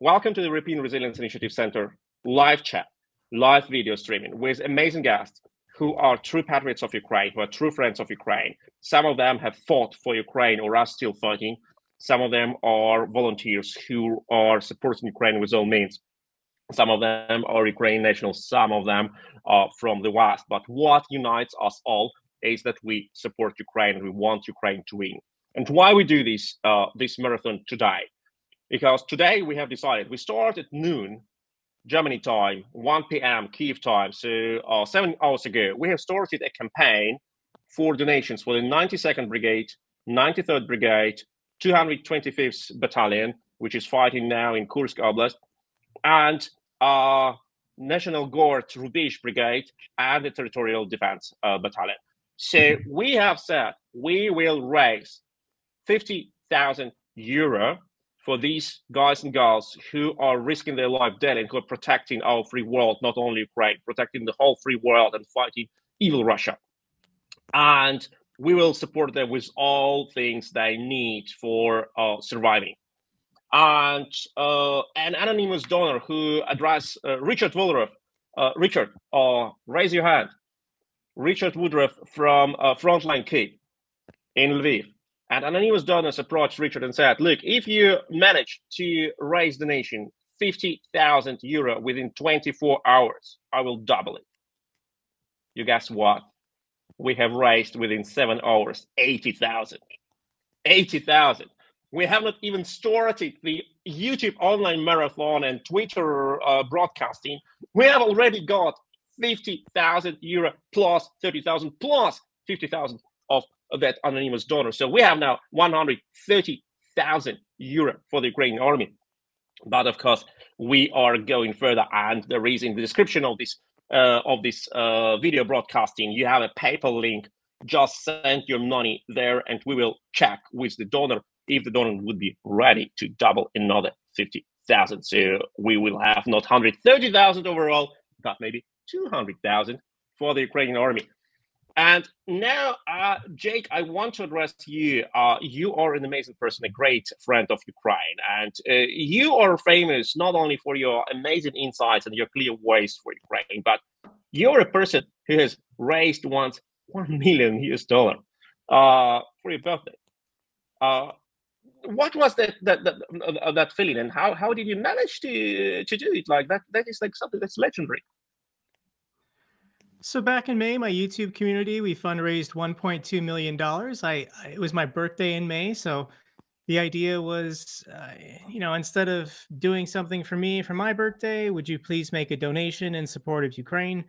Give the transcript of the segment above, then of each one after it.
Welcome to the European Resilience Initiative Center live chat, live video streaming with amazing guests who are true patriots of Ukraine, who are true friends of Ukraine. Some of them have fought for Ukraine or are still fighting. Some of them are volunteers who are supporting Ukraine with all means. Some of them are Ukrainian nationals, some of them are from the West. But what unites us all is that we support Ukraine and we want Ukraine to win. And why we do this, this marathon today? Because today we have decided, we start at noon, Germany time, 1 p.m. Kyiv time. So 7 hours ago, we have started a campaign for donations for the 92nd Brigade, 93rd Brigade, 225th Battalion, which is fighting now in Kursk Oblast, and National Guard Rubish Brigade and the Territorial Defense Battalion. So we have said we will raise 50,000 euro for these guys and girls who are risking their life daily and who are protecting our free world, not only Ukraine, protecting the whole free world and fighting evil Russia. And we will support them with all things they need for surviving. And an anonymous donor who addressed Richard Woodruff. Richard, raise your hand. Richard Woodruff from Frontline Kyiv in Lviv. And anonymous donors approached Richard and said, look, if you manage to raise donation 50,000 euro within 24 hours, I will double it. You guess what? We have raised within 7 hours 80,000. 80,000. We have not even started the YouTube online marathon and Twitter broadcasting. We have already got 50,000 euro plus 30,000 plus 50,000 of that anonymous donor. So we have now 130,000 euro for the Ukrainian army. But of course, we are going further, and there is in the description of this video broadcasting, you have a PayPal link. Just send your money there, and we will check with the donor if the donor would be ready to double another 50,000. So we will have not 130,000 overall, but maybe 200,000 for the Ukrainian army. And now, Jake, I want to address you. You are an amazing person, a great friend of Ukraine, and you are famous not only for your amazing insights and your clear voice for Ukraine, but you're a person who has raised once $1 million for your birthday. What was that feeling, and how did you manage to do it like that? That is like something that's legendary. So back in May, my YouTube community, we fundraised $1.2 million. It was my birthday in May. So the idea was, instead of doing something for me for my birthday, would you please make a donation in support of Ukraine?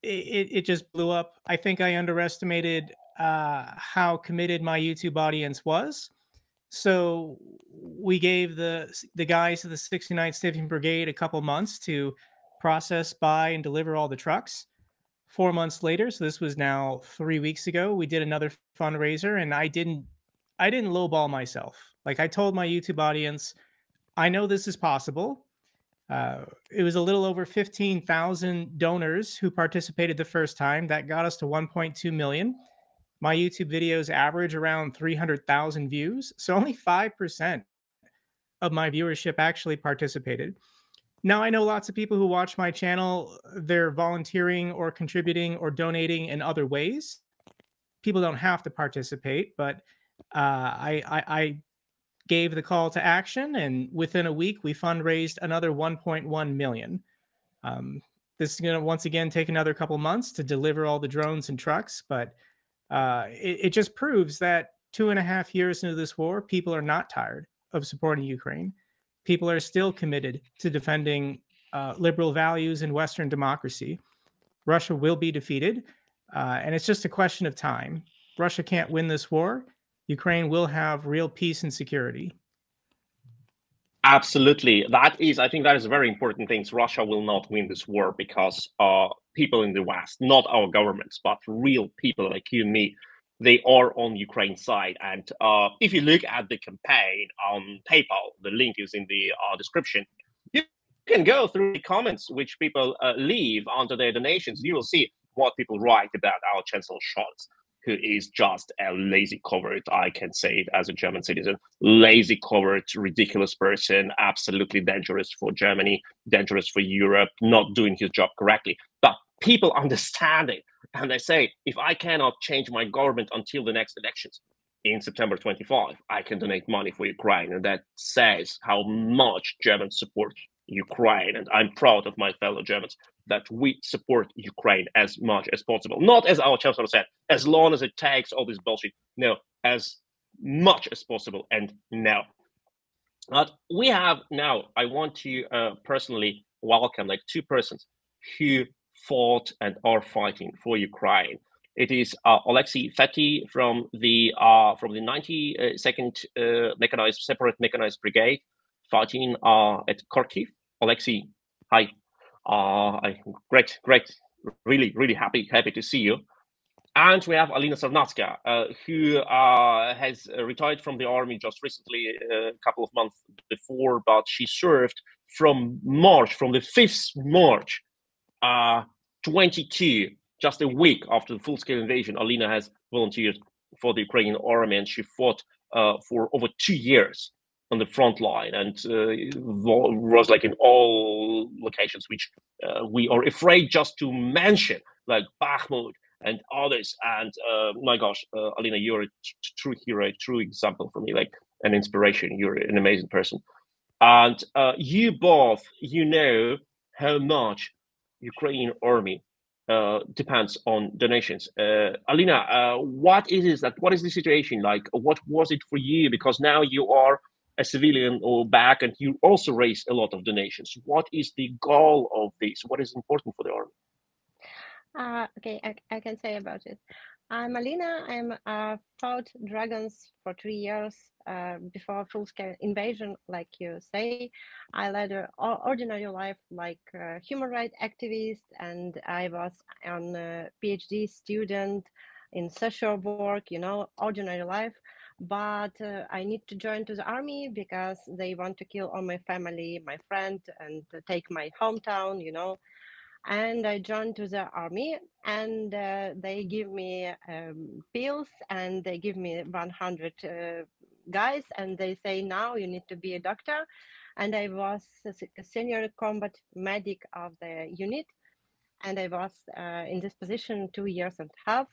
It just blew up. I think I underestimated how committed my YouTube audience was. So we gave the guys of the 69th Stiffing Brigade a couple months to process, buy, and deliver all the trucks. 4 months later, so this was now 3 weeks ago, we did another fundraiser, and I didn't lowball myself. Like, I told my YouTube audience, I know this is possible. It was a little over 15,000 donors who participated the first time. That got us to 1.2 million. My YouTube videos average around 300,000 views. So only 5% of my viewership actually participated. Now, I know lots of people who watch my channel, they're volunteering or contributing or donating in other ways. People don't have to participate, but I gave the call to action, and within a week, we fundraised another 1.1 million. This is going to, once again, take another couple months to deliver all the drones and trucks, but it just proves that 2.5 years into this war, people are not tired of supporting Ukraine. People are still committed to defending liberal values and Western democracy. Russia will be defeated, and it's just a question of time. Russia can't win this war. Ukraine will have real peace and security. Absolutely. I think that is a very important thing. Russia will not win this war because people in the West, not our governments, but real people like you and me, they are on Ukraine's side. And if you look at the campaign on PayPal, the link is in the description, you can go through the comments which people leave under their donations. You will see what people write about our Chancellor Scholz, who is just a lazy coward. I can say it as a German citizen. Lazy coward, ridiculous person, absolutely dangerous for Germany, dangerous for Europe, not doing his job correctly. But people understand it. And they say, if I cannot change my government until the next elections in September 25, I can donate money for Ukraine. And that says how much Germans support Ukraine. And I'm proud of my fellow Germans that we support Ukraine as much as possible. Not, as our chancellor said, as long as it takes all this bullshit. No, as much as possible and now. But we have now, I want to personally welcome like two persons who fought and are fighting for Ukraine. It is Alexei Feti from the 92nd Separate Mechanized Brigade, fighting at Kharkiv. Alexei, hi. Great, really happy to see you. And we have Alina Sarnatska, who has retired from the army just recently, a couple of months before, but she served from the 5th March 22, just a week after the full-scale invasion. Alina has volunteered for the Ukrainian army, and she fought for over 2 years on the front line, and was like in all locations which we are afraid just to mention, like Bakhmut and others. And my gosh, Alina, you're a true hero, a true example for me, like an inspiration. You're an amazing person. And you both, you know how much Ukrainian army depends on donations. Alina, what is the situation like? What was it for you? Because now you are a civilian or back, and you also raise a lot of donations. What is the goal of this? What is important for the army? Okay, I can say about it. I'm Alina. I'm fought dragons for 3 years before full-scale invasion, like you say. I led an ordinary life like a human rights activist, and I was a PhD student in social work, ordinary life. But I need to join to the army because they want to kill all my family, my friend, and take my hometown, And I joined to the army, and they give me pills, and they give me 100 guys, and they say, now you need to be a doctor. And I was a senior combat medic of the unit, and I was in this position 2 years and a half.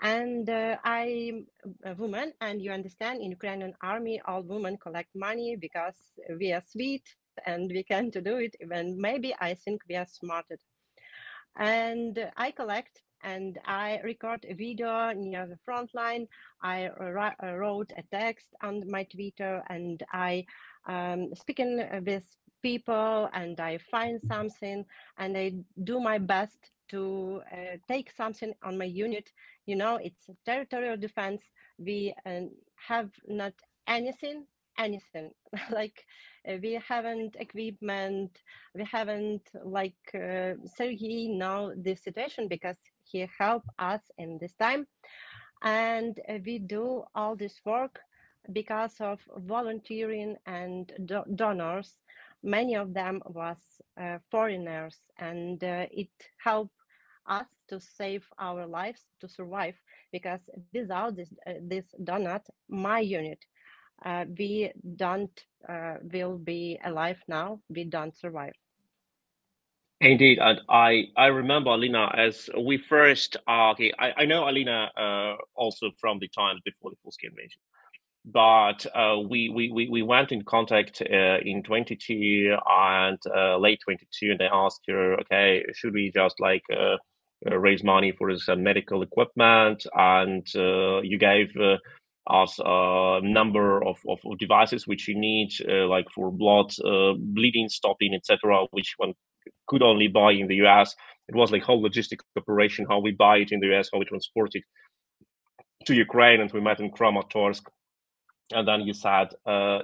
And I'm a woman, and you understand, in Ukrainian army, all women collect money because we are sweet and we can to do it. And maybe I think we are smarter. And I collect and I record a video near the front line. I wrote a text on my Twitter, and I speaking with people, and I find something, and I do my best to take something on my unit. It's a territorial defense. We have not anything like we haven't equipment, we haven't like Sergej know this situation because he helped us in this time, and we do all this work because of volunteering and donors. Many of them was foreigners, and it helped us to save our lives, to survive, because without this donut, my unit, we don't will be alive now. We don't survive. Indeed, and I remember Alina as we first. I know Alina also from the times before the full-scale invasion, but we went in contact in 22 and late 22, and I asked her, okay, should we just like raise money for some medical equipment, and you gave us a number of devices which you need, like for blood bleeding stopping, etc., which one could only buy in the US. It was like whole logistic operation, how we buy it in the US, how we transport it to Ukraine, and we met in Kramatorsk. And then you said,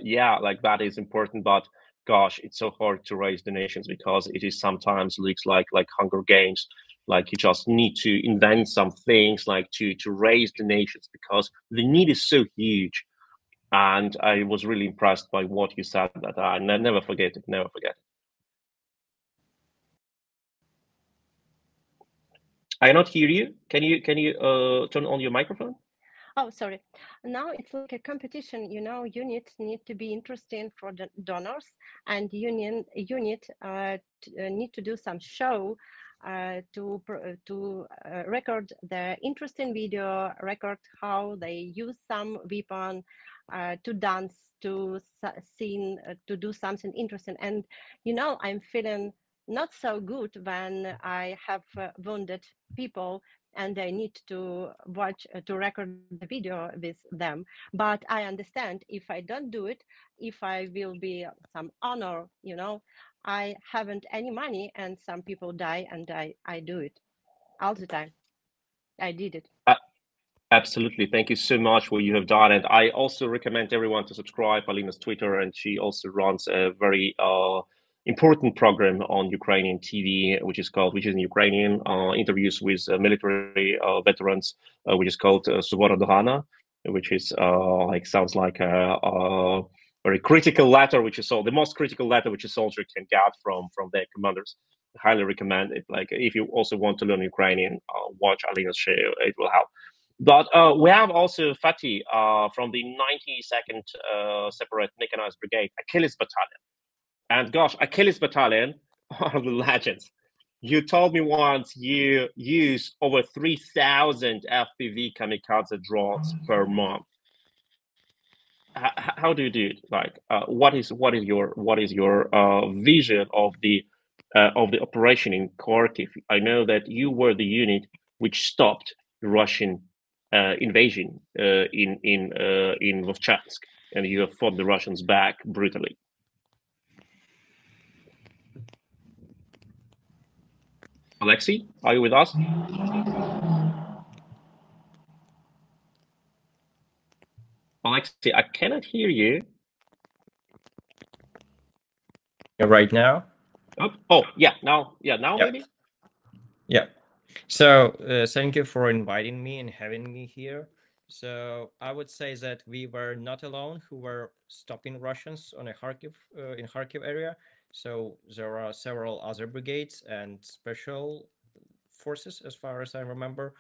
yeah, like that is important, but gosh, it's so hard to raise donations because it is sometimes looks like Hunger Games. Like you just need to invent some things like to raise donations because the need is so huge. And I was really impressed by what you said, that I never forget it, never forget it. I not hear you. Can you turn on your microphone? Oh, sorry. Now it's like a competition, you know, units need to be interesting for the donors, and unit need to do some show to record the interesting video, record how they use some weapon to dance, to sing, to do something interesting. And, you know, I'm feeling not so good when I have wounded people and I need to watch to record the video with them. But I understand if I don't do it, if I will be some honor, you know, I haven't any money and some people die, and I do it all the time. I did it. Absolutely. Thank you so much for what you have done. And I also recommend everyone to subscribe Alina's Twitter. And she also runs a very important program on Ukrainian TV, which is in Ukrainian, interviews with military veterans, which is called Suvora Dogana, which is sounds like a very critical letter, which is the most critical letter which a soldier can get from their commanders. I highly recommend it. Like, if you also want to learn Ukrainian, watch Alina's show. It will help. But we have also Fatih from the 92nd Separate Mechanized Brigade, Achilles Battalion. And gosh, Achilles Battalion are the legends. You told me once you use over 3,000 FPV kamikaze drones per month. How do you do it? Like, what is your vision of the operation in Kharkiv? I know that you were the unit which stopped the Russian invasion in Vovchansk, and you have fought the Russians back brutally. Alexei, are you with us? Alexei, I cannot hear you. Right now? Oh, yeah, now yep. Maybe? Yeah. So thank you for inviting me and having me here. So I would say that we were not alone who were stopping Russians on a in Kharkiv area. So there are several other brigades and special forces, as far as I remember.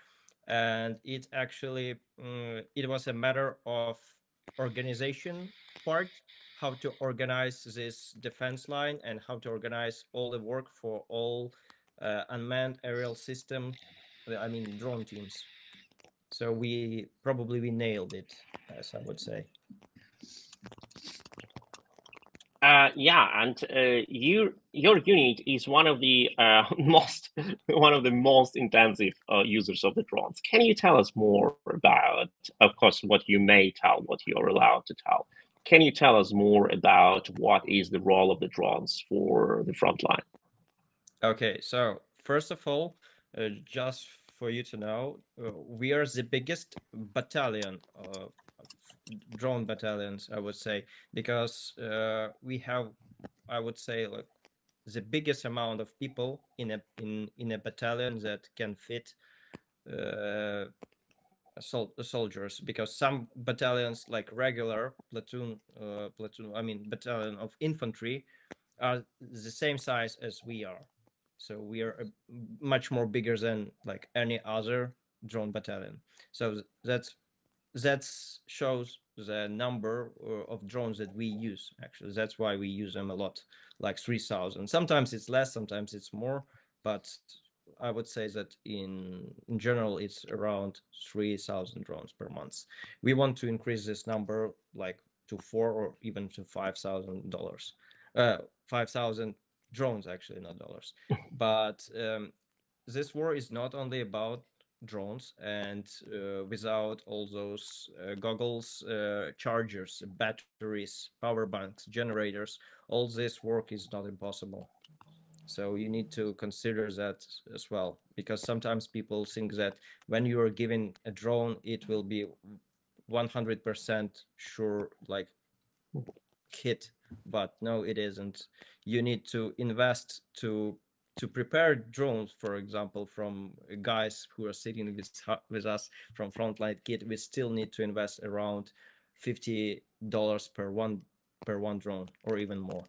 And it actually, it was a matter of organization part, how to organize this defense line and how to organize all the work for all unmanned aerial system, I mean drone teams. So we nailed it, as I would say. Yeah, and your unit is one of the most intensive users of the drones. Can you tell us more about, of course, what you may tell, what you're allowed to tell? Can you tell us more about what is the role of the drones for the front line? Okay, so first of all, just for you to know, we are the biggest battalion, drone battalions, I would say, because we have, I would say, like the biggest amount of people in a battalion that can fit soldiers, because some battalions, like regular platoon, battalion of infantry, are the same size as we are. So we are much more bigger than like any other drone battalion. So that shows the number of drones that we use. Actually, that's why we use them a lot, like 3,000. Sometimes it's less, sometimes it's more, but I would say that in general it's around 3,000 drones per month. We want to increase this number like to 4 or even to $5,000. 5,000 drones, actually, not dollars. But this war is not only about drones, and without all those goggles, chargers, batteries, power banks, generators, all this work is not impossible. So you need to consider that as well, because sometimes people think that when you are given a drone, it will be 100% sure, like hit, but no, it isn't. You need to invest to prepare drones, for example, from guys who are sitting with us from Frontline Kit. We still need to invest around $50 per one drone, or even more.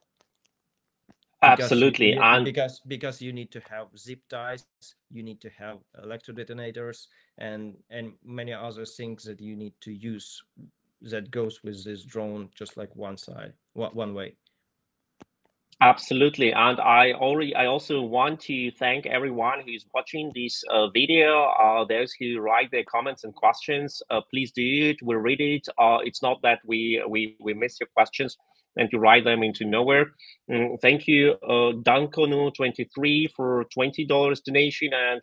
Absolutely. And because you need to have zip ties, you need to have electro detonators, and many other things that you need to use that goes with this drone, just like one way. absolutely. And I also want to thank everyone who's watching this video. Those who write their comments and questions, please do it. We'll read it. It's not that we miss your questions and you write them into nowhere. Thank you, Dankonu23 for $20 donation. And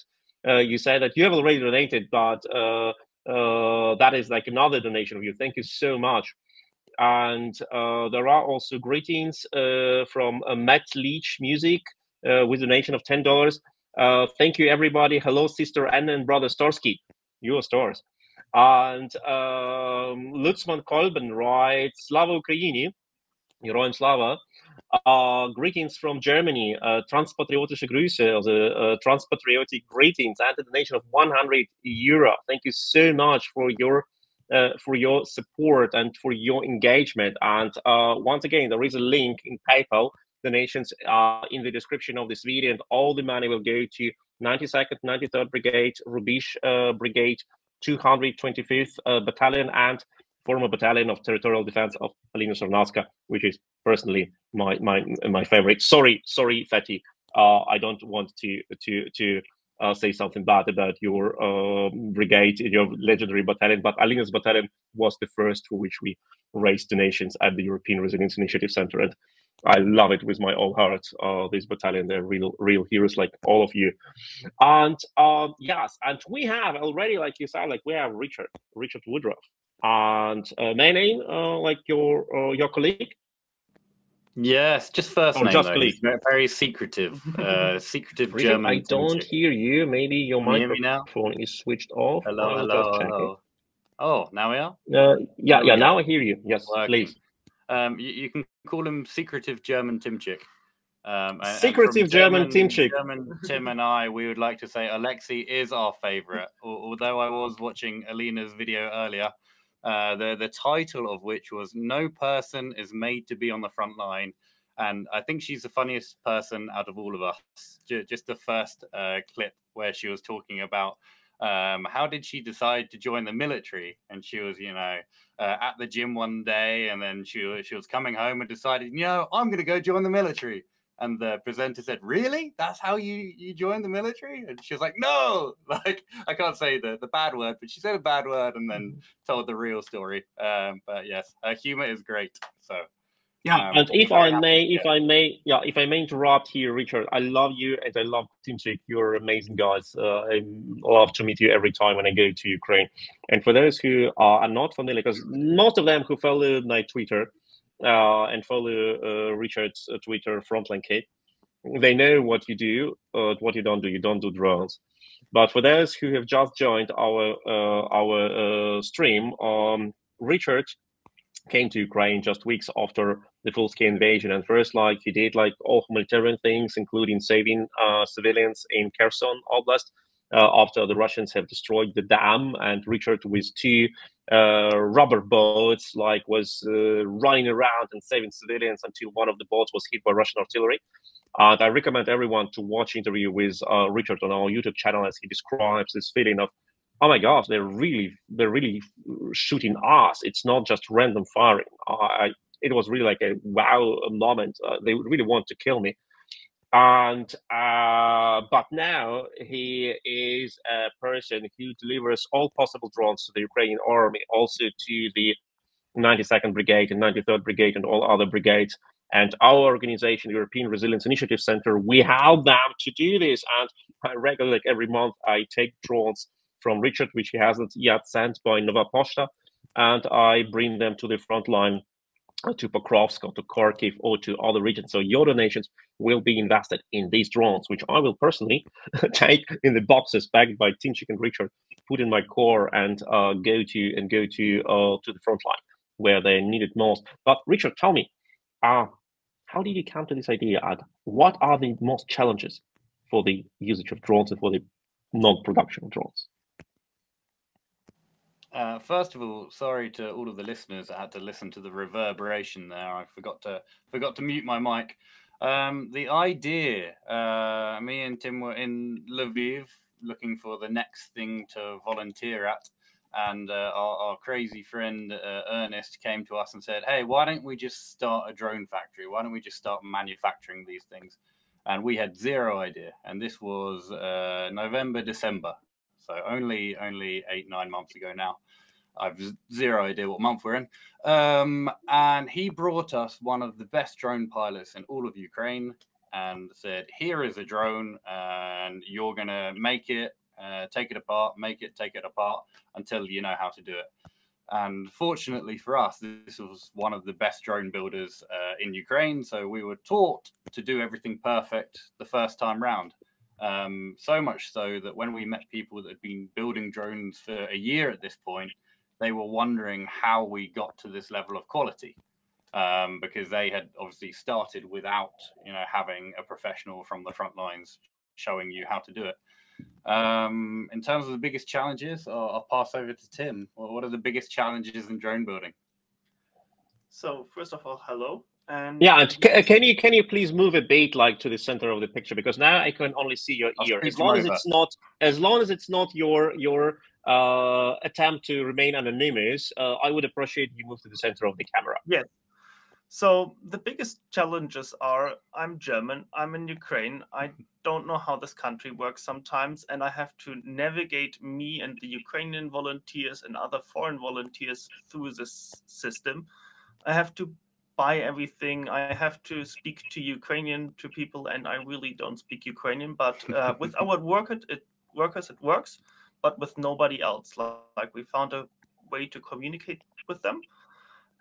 you said that you have already donated, but that is like another donation of you. Thank you so much. And there are also greetings from Matt Leach Music with a donation of $10. Thank you, everybody. Hello, Sister Anna and Brother Storsky. You are stars. And Lutzman Kolben writes, Slava Ukraini, Heroin Slava. Greetings from Germany. Transpatriotische Grüße, also transpatriotic greetings, and a donation of €100. Thank you so much for your support and for your engagement. And once again, there is a link in PayPal. Donations are in the description of this video, and all the money will go to 92nd, 93rd Brigade, Rubish Brigade, 225th Battalion, and former Battalion of Territorial Defense of Alina Sarnatska, which is personally my favorite. Sorry, Fatih. I don't want to say something bad about your brigade, your legendary battalion, but Alina's battalion was the first for which we raised donations at the European Resilience Initiative Center, and I love it with my whole heart. This battalion, they're real heroes, like all of you. And yes, and we have already, like you said, like we have Richard Woodruff, and may I name like your colleague? Yes, just first name just though. colleague. He's very secretive, secretive Richard, German. I don't hear you. Maybe your microphone is switched off. Hello. Oh, now we are. Yeah. Now I hear you. Yes, please. You can call him secretive German Timchik. Secretive German Timchik. German Tim and I, we would like to say Alexei is our favorite. Although I was watching Alina's video earlier, the title of which was "No person is made to be on the front line," and I think she's the funniest person out of all of us. Just the first clip where she was talking about how did she decide to join the military, and she was, at the gym one day, and then she was coming home and decided, I'm going to go join the military. And the presenter said, "Really? That's how you joined the military?" And she was like, "No, like I can't say the bad word," but she said a bad word and then told the real story. But yes, her humor is great. So yeah, and if I may interrupt here, Richard, I love you and I love Timchik. You're amazing guys. I love to meet you every time when I go to Ukraine. And for those who are not familiar, because most of them who follow my Twitter and follow Richard's Twitter Frontline Kid, they know what you do, what you don't do. You don't do drones. But for those who have just joined our stream, Richard came to Ukraine just weeks after the full-scale invasion, and first, like he did, like all humanitarian things, including saving civilians in Kherson Oblast after the Russians have destroyed the dam, and Richard with two rubber boats, like was running around and saving civilians until one of the boats was hit by Russian artillery. And I recommend everyone to watch interview with Richard on our YouTube channel as he describes this feeling of, oh my gosh, they're really shooting us. It's not just random firing. It was really like a wow moment. They really want to kill me. And but now he is a person who delivers all possible drones to the Ukrainian army, also to the 92nd Brigade and 93rd Brigade and all other brigades. And our organization, European Resilience Initiative Center, we help them to do this. And I regularly, like every month, I take drones from Richard, which he hasn't yet sent by Nova Poshta, and I bring them to the front line, to Pokrovsk or to Kharkiv or to other regions. So your donations will be invested in these drones, which I will personally take in the boxes packed by Timchik and Richard, put in my core, and go to the front line where they need it most. But Richard, tell me, how did you come to this idea, and what are the most challenges for the usage of drones and for the non-production of drones? First of all, sorry to all of the listeners that had to listen to the reverberation there. I forgot to mute my mic. The idea, me and Tim were in Lviv looking for the next thing to volunteer at, and our crazy friend Ernest came to us and said, hey, why don't we just start a drone factory? Why don't we just start manufacturing these things? And we had zero idea. And this was November, December. So only 8-9 months ago now. I've zero idea what month we're in. And he brought us one of the best drone pilots in all of Ukraine and said, here is a drone and you're going to make it, take it apart, make it, take it apart until you know how to do it. And fortunately for us, this was one of the best drone builders in Ukraine. So we were taught to do everything perfect the first time round. So much so that when we met people that had been building drones for a year at this point, they were wondering how we got to this level of quality, because they had obviously started without, having a professional from the front lines showing you how to do it. In terms of the biggest challenges, I'll pass over to Tim. What are the biggest challenges in drone building? So first of all, hello. And yeah, and can you please move a bit like to the center of the picture, because now I can only see your ear. As long as it's not your attempt to remain anonymous, I would appreciate you move to the center of the camera. Yes. So the biggest challenges are, I'm German, I'm in Ukraine, I don't know how this country works sometimes, and I have to navigate me and the Ukrainian volunteers and other foreign volunteers through this system. I have to buy everything, I have to speak to Ukrainian to people, and I really don't speak Ukrainian, but with our workers it works, but with nobody else. Like we found a way to communicate with them,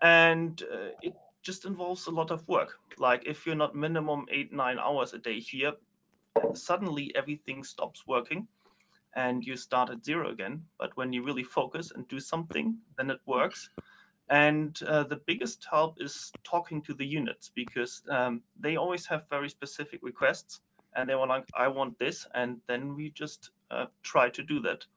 and it just involves a lot of work. Like if you're not minimum 8-9 hours a day here, suddenly everything stops working and you start at zero again. But when you really focus and do something, then it works. And the biggest help is talking to the units, because they always have very specific requests and they were like, I want this. And then we just try to do that.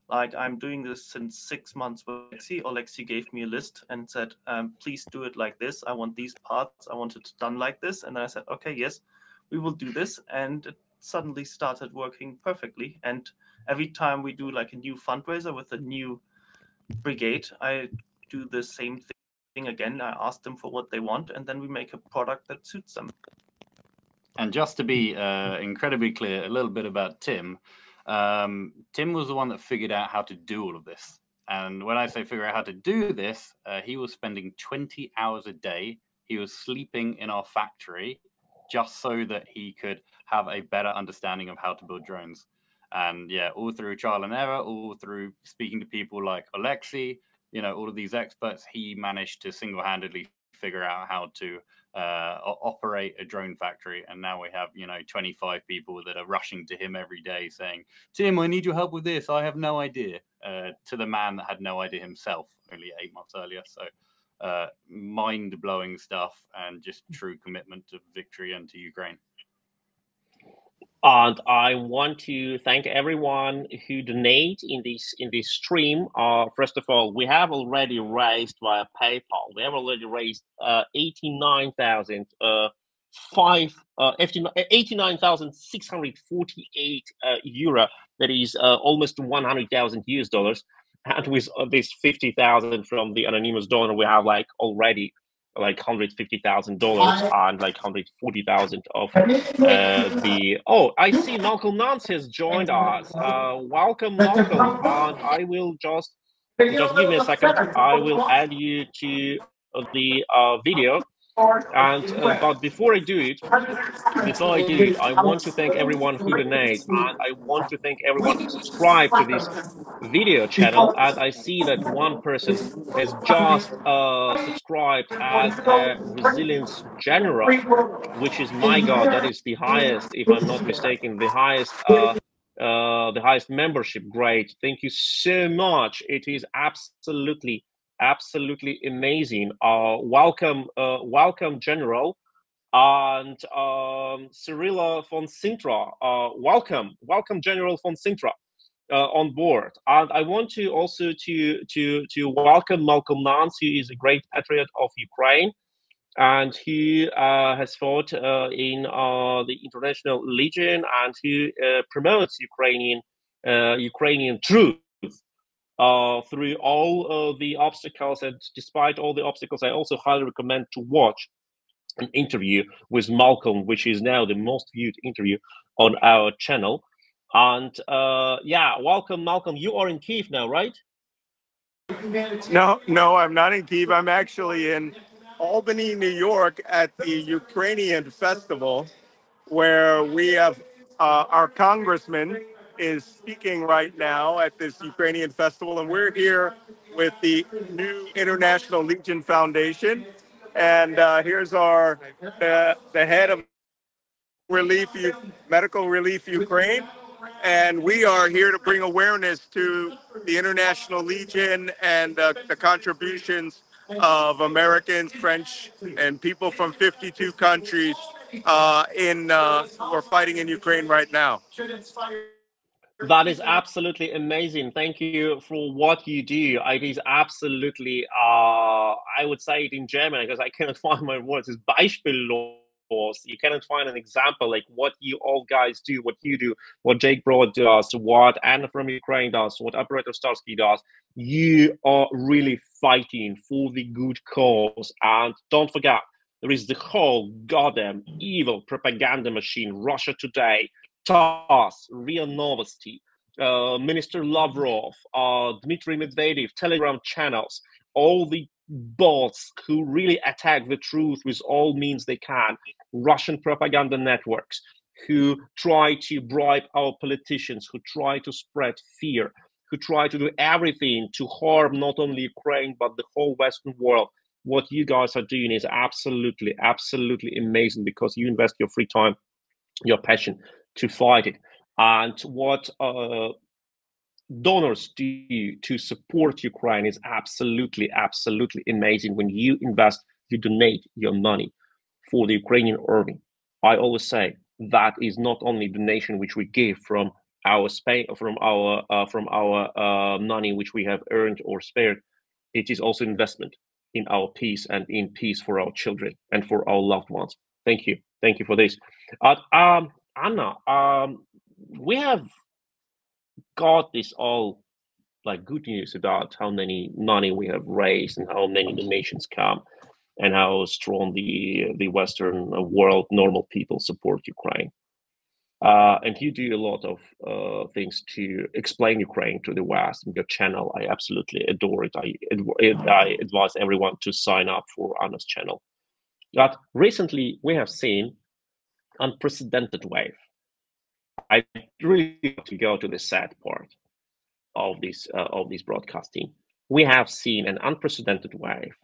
Like I'm doing this since 6 months with Lexi. Lexi gave me a list and said, please do it like this. I want these parts. I want it done like this. And then I said, okay, yes, we will do this. And it suddenly started working perfectly. And every time we do like a new fundraiser with a new brigade, I do the same thing again. I ask them for what they want, and then we make a product that suits them. And just to be incredibly clear, a little bit about Tim. Tim was the one that figured out how to do all of this. And when I say figure out how to do this, he was spending 20 hours a day. He was sleeping in our factory just so that he could have a better understanding of how to build drones. And yeah, all through trial and error, all through speaking to people like Alexei, all of these experts, he managed to single-handedly figure out how to operate a drone factory. And now we have 25 people that are rushing to him every day saying, Tim, I need your help with this, I have no idea, to the man that had no idea himself only 8 months earlier. So mind-blowing stuff, and just true commitment to victory and to Ukraine. And I want to thank everyone who donate in this stream. First of all, we have already raised via PayPal. We have already raised 89,648 euro. That is almost $100,000 US. And with this 50,000 from the anonymous donor, we have already $150,000 and 140,000 of the. Oh, I see Malcolm Nance has joined us. Welcome, Malcolm. And I will just give me a second. I will add you to the video. And but before I do it, I want to thank everyone who donates, and I want to thank everyone who subscribed to this video channel. And I see that one person has just subscribed as a resilience general, which is, my God, that is the highest, if I'm not mistaken, the highest membership grade. Thank you so much. It is absolutely amazing. Welcome, General. And Cyrilla von Sintra, welcome, General von Sintra, on board. And I want to also to welcome Malcolm Nance, who is a great patriot of Ukraine. and who has fought in the International Legion, and who promotes Ukrainian truth through all the obstacles. And despite all the obstacles, I also highly recommend to watch an interview with Malcolm, which is now the most viewed interview on our channel. And yeah, welcome, Malcolm. You are in Kyiv now, right? No, I'm not in Kyiv. I'm actually in Albany, New York at the Ukrainian festival, where we have our congressman is speaking right now at this Ukrainian festival. And we're here with the new International Legion Foundation. And here's the head of Medical Relief Ukraine. And we are here to bring awareness to the International Legion and the contributions of Americans, French, and people from 52 countries who are fighting in Ukraine right now. That is absolutely amazing. Thank you for what you do. It is absolutely, I would say it in German because I cannot find my words. It's beispiellos. You cannot find an example like what you all guys do, what you do, what Jake Broad does, what Anna from Ukraine does, what Operator Starsky does. You are really fighting for the good cause. And don't forget, there is the whole goddamn evil propaganda machine, Russia Today, TASS, RIA Novosti, Minister Lavrov, Dmitry Medvedev, Telegram channels, all the bots who really attack the truth with all means they can, Russian propaganda networks who try to bribe our politicians, who try to spread fear, who try to do everything to harm not only Ukraine, but the whole Western world. What you guys are doing is absolutely, absolutely amazing because you invest your free time, your passion to fight it. And what donors do to support Ukraine is absolutely, absolutely amazing. When you invest, you donate your money for the Ukrainian army. I always say that is not only donation which we give from our money which we have earned or spared. It is also investment in our peace and in peace for our children and for our loved ones. Thank you for this. Anna, we have got this all like good news about how many money we have raised and how many donations come and how strong the Western world normal people support Ukraine. And you do a lot of things to explain Ukraine to the West. And your channel, I absolutely adore it. I advise everyone to sign up for Anna's channel. But recently, we have seen unprecedented wave. I really want to go to the sad part of this broadcasting. We have seen an unprecedented wave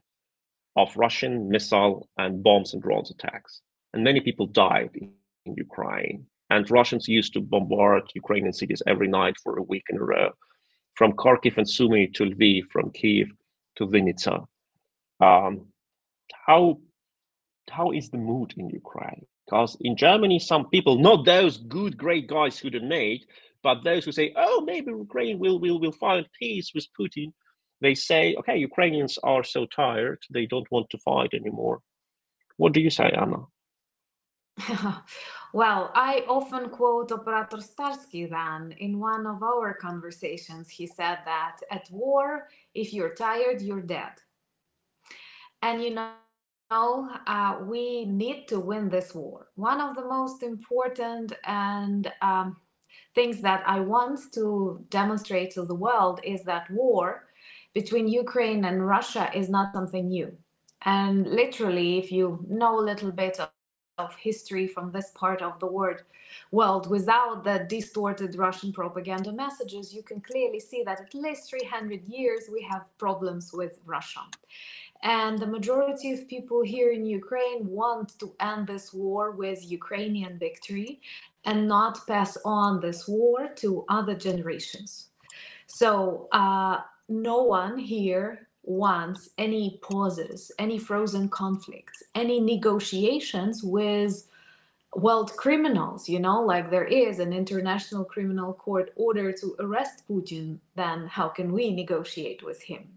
of Russian missile and bombs and drones attacks, and many people died in Ukraine. And Russians used to bombard Ukrainian cities every night for a week in a row, from Kharkiv and Sumy to Lviv, from Kyiv to Vinnytsia. How is the mood in Ukraine? Because in Germany, some people, not those good, great guys who donate, but those who say, oh, maybe Ukraine will find peace with Putin. They say, okay, Ukrainians are so tired, they don't want to fight anymore. What do you say, Anna? Well, I often quote Operator Starsky then. In one of our conversations, he said that at war, if you're tired, you're dead. And you know, we need to win this war. One of the most important and things that I want to demonstrate to the world is that war between Ukraine and Russia is not something new. And literally, if you know a little bit of history from this part of the world without the distorted Russian propaganda messages, you can clearly see that at least 300 years we have problems with Russia. And the majority of people here in Ukraine want to end this war with Ukrainian victory and not pass on this war to other generations. So no one here wants any pauses, any frozen conflicts, any negotiations with world criminals, you know, like there is an international criminal court order to arrest Putin, then how can we negotiate with him?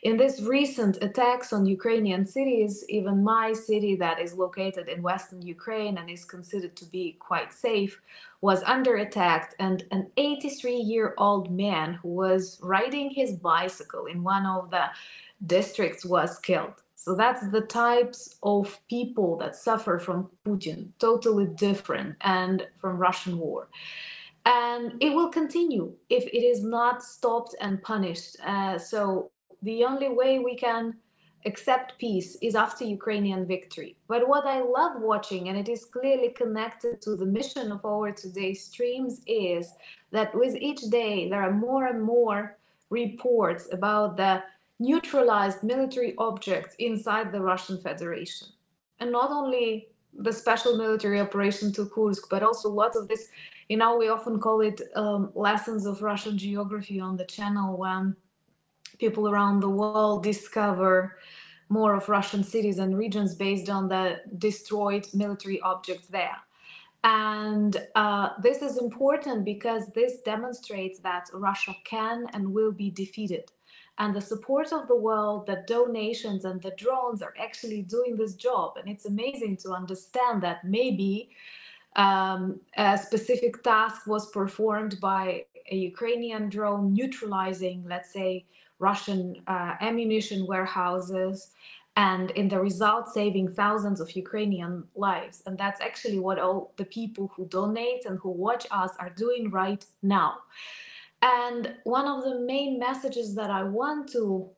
In these recent attacks on Ukrainian cities, even my city that is located in Western Ukraine and is considered to be quite safe was under attack, and an 83-year-old man who was riding his bicycle in one of the districts was killed. So that's the types of people that suffer from Putin, totally different, and from Russian war. And it will continue if it is not stopped and punished. So the only way we can accept peace is after Ukrainian victory. But what I love watching, and it is clearly connected to the mission of our today's streams, is that with each day there are more and more reports about the neutralized military objects inside the Russian Federation. And not only the special military operation to Kursk, but also lots of this, you know, we often call it lessons of Russian geography on the channel, when people around the world discover more of Russian cities and regions based on the destroyed military objects there. And this is important because this demonstrates that Russia can and will be defeated. And the support of the world, the donations and the drones are actually doing this job. And it's amazing to understand that maybe a specific task was performed by a Ukrainian drone neutralizing, let's say, Russian ammunition warehouses, and in the result saving thousands of Ukrainian lives. And that's actually what all the people who donate and who watch us are doing right now. And one of the main messages that I want to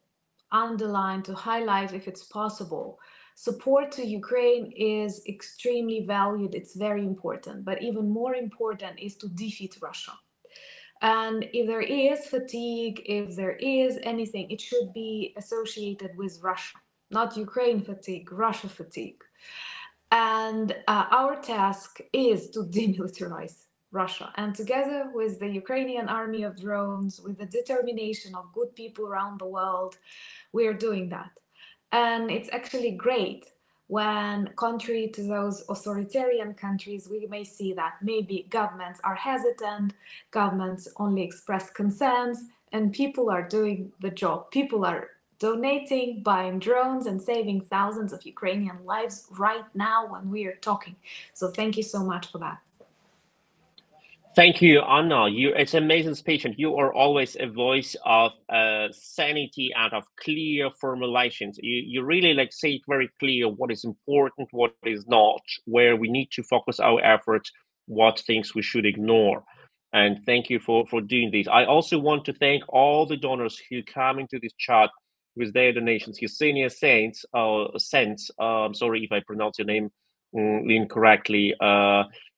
underline, to highlight if it's possible, support to Ukraine is extremely valued, it's very important, but even more important is to defeat Russia. And if there is fatigue, if there is anything, it should be associated with Russia, not Ukraine fatigue, Russia fatigue. And our task is to demilitarize Russia. And together with the Ukrainian army of drones, with the determination of good people around the world, we are doing that. And it's actually great when, contrary to those authoritarian countries, we may see that maybe governments are hesitant, governments only express concerns, and people are doing the job. People are donating, buying drones, and saving thousands of Ukrainian lives right now when we are talking. So thank you so much for that. Thank you, Anna. It's an amazing speech, and you are always a voice of sanity and of clear formulations. You really say it very clear what is important, what is not, where we need to focus our efforts, what things we should ignore. And thank you for doing this. I also want to thank all the donors who come into this chat with their donations. Yesenia Saints, sorry if I pronounce your name incorrectly,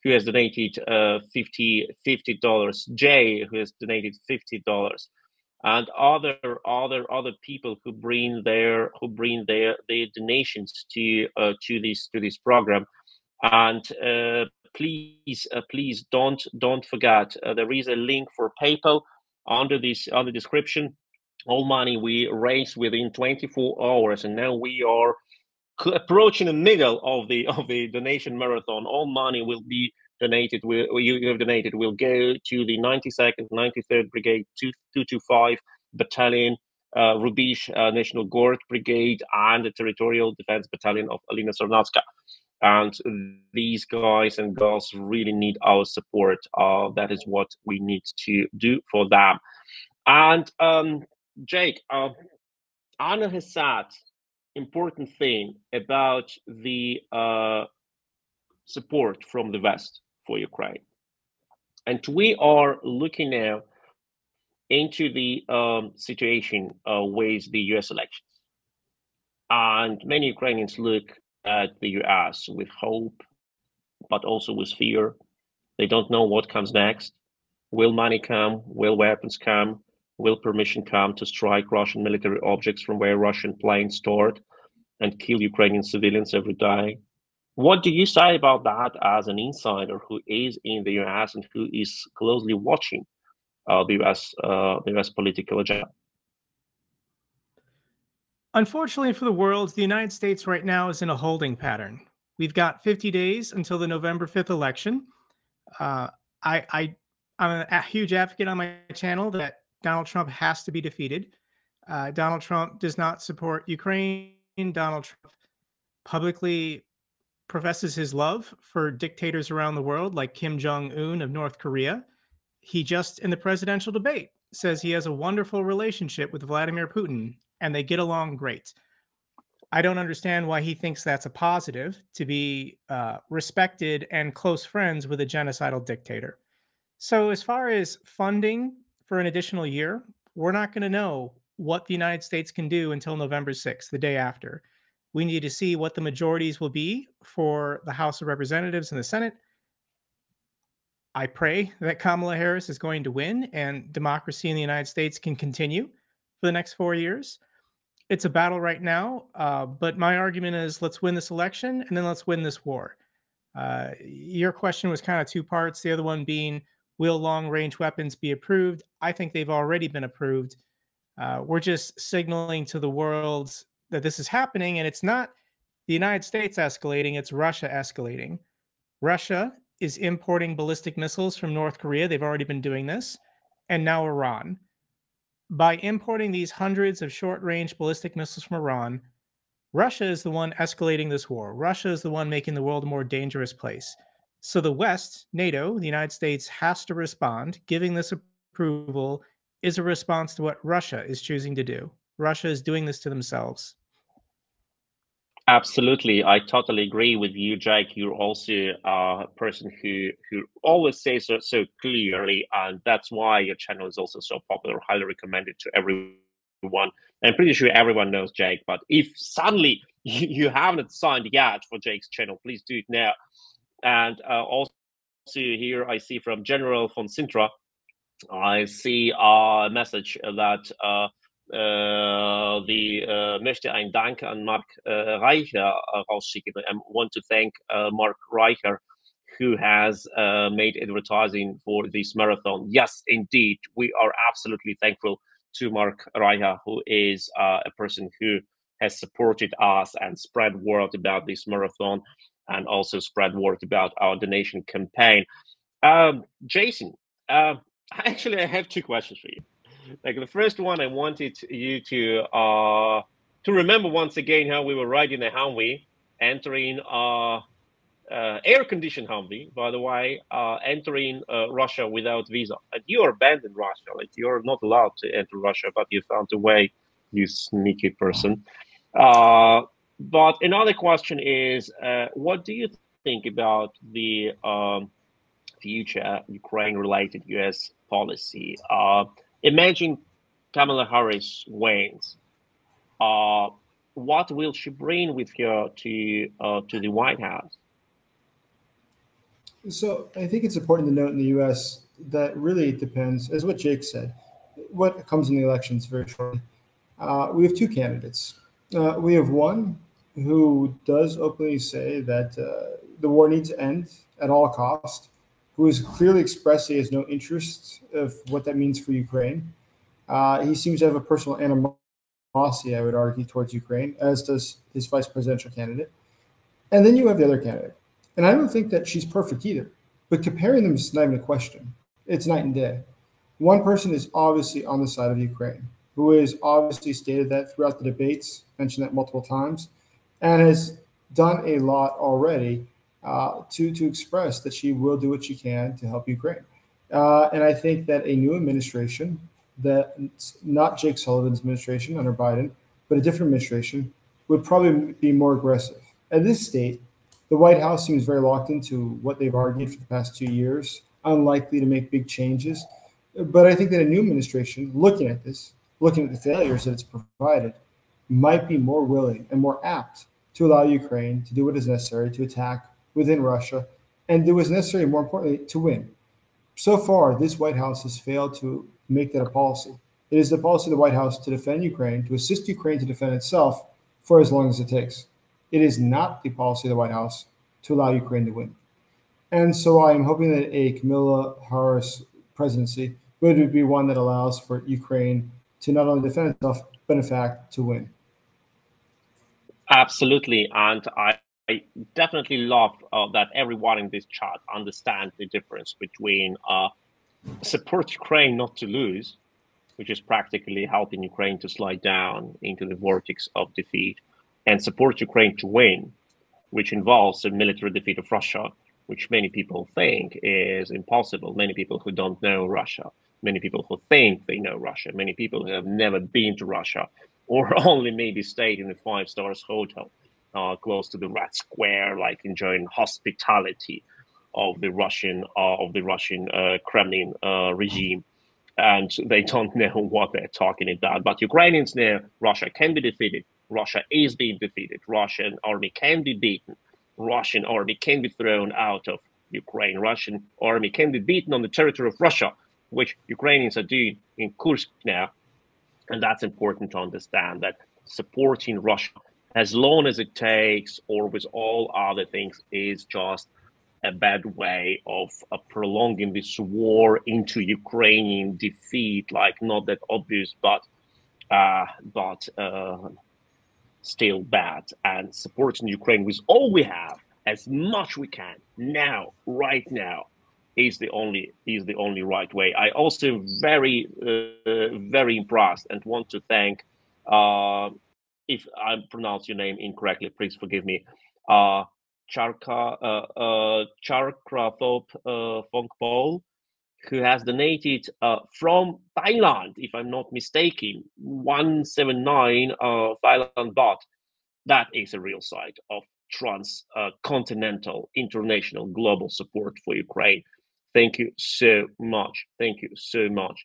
who has donated $50, Jay, who has donated $50, and other people who bring their donations to this program. And please don't forget, there is a link for PayPal under the description. All money we raise within 24 hours, and now we are approaching the middle of the donation marathon. All money will be donated. You have donated will go to the 92nd, 93rd Brigade, 225 Battalion, Rubish National Guard Brigade, and the Territorial Defense Battalion of Alina Sarnatska. And these guys and girls really need our support. That is what we need to do for them. And Jake, Anna has said important thing about the support from the West for Ukraine. And we are looking now into the situation with the US elections. And many Ukrainians look at the US with hope, but also with fear. They don't know what comes next. Will money come? Will weapons come? Will permission come to strike Russian military objects from where Russian planes stored and kill Ukrainian civilians every day? What do you say about that as an insider who is in the US and who is closely watching the US political agenda? Unfortunately for the world, the United States right now is in a holding pattern. We've got 50 days until the November 5th election. I'm a huge advocate on my channel that Donald Trump has to be defeated. Donald Trump does not support Ukraine. Donald Trump publicly professes his love for dictators around the world like Kim Jong-un of North Korea. He just, in the presidential debate, says he has a wonderful relationship with Vladimir Putin and they get along great. I don't understand why he thinks that's a positive, to be respected and close friends with a genocidal dictator. So as far as funding for an additional year, we're not going to know what the United States can do until November 6th, the day after. We need to see what the majorities will be for the House of Representatives and the Senate. I pray that Kamala Harris is going to win and democracy in the United States can continue for the next 4 years. It's a battle right now, but my argument is let's win this election and then let's win this war. Your question was kind of two parts. The other one being, will long-range weapons be approved? I think they've already been approved. We're just signaling to the world that this is happening, and it's not the United States escalating, it's Russia escalating. Russia is importing ballistic missiles from North Korea. They've already been doing this, and now Iran. By importing these hundreds of short-range ballistic missiles from Iran, Russia is the one escalating this war. Russia is the one making the world a more dangerous place. So the West, NATO, the United States, has to respond. Giving this approval is a response to what Russia is choosing to do. Russia is doing this to themselves. Absolutely, I totally agree with you, Jake. You're also a person who always says so clearly, and that's why your channel is also so popular. Highly recommended to everyone. I'm pretty sure everyone knows Jake, but if suddenly you haven't signed yet for Jake's channel, please do it now. And also here I see from General von Sintra, I see a message that möchte einen Dank an Mark Reicher rausschicken. I want to thank Mark Reicher, who has made advertising for this marathon. Yes, indeed, we are absolutely thankful to Mark Reicher, who is a person who has supported us and spread word about this marathon and also spread word about our donation campaign. Jason, actually, I have two questions for you. Like the first one, I wanted you to remember once again how we were riding a Humvee, entering air-conditioned Humvee, by the way, entering Russia without visa. And you are banned in Russia. Like you're not allowed to enter Russia, but you found a way, you sneaky person. But another question is, what do you think about the future Ukraine-related U.S. policy? Imagine Kamala Harris wins. What will she bring with her to the White House? So I think it's important to note in the U.S. that really it depends, as what Jake said, what comes in the elections very shortly. We have two candidates. We have one who does openly say that the war needs to end at all costs, who has clearly expressed he has no interest of what that means for Ukraine. He seems to have a personal animosity, I would argue, towards Ukraine, as does his vice presidential candidate. And then you have the other candidate. And I don't think that she's perfect either. But comparing them is not even a question. It's night and day. One person is obviously on the side of Ukraine, who has obviously stated that throughout the debates, mentioned that multiple times, and has done a lot already to express that she will do what she can to help Ukraine. And I think that a new administration, that not Jake Sullivan's administration under Biden, but a different administration, would probably be more aggressive. At this state, the White House seems very locked into what they've argued for the past 2 years, unlikely to make big changes. But I think that a new administration, looking at this, looking at the failures that it's provided, might be more willing and more apt to allow Ukraine to do what is necessary to attack within Russia and do what is necessary, more importantly, to win. So far, this White House has failed to make that a policy. It is the policy of the White House to defend Ukraine, to assist Ukraine to defend itself for as long as it takes. It is not the policy of the White House to allow Ukraine to win. And so I am hoping that a Kamala Harris presidency would be one that allows for Ukraine to not only defend itself, but in fact to win. Absolutely. And I definitely love that everyone in this chat understands the difference between support Ukraine not to lose, which is practically helping Ukraine to slide down into the vortex of defeat, and support Ukraine to win, which involves a military defeat of Russia, which many people think is impossible. Many people who don't know Russia, many people who think they know Russia, many people who have never been to Russia, or only maybe stayed in a 5-star hotel close to the Red Square, like enjoying hospitality of the Russian Kremlin regime, and they don't know what they're talking about. But Ukrainians know Russia can be defeated. Russia is being defeated. Russian army can be beaten. Russian army can be thrown out of Ukraine. Russian army can be beaten on the territory of Russia, which Ukrainians are doing in Kursk now. And that's important to understand, that supporting Russia, as long as it takes, or with all other things, is just a bad way of prolonging this war into Ukrainian defeat. Like, not that obvious, but still bad. And supporting Ukraine with all we have, as much we can now, right now, is the only right way. I also very impressed and want to thank, if I pronounce your name incorrectly, please forgive me, Charkrathop Fongpol, who has donated from Thailand, if I'm not mistaken, 179 Thailand baht. That is a real sign of transcontinental, international, global support for Ukraine. Thank you so much. Thank you so much.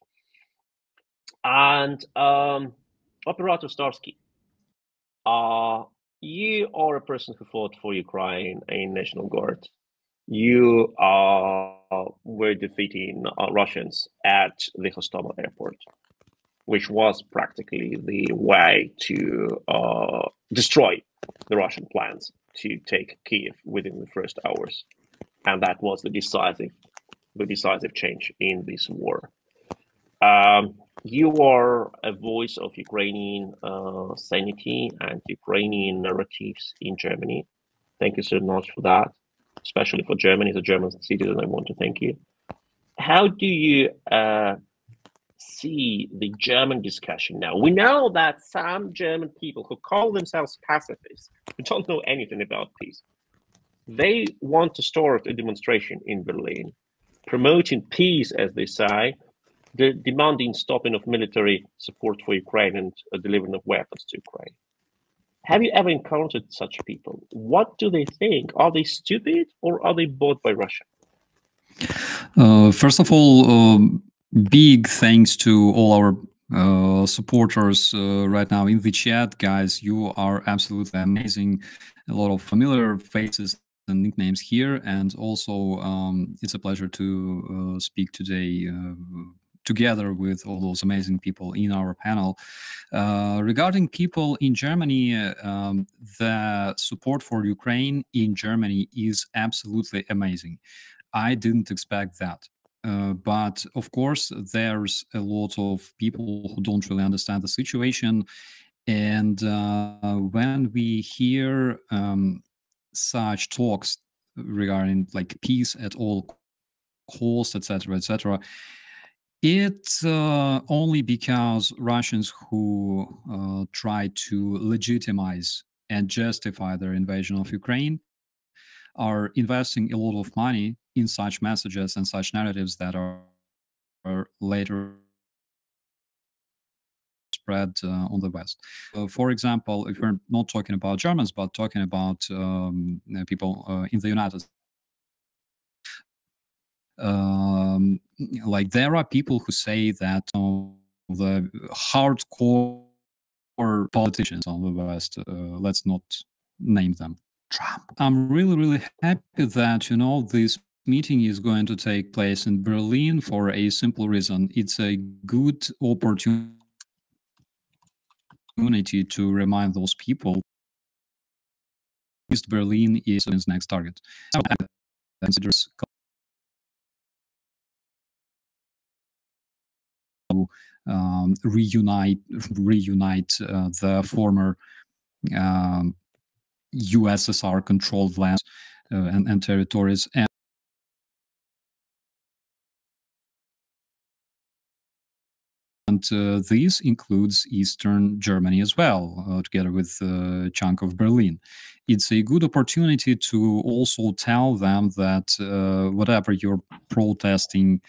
And Operator Starsky, you are a person who fought for Ukraine in National Guard. You were defeating Russians at the Hostomel airport, which was practically the way to destroy the Russian plans to take Kiev within the first hours. And that was the decisive change in this war. You are a voice of Ukrainian sanity and Ukrainian narratives in Germany. Thank you so much for that, especially for Germany. As a German citizen, I want to thank you. How do you see the German discussion now? We know that some German people who call themselves pacifists, who don't know anything about peace, they want to start a demonstration in Berlin, promoting peace, as they say, demanding stopping of military support for Ukraine and delivering of weapons to Ukraine. Have you ever encountered such people? What do they think? Are they stupid, or are they bought by Russia? First of all, big thanks to all our supporters right now in the chat, guys. You are absolutely amazing. A lot of familiar faces and nicknames here, and also it's a pleasure to speak today together with all those amazing people in our panel. Regarding people in Germany, the support for Ukraine in Germany is absolutely amazing. I didn't expect that. But of course, there's a lot of people who don't really understand the situation. And when we hear such talks regarding like peace at all costs, etc., it's only because Russians who try to legitimize and justify their invasion of Ukraine are investing a lot of money in such messages and such narratives that are later spread on the West. For example, if we're not talking about Germans, but talking about people in the United States, like there are people who say that the hardcore politicians on the West, let's not name them, Trump. I'm really happy that, you know, this meeting is going to take place in Berlin for a simple reason. It's a good opportunity to remind those people East Berlin is his next target. So, considers reunite the former USSR-controlled lands and territories. And this includes Eastern Germany as well, together with a chunk of Berlin. It's a good opportunity to also tell them that whatever you're protesting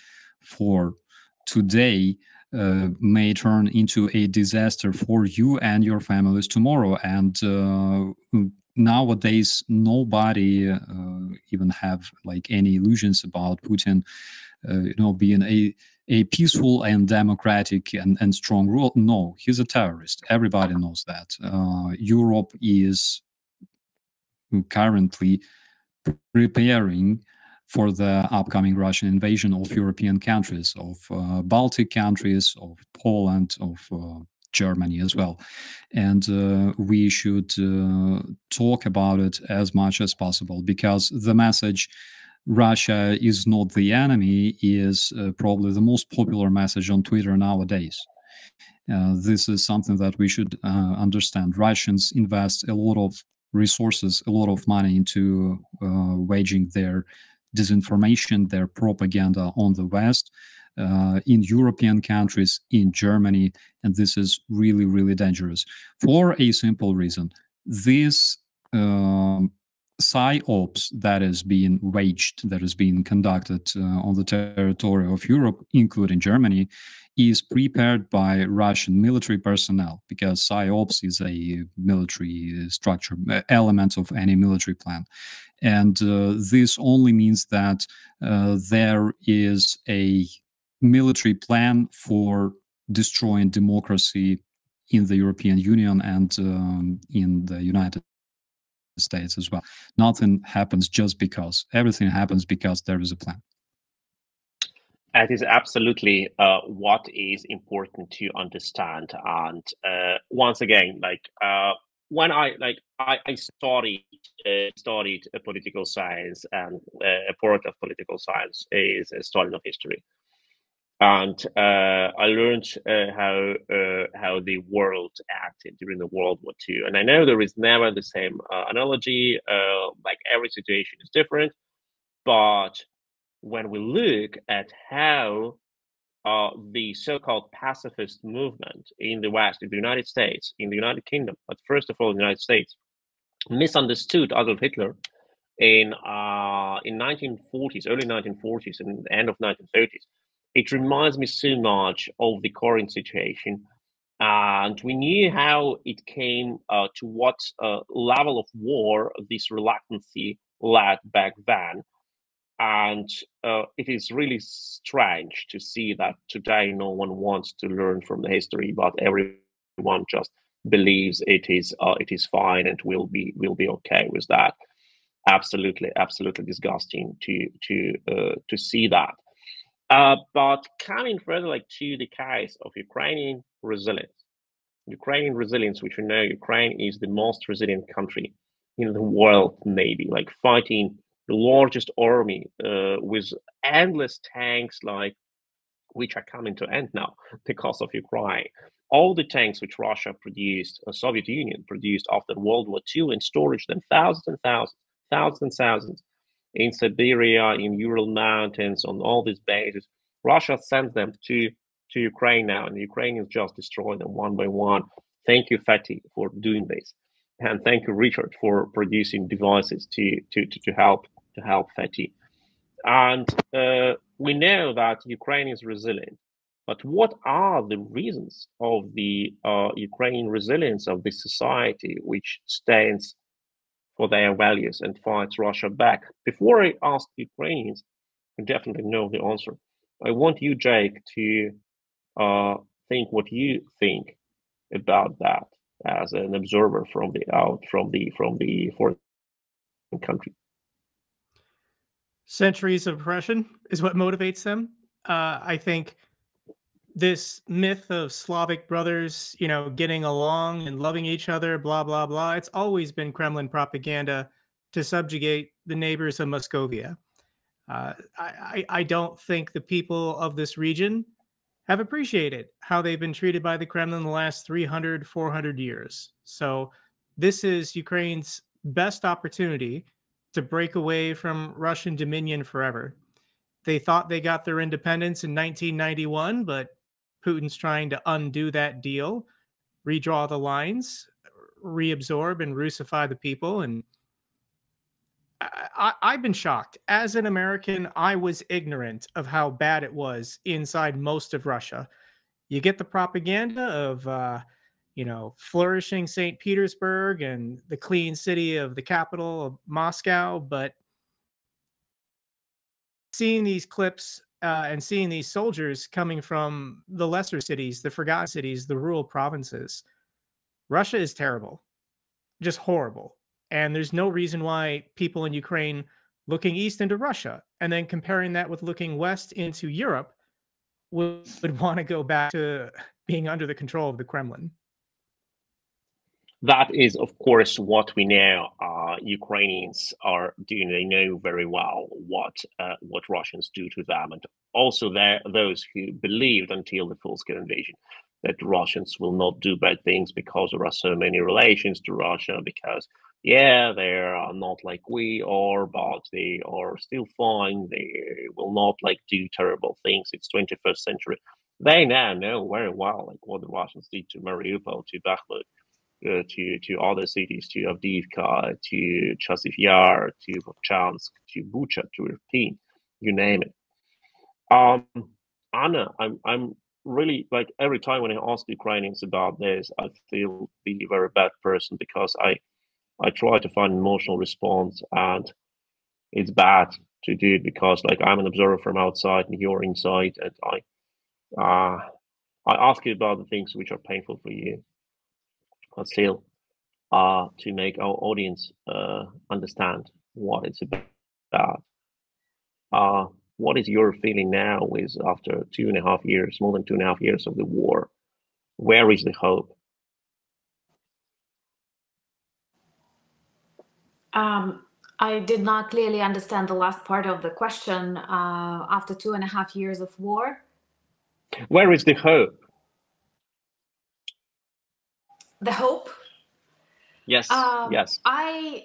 for today may turn into a disaster for you and your families tomorrow. And nowadays, nobody even have like any illusions about Putin, being a peaceful and democratic and strong rule. No, he's a terrorist. Everybody knows that. Europe is currently preparing for the upcoming Russian invasion of European countries, of Baltic countries, of Poland, of Germany as well. And we should talk about it as much as possible, because the message Russia is not the enemy is probably the most popular message on Twitter nowadays. This is something that we should understand. Russians invest a lot of resources, a lot of money into waging their disinformation, their propaganda on the West, in European countries, in Germany, and this is really, really dangerous for a simple reason. This psyops that is being waged, that is being conducted on the territory of Europe, including Germany, is prepared by Russian military personnel, because psyops is a military structure, element of any military plan. And this only means that there is a military plan for destroying democracy in the European Union and in the United States as well. Nothing happens just because. Everything happens because there is a plan. That is absolutely what is important to understand. And once again, when I studied political science, and a part of political science is a study of history. And I learned how the world acted during the World War II. And I know there is never the same analogy. Like every situation is different. But when we look at how the so-called pacifist movement in the West, in the United States, in the United Kingdom, but first of all, in the United States, misunderstood Adolf Hitler in 1940s, early 1940s, and the end of 1930s. It reminds me so much of the current situation. And we knew how it came to what level of war this reluctancy led back then. And it is really strange to see that today no one wants to learn from the history, but everyone just believes it is fine and we'll be okay with that. Absolutely disgusting to see that. But coming further, to the case of Ukrainian resilience, which we know Ukraine is the most resilient country in the world, maybe, fighting the largest army with endless tanks, which are coming to end now because of Ukraine. All the tanks which Russia produced, Soviet Union produced after World War II, and storage them thousands and thousands in Siberia, in Ural Mountains, on all these bases. Russia sends them to Ukraine now, and the Ukrainians just destroy them one by one. Thank you, Fatih, for doing this, and thank you, Richard, for producing devices to help Fatih. And we know that Ukraine is resilient, but what are the reasons of the Ukrainian resilience of this society, which stands for their values and fights Russia back? Before I ask the Ukrainians, who definitely know the answer, I want you, Jake, to think what you think about that as an observer from the foreign country. Centuries of oppression is what motivates them. I think this myth of Slavic brothers, getting along and loving each other, blah, blah, blah, it's always been Kremlin propaganda to subjugate the neighbors of Moscovia. I don't think the people of this region have appreciated how they've been treated by the Kremlin the last 300, 400 years. So this is Ukraine's best opportunity to break away from Russian dominion forever. They thought they got their independence in 1991, but Putin's trying to undo that deal, redraw the lines, reabsorb and Russify the people. And I've been shocked. As an American, I was ignorant of how bad it was inside most of Russia. You get the propaganda of, flourishing St. Petersburg and the clean city of the capital of Moscow, but seeing these clips and seeing these soldiers coming from the lesser cities, the forgotten cities, the rural provinces, Russia is terrible, just horrible. And there's no reason why people in Ukraine looking east into Russia and then comparing that with looking west into Europe would want to go back to being under the control of the Kremlin. That is, of course, what we know. Ukrainians are doing. They know very well what Russians do to them, and also those who believed until the full-scale invasion that Russians will not do bad things because there are so many relations to Russia. Because they are not like we are, but they are still fine. They will not do terrible things. It's 21st century. They now know very well what the Russians did to Mariupol, to Bakhmut. To other cities, to Avdiivka, to Chasiv Yar, to Vovchansk, to Bucha, to Irpin, you name it. Anna, I'm really every time when I ask Ukrainians about this, I feel the very bad person because I try to find an emotional response, and it's bad to do it because I'm an observer from outside and you're inside, and I ask you about the things which are painful for you. But still, to make our audience understand what it's about. What is your feeling now after 2.5 years, more than 2.5 years of the war? Where is the hope? I did not clearly understand the last part of the question. After 2.5 years of war? Where is the hope? The hope? Yes, yes. I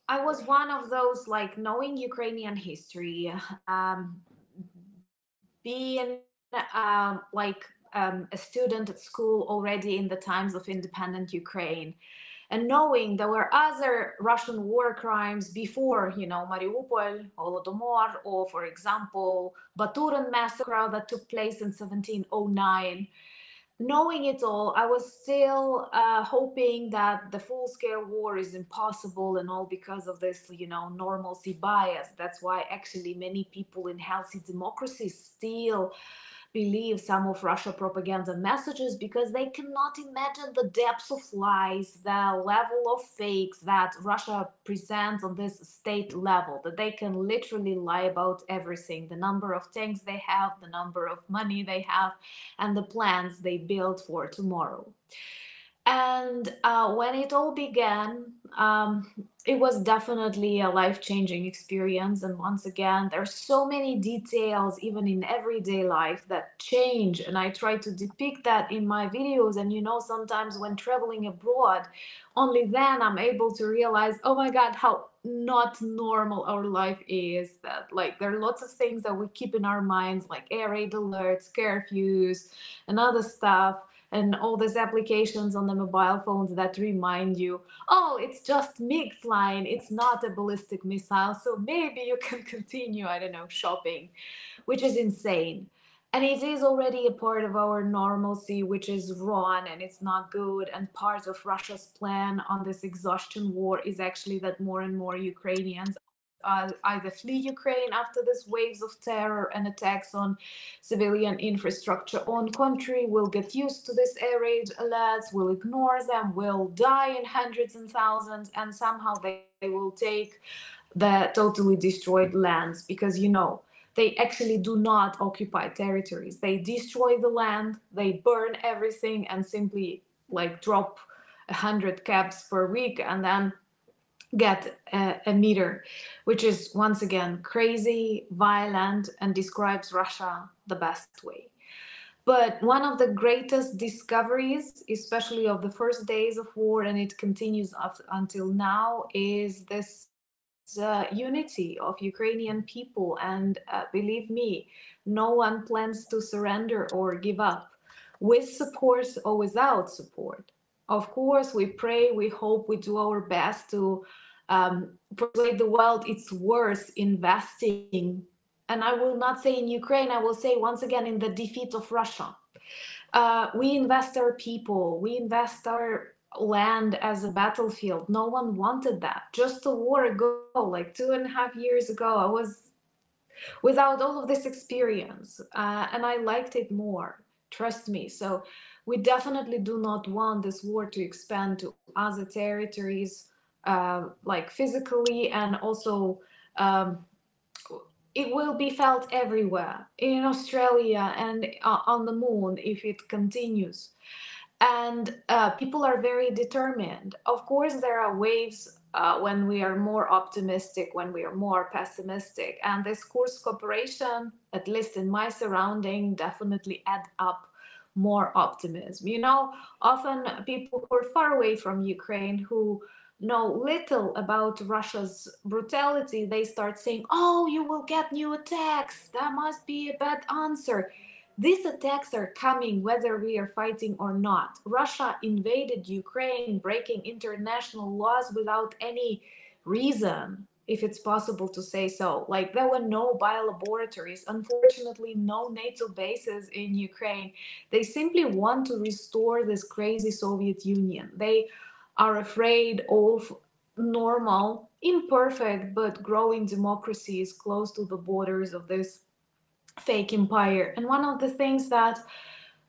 was one of those, knowing Ukrainian history, being a student at school already in the times of independent Ukraine, and knowing there were other Russian war crimes before, Mariupol, Holodomor, or, for example, Baturin massacre that took place in 1709. Knowing it all, I was still hoping that the full-scale war is impossible, and all because of this, normalcy bias. That's why actually many people in healthy democracies still believe some of Russia propaganda messages, because they cannot imagine the depths of lies, the level of fakes that Russia presents on this state level, that they can literally lie about everything, the number of tanks they have, the number of money they have, and the plans they build for tomorrow. And when it all began, it was definitely a life-changing experience. And once again, there's so many details, even in everyday life, that change. And I try to depict that in my videos. And sometimes when traveling abroad, only then I'm able to realize, oh my God, how not normal our life is. That there are lots of things that we keep in our minds, like air raid alerts, curfews, and other stuff. And all these applications on the mobile phones that remind you, oh, it's just MiG flying, it's not a ballistic missile, so maybe you can continue, I don't know, shopping, which is insane. And it is already a part of our normalcy, which is wrong, and it's not good. And part of Russia's plan on this exhaustion war is actually that more and more Ukrainians either flee Ukraine after these waves of terror and attacks on civilian infrastructure on country, will get used to this air raid alerts, will ignore them, will die in hundreds and thousands, and somehow they will take the totally destroyed lands, because they actually do not occupy territories. They destroy the land, they burn everything, and simply drop 100 cabs per week and then get a meter, which is once again crazy, violent, and describes Russia the best way. But one of the greatest discoveries, especially of the first days of war, and it continues until now, is this unity of Ukrainian people. And believe me, no one plans to surrender or give up, with support or without support. Of course, we pray, we hope, we do our best to persuade the world it's worth investing. And I will not say in Ukraine, I will say once again in the defeat of Russia. We invest our people, we invest our land as a battlefield. No one wanted that. Just a war ago, like 2.5 years ago, I was without all of this experience, and I liked it more, trust me. So we definitely do not want this war to expand to other territories, like physically, and also it will be felt everywhere, in Australia and on the moon, if it continues. And people are very determined. Of course, there are waves when we are more optimistic, when we are more pessimistic. And this Kursk operation, at least in my surrounding, definitely add up more optimism. You know, often people who are far away from Ukraine, who know little about Russia's brutality, they start saying, oh, you will get new attacks. That must be a bad answer. These attacks are coming whether we are fighting or not. Russia invaded Ukraine, breaking international laws without any reason, if it's possible to say so. Like, there were no biolaboratories, unfortunately, no NATO bases in Ukraine. They simply want to restore this crazy Soviet Union. They are afraid of normal, imperfect, but growing democracies close to the borders of this fake empire. And one of the things that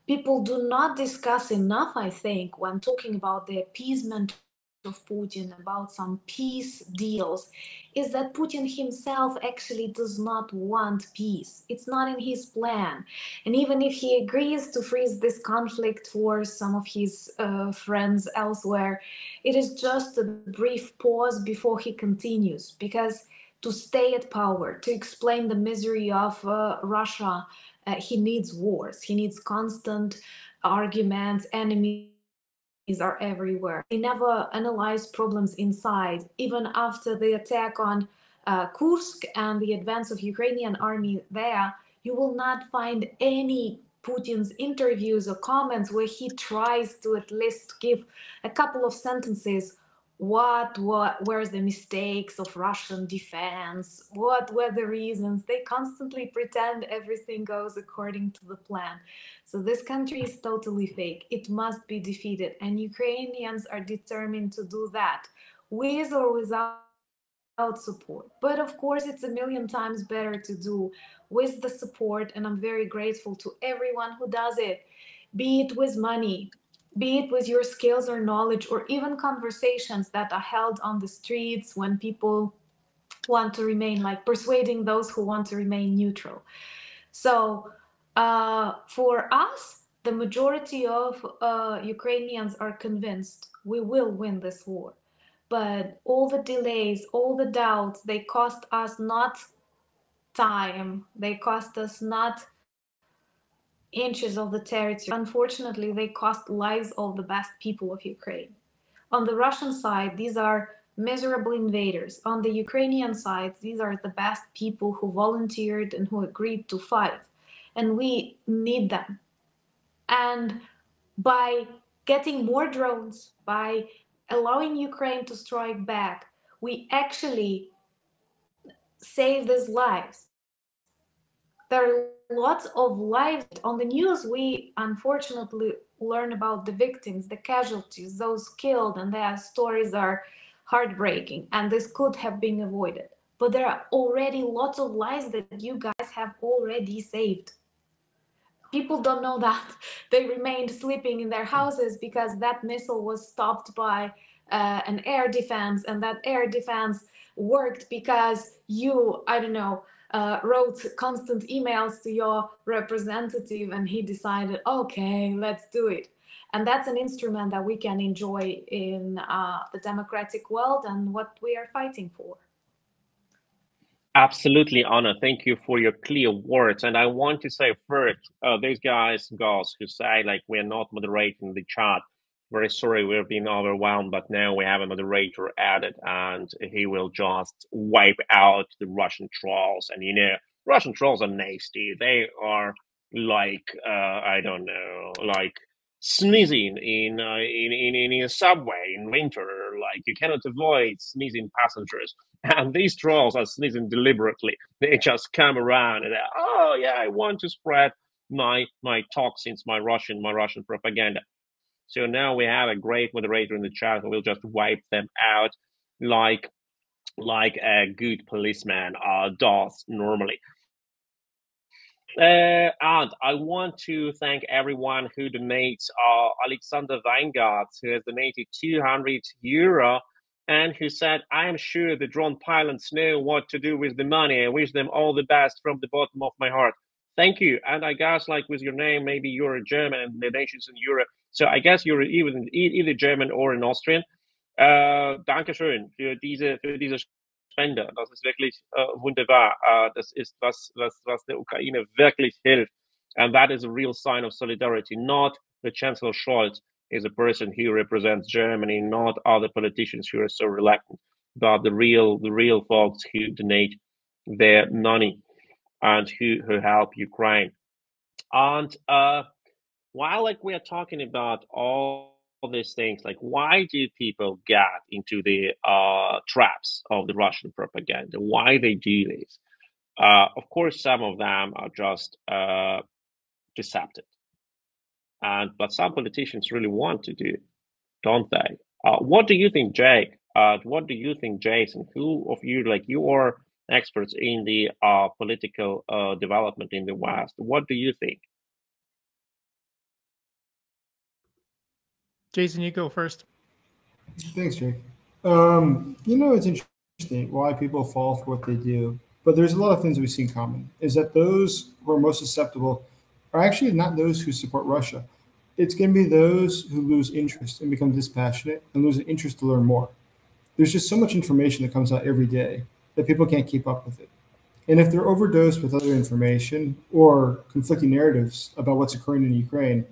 people do not discuss enough, I think, when talking about the appeasement of Putin, about some peace deals, is that Putin himself actually does not want peace. It's not in his plan. And even if he agrees to freeze this conflict for some of his friends elsewhere, it is just a brief pause before he continues, because to stay at power, to explain the misery of Russia, he needs wars. He needs constant arguments. Enemies are everywhere. They never analyze problems inside. Even after the attack on Kursk and the advance of Ukrainian army there, you will not find any Putin's interviews or comments where he tries to at least give a couple of sentences. What were the mistakes of Russian defense? What were the reasons? They constantly pretend everything goes according to the plan. So this country is totally fake. It must be defeated. And Ukrainians are determined to do that, with or without support. But of course, it's a million times better to do with the support. And I'm very grateful to everyone who does it, be it with money, be it with your skills or knowledge, or even conversations that are held on the streets when people want to remain, like persuading those who want to remain neutral. So for us, the majority of Ukrainians are convinced we will win this war. But all the delays, all the doubts, they cost us not time, they cost us not inches of the territory. Unfortunately, they cost lives of the best people of Ukraine. On the Russian side, these are miserable invaders. On the Ukrainian side, these are the best people who volunteered and who agreed to fight. And we need them. And by getting more drones, by allowing Ukraine to strike back, we actually save these lives. There are lots of lives. On the news, we unfortunately learn about the victims, the casualties, those killed, and their stories are heartbreaking, and this could have been avoided. But there are already lots of lives that you guys have already saved. People don't know that. They remained sleeping in their houses because that missile was stopped by an air defense, and that air defense worked because you, I don't know, wrote constant emails to your representative, and he decided, okay, let's do it. And that's an instrument that we can enjoy in the democratic world and what we are fighting for. Absolutely, Anna. Thank you for your clear words. And I want to say first, these girls who say like we're not moderating the chat. Very sorry, we're being overwhelmed, but now we have a moderator added, and he will just wipe out the Russian trolls. And Russian trolls are nasty. They are like I don't know, like sneezing in a subway in winter. Like you cannot avoid sneezing passengers. And these trolls are sneezing deliberately. They just come around and oh yeah, I want to spread my toxins, my Russian propaganda. So now we have a great moderator in the chat who will just wipe them out like a good policeman does normally. And I want to thank everyone who donates. Alexander Weingart, who has donated €200, and who said, I am sure the drone pilots know what to do with the money. I wish them all the best from the bottom of my heart. Thank you. And I guess, like with your name, maybe you're a German and the nation's in Europe. So I guess you're either German or an Austrian. Dankeschön für diese Spende. Das ist wirklich wunderbar. Das ist was der Ukraine wirklich hilft. And that is a real sign of solidarity. Not the Chancellor Scholz is a person who represents Germany, not other politicians who are so reluctant, but the real folks who donate their money and who help Ukraine. And while like we are talking about all these things, like why do people get into the traps of the Russian propaganda? Why they do this? Of course, some of them are just deceptive, but some politicians really want to do, don't they? What do you think, Jake? What do you think, Jason? Who of you, like you are experts in the political development in the West? What do you think? Jason, you go first. Thanks, Jake. It's interesting why people fall for what they do, but there's a lot of things that we see in common. Is that those who are most susceptible are actually not those who support Russia. It's going to be those who lose interest and become dispassionate and lose an interest to learn more. There's just so much information that comes out every day that people can't keep up with it. And if they're overdosed with other information or conflicting narratives about what's occurring in Ukraine,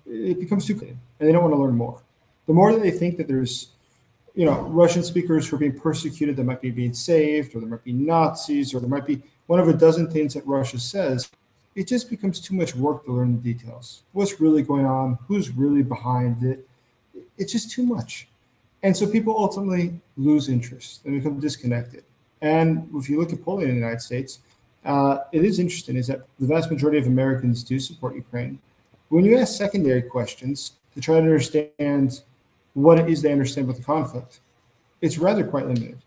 it becomes too complicated, and they don't want to learn more. The more that they think that there's, Russian speakers who are being persecuted that might be being saved, or there might be Nazis, or there might be one of a dozen things that Russia says, it just becomes too much work to learn the details. What's really going on? Who's really behind it? It's just too much. And so people ultimately lose interest and become disconnected. And if you look at polling in the United States, it is interesting is that the vast majority of Americans do support Ukraine. When you ask secondary questions to try to understand what it is they understand about the conflict, it's rather quite limited.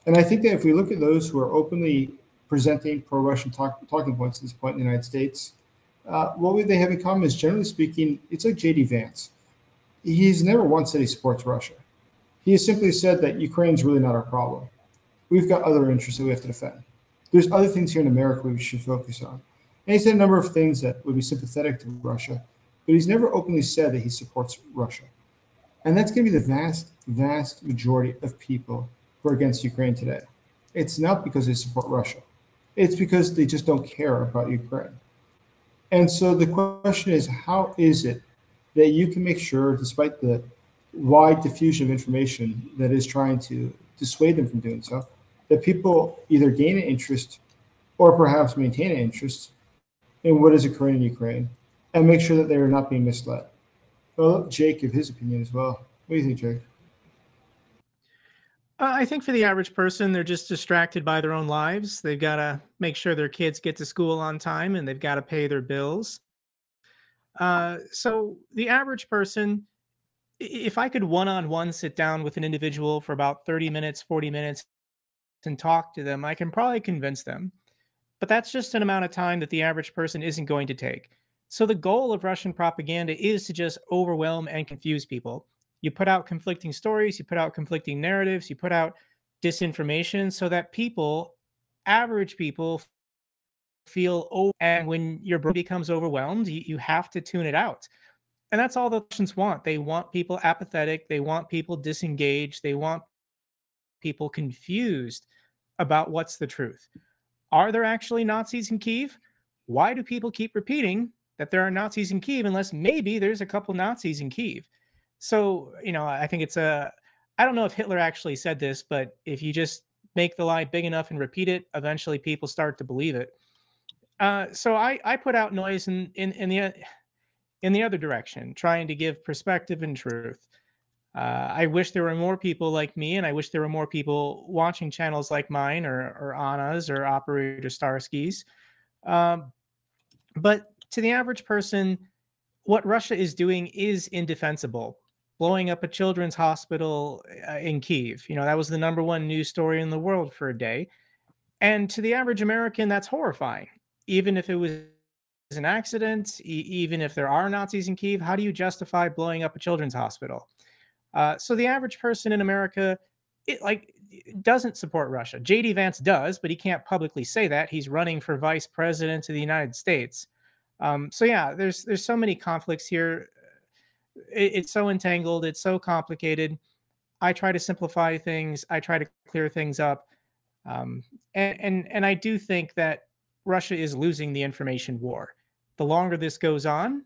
And I think that if we look at those who are openly presenting pro-Russian talking points at this point in the United States, what they have in common is, generally speaking, it's like J.D. Vance. He's never once said he supports Russia. He has simply said that Ukraine's really not our problem. We've got other interests that we have to defend. There's other things here in America we should focus on. And he said a number of things that would be sympathetic to Russia, but he's never openly said that he supports Russia. And that's going to be the vast, vast majority of people who are against Ukraine today. It's not because they support Russia. It's because they just don't care about Ukraine. And so the question is, how is it that you can make sure, despite the wide diffusion of information that is trying to dissuade them from doing so, that people either gain an interest or perhaps maintain an interest in what is occurring in Ukraine, and make sure that they are not being misled? Well, let Jake give his opinion as well. What do you think, Jake? I think for the average person, they're just distracted by their own lives. They've got to make sure their kids get to school on time, and they've got to pay their bills. So the average person, if I could one-on-one sit down with an individual for about 30 minutes, 40 minutes, and talk to them, I can probably convince them. But that's just an amount of time that the average person isn't going to take. So the goal of Russian propaganda is to just overwhelm and confuse people. You put out conflicting stories, you put out conflicting narratives, you put out disinformation so that people, average people, feel over. And when your brain becomes overwhelmed, you have to tune it out. And that's all the Russians want. They want people apathetic. They want people disengaged. They want people confused about what's the truth. Are there actually Nazis in Kyiv? Why do people keep repeating that there are Nazis in Kyiv unless maybe there's a couple Nazis in Kyiv? So, I think it's I don't know if Hitler actually said this, but if you just make the lie big enough and repeat it, eventually people start to believe it. So I put out noise in the other direction, trying to give perspective and truth. I wish there were more people like me, and I wish there were more people watching channels like mine or Anna's or Operator Starsky's. But to the average person, what Russia is doing is indefensible. Blowing up a children's hospital in Kyiv. That was the #1 news story in the world for a day. And to the average American, that's horrifying. Even if it was an accident, even if there are Nazis in Kyiv, how do you justify blowing up a children's hospital? So the average person in America, doesn't support Russia. J.D. Vance does, but he can't publicly say that. He's running for vice president of the United States. So yeah, there's so many conflicts here. It's so entangled. It's so complicated. I try to simplify things. I try to clear things up. And I do think that Russia is losing the information war. The longer this goes on,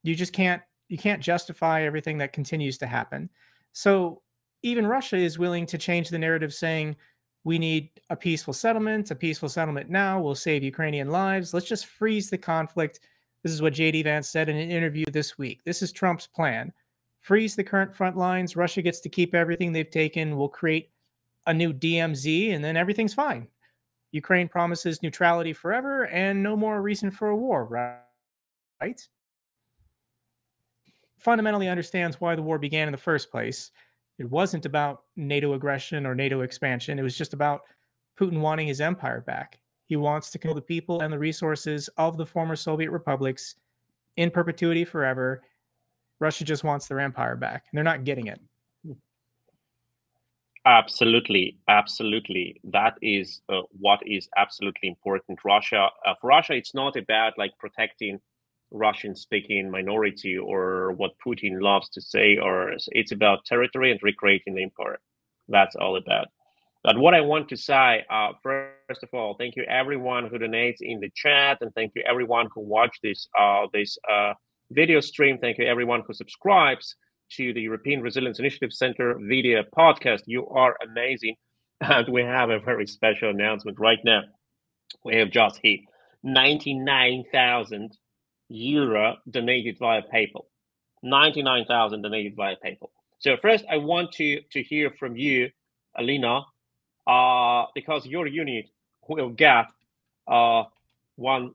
you can't justify everything that continues to happen. So even Russia is willing to change the narrative, saying we need a peaceful settlement now, will save Ukrainian lives. Let's just freeze the conflict. This is what J.D. Vance said in an interview this week. This is Trump's plan. Freeze the current front lines. Russia gets to keep everything they've taken. We'll create a new DMZ, and then everything's fine. Ukraine promises neutrality forever and no more reason for a war, right? Fundamentally understands why the war began in the first place. It wasn't about NATO aggression or NATO expansion. It was just about Putin wanting his empire back. He wants to control the people and the resources of the former Soviet republics in perpetuity forever. Russia just wants their empire back, and they're not getting it. Absolutely. That is what is absolutely important. For Russia, it's not about protecting Russian-speaking minority or what Putin loves to say, or it's about territory and recreating the empire. That's all about. But what I want to say, first of all, thank you everyone who donates in the chat, and thank you everyone who watched this video stream. Thank you everyone who subscribes to the European Resilience Initiative Center video podcast. You are amazing. And we have a very special announcement right now. We have just hit 99,000 euro donated via PayPal. 99,000 donated via PayPal. So first I want to hear from you, Alina, because your unit will get 1/5,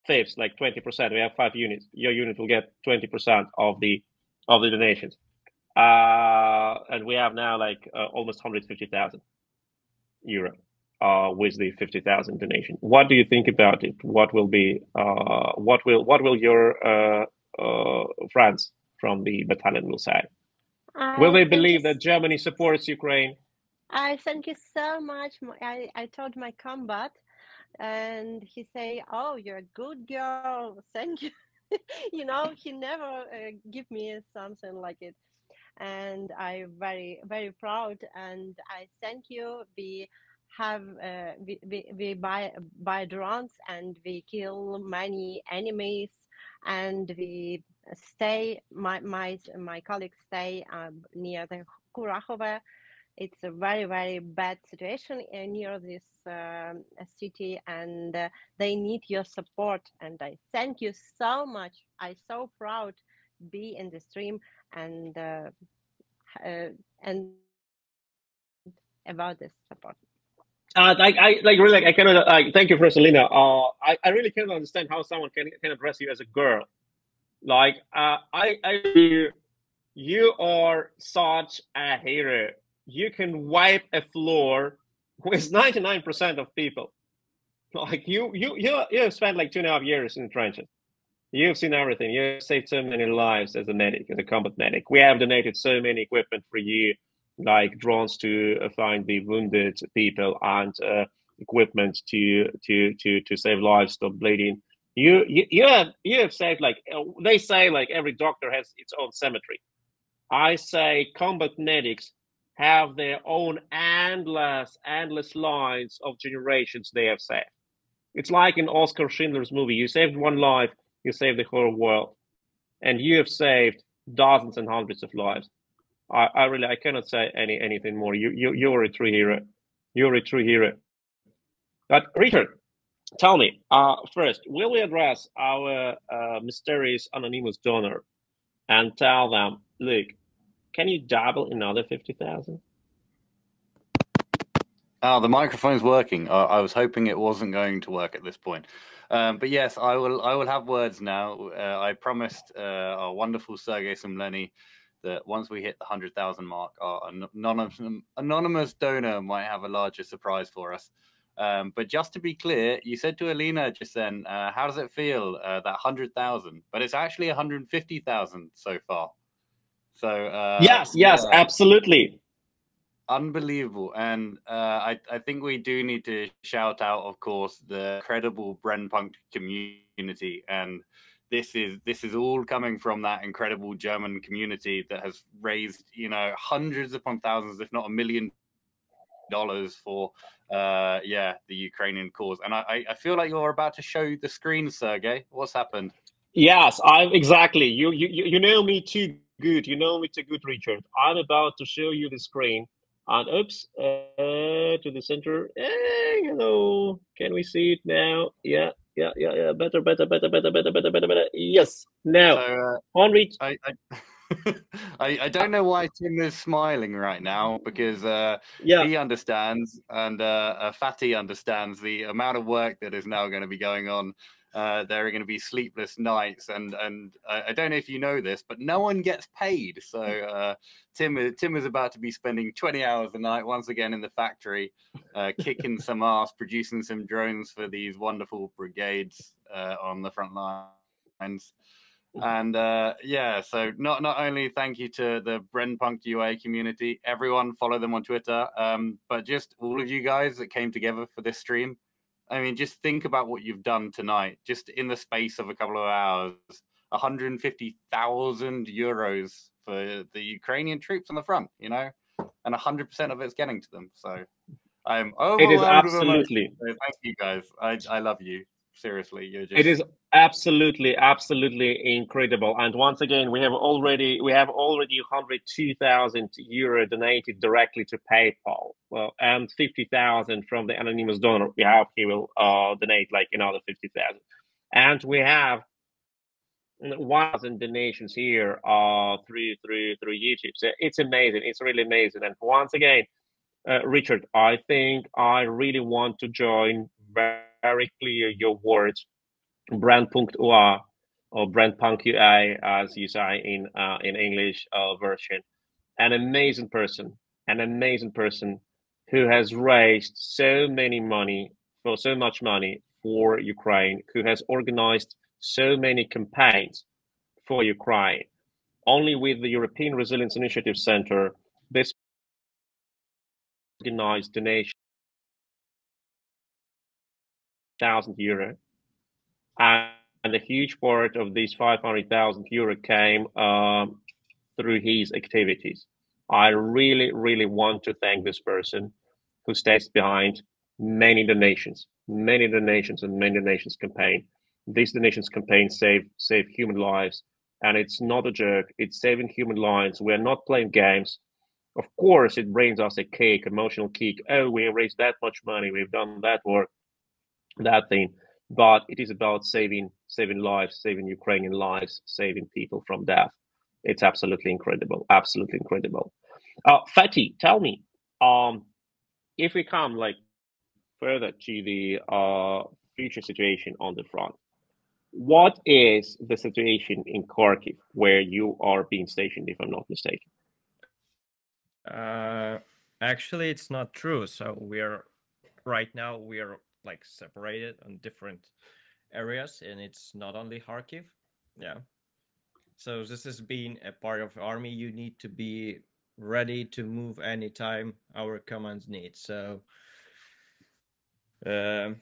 20%. We have 5 units. Your unit will get 20% of the donations, and we have now almost 150,000 euro with the 50,000 donation. What do you think about it? What will be what will your friends from the battalion will say? Will they believe that Germany supports Ukraine? I thank you so much. I told my combat, and he say, "Oh, you're a good girl. Thank you." He never give me something like it, and I'm very, very proud, and I thank you. We have we buy drones, and we kill many enemies, and we stay. My colleagues stay near the Kurakhove. It's a very, very bad situation near this city, and they need your support. And I thank you so much. I'm so proud to be in the stream and about this support. I cannot. Thank you, first, Alina. I really cannot understand how someone can address you as a girl. You are such a hero. You can wipe a floor with 99% of people. You have spent 2.5 years in the trenches. You've seen everything. You've saved so many lives as a medic, as a combat medic. We have donated so many equipment for you, like drones to find the wounded people and equipment to save lives, stop bleeding. You have saved they say every doctor has its own cemetery. I say combat medics have their own endless lines of generations they have saved. It's like in Oscar Schindler's movie. You saved one life, you saved the whole world. And you have saved dozens and hundreds of lives. I really cannot say anything more. You're a true hero. You're a true hero. But Richard, tell me, first, will we address our mysterious anonymous donor and tell them, look, can you double another 50,000? Oh, the microphone's working. I was hoping it wasn't going to work at this point. But yes, I will have words now. I promised our wonderful Sergej Sumlenny that once we hit the 100,000 mark, our anonymous donor might have a larger surprise for us. But just to be clear, you said to Alina just then, how does it feel, that 100,000? But it's actually 150,000 so far. So yes, yeah. absolutely. Unbelievable. And I think we do need to shout out, of course, the incredible Brennpunkt community. And this is all coming from that incredible German community that has raised, you know, hundreds upon thousands, if not $1 million for the Ukrainian cause. And I feel like you're about to show the screen, Sergej. What's happened? Yes, exactly. You know me too good. You know me too good, Richard. I'm about to show you the screen. And oops, to the center. Hello, can we see it now? Yeah. Better. Yes, now. So, Henry. I don't know why Tim is smiling right now, because he understands, and Fatty understands the amount of work that is now going to be going on. There are going to be sleepless nights, and I don't know if you know this, but no one gets paid. So Tim is about to be spending 20 hours a night once again in the factory, kicking some ass, producing some drones for these wonderful brigades on the front lines. And so not only thank you to the Brennpunkt UA community, everyone follow them on Twitter, but just all of you guys that came together for this stream. I mean, just think about what you've done tonight, just in the space of a couple of hours. 150,000 euros for the Ukrainian troops on the front, you know, and 100% of it's getting to them. So I'm overwhelmed. It is absolutely. So thank you guys. I love you. Seriously, you're just. It is absolutely incredible. And once again, we have already 102,000 euro donated directly to PayPal. Well, and 50,000 from the anonymous donor. We hope he will donate like another 50,000. And we have 1,000 donations here through YouTube. So it's amazing. It's really amazing. And once again, Richard, I think I really want to join very clear your words. Brennpunkt UA or Brennpunkt UA, as you say in English version, an amazing person who has raised so much money for Ukraine, who has organized so many campaigns for Ukraine. Only with the European Resilience Initiative Center, this organized donation €1,000, and a huge part of these 500,000 euro came through his activities. I really want to thank this person who stays behind many donations campaign. These donations campaign save human lives, and it's not a joke. It's saving human lives. We're not playing games. Of course, it brings us a kick, emotional kick. Oh, we raised that much money. We've done that work, that thing. But it is about saving lives, saving Ukrainian lives, saving people from death. It's absolutely incredible. Fatih, tell me, if we come like further to the future situation on the front, what is the situation in Kharkiv, where you are being stationed, if I'm not mistaken? Actually, it's not true. So right now we are like separated on different areas, and it's not only Kharkiv. Yeah. So this has been a part of the army. You need to be ready to move anytime our commands need. So I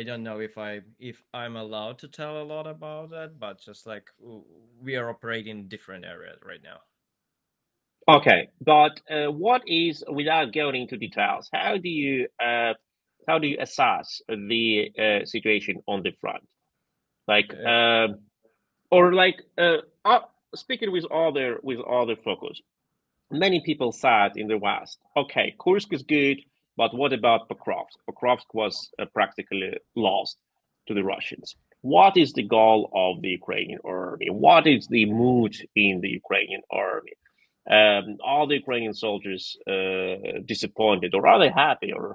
don't know if I'm allowed to tell a lot about that, but just like we are operating in different areas right now. Okay, but what is, without going into details, how do you assess the situation on the front? Like, or like, speaking with other focus, many people said in the West, okay, Kursk is good, but what about Pokrovsk? Pokrovsk was practically lost to the Russians. What is the goal of the Ukrainian army? What is the mood in the Ukrainian army? Are the Ukrainian soldiers disappointed, or are they happy, or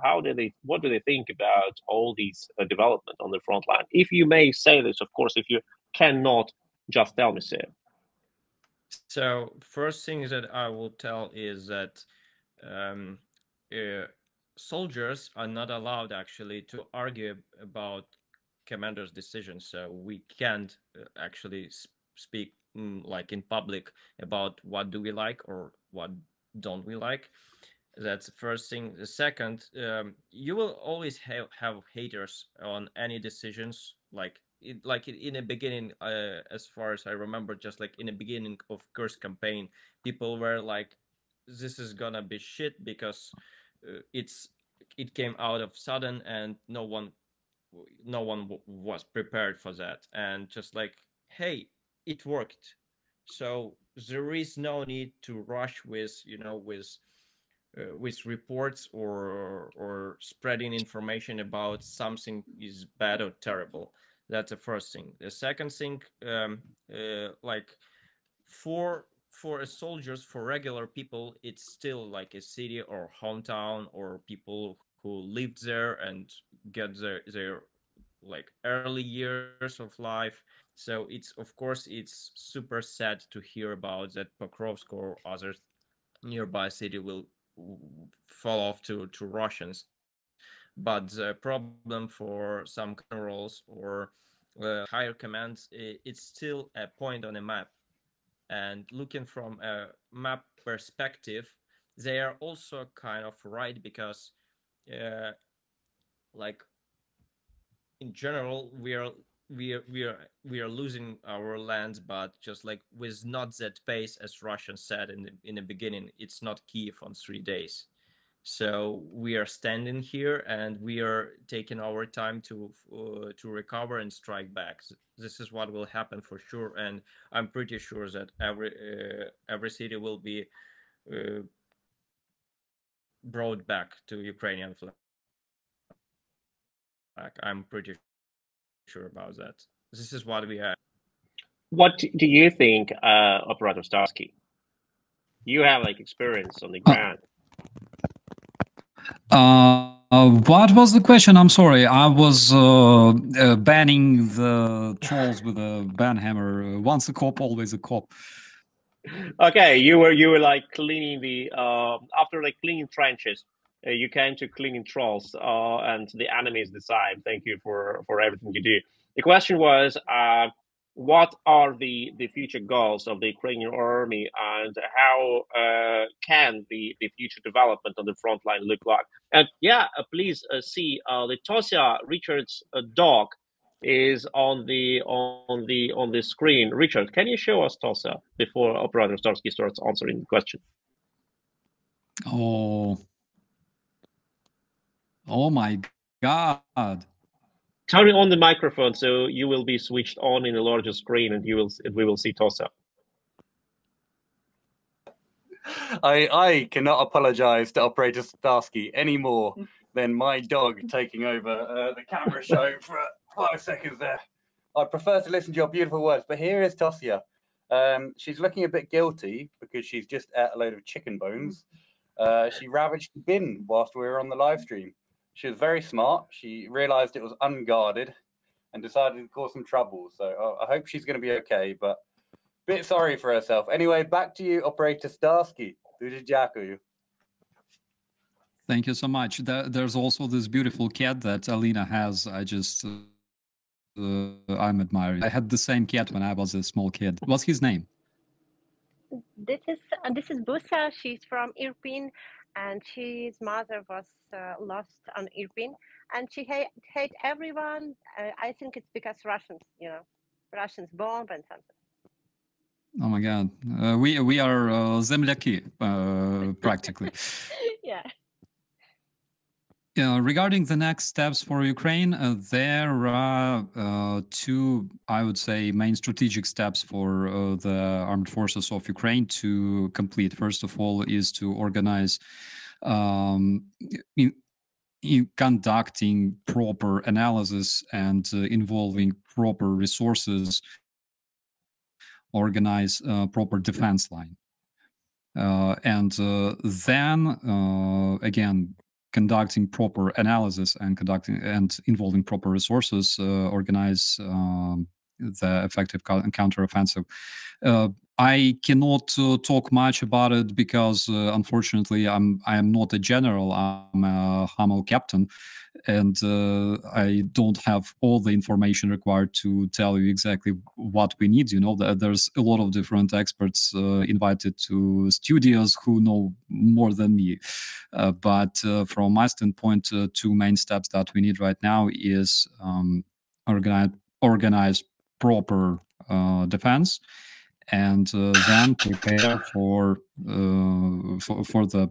what do they think about all these development on the front line? If you may say this, of course. If you cannot, just tell me so. So first thing that I will tell is that um, soldiers are not allowed actually to argue about commander's decisions. So we can't actually speak like in public about what do we like or what don't we like. That's the first thing. The second, you will always have haters on any decisions. Like in the beginning, as far as I remember, just like in the beginning of Kursk campaign, people were like, "This is gonna be shit because it came out of sudden and no one was prepared for that." And just like, hey, it worked. So there is no need to rush with with reports or spreading information about something is bad or terrible. That's the first thing. The second thing, like for soldiers, for regular people, it's still like a city or hometown, or people who lived there and get their like early years of life. So it's, of course, it's super sad to hear about that Pokrovsk or other nearby city will fall off to Russians. But the problem for some generals or higher commands, it's still a point on a map. And looking from a map perspective, they are also kind of right, because like in general we are losing our lands, but just like with not that pace as Russians said in the beginning. It's not Kiev on 3 days. So we are standing here and we are taking our time to recover and strike back. This is what will happen for sure, and I'm pretty sure that every city will be brought back to Ukrainian flag. I'm pretty sure about that. This is what we have. What do you think, Operator Starsky? You have like experience on the ground. What was the question? I'm sorry. I was banning the trolls with a ban hammer. Once a cop, always a cop. Okay, you were like cleaning the after like cleaning trenches, you came to cleaning trolls, and the enemies decide. Thank you for everything you do. The question was, what are the future goals of the Ukrainian army, and how can the future development on the front line look like? And yeah, please see the Tosia Richard's dog is on the screen. Richard, can you show us Tosia before Operator Starsky starts answering the question? Oh my God! Turn on the microphone so you will be switched on in a larger screen, and we will see Tosia. I cannot apologize to Operator Starsky any more than my dog taking over the camera show for 5 seconds there. I prefer to listen to your beautiful words, but here is Tosia. She's looking a bit guilty because she's just ate a load of chicken bones. She ravaged the bin whilst we were on the live stream. She was very smart. She realized it was unguarded and decided to cause some trouble. So I hope she's going to be okay, but bit sorry for herself. Anyway, back to you, Operator Starsky. Thank you so much. There's also this beautiful cat that Alina has. I'm admiring. I had the same cat when I was a small kid. What's his name? This is Busa. She's from Irpin, and his mother was lost on Irpin, and she hate everyone. I think it's because Russians bomb and something. Oh my God, we are земляки practically. Yeah. Regarding the next steps for Ukraine, there are two, I would say, main strategic steps for the armed forces of Ukraine to complete. First of all, is to organize in conducting proper analysis and involving proper resources, organize proper defense line. And then again, conducting proper analysis and involving proper resources, organize the effective counteroffensive. I cannot talk much about it because, unfortunately, I am not a general. I'm a Hamel captain, and I don't have all the information required to tell you exactly what we need. You know, there's a lot of different experts invited to studios who know more than me. But from my standpoint, two main steps that we need right now is organize proper defense, and then prepare for the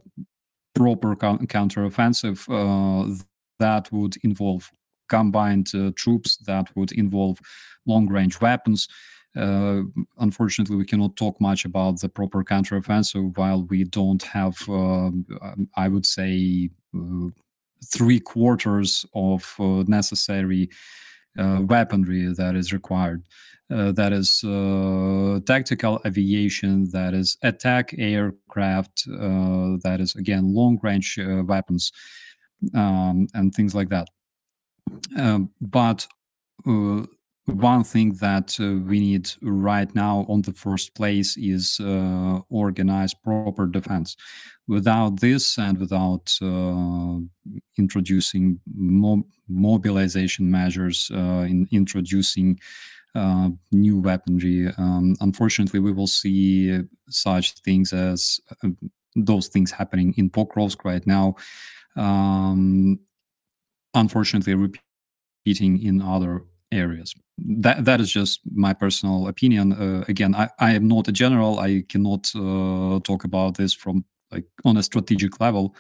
proper counteroffensive that would involve combined troops, that would involve long-range weapons. Unfortunately, we cannot talk much about the proper counteroffensive while we don't have, I would say, 3/4 of necessary weaponry that is required. That is tactical aviation, that is attack aircraft, that is, again, long-range weapons, and things like that. But one thing that we need right now on the first place is organized proper defense. Without this, and without introducing mobilization measures, introducing new weaponry, unfortunately, we will see such things as those things happening in Pokrovsk right now. Unfortunately, repeating in other areas. That is just my personal opinion. Again, I am not a general. I cannot talk about this from on a strategic level,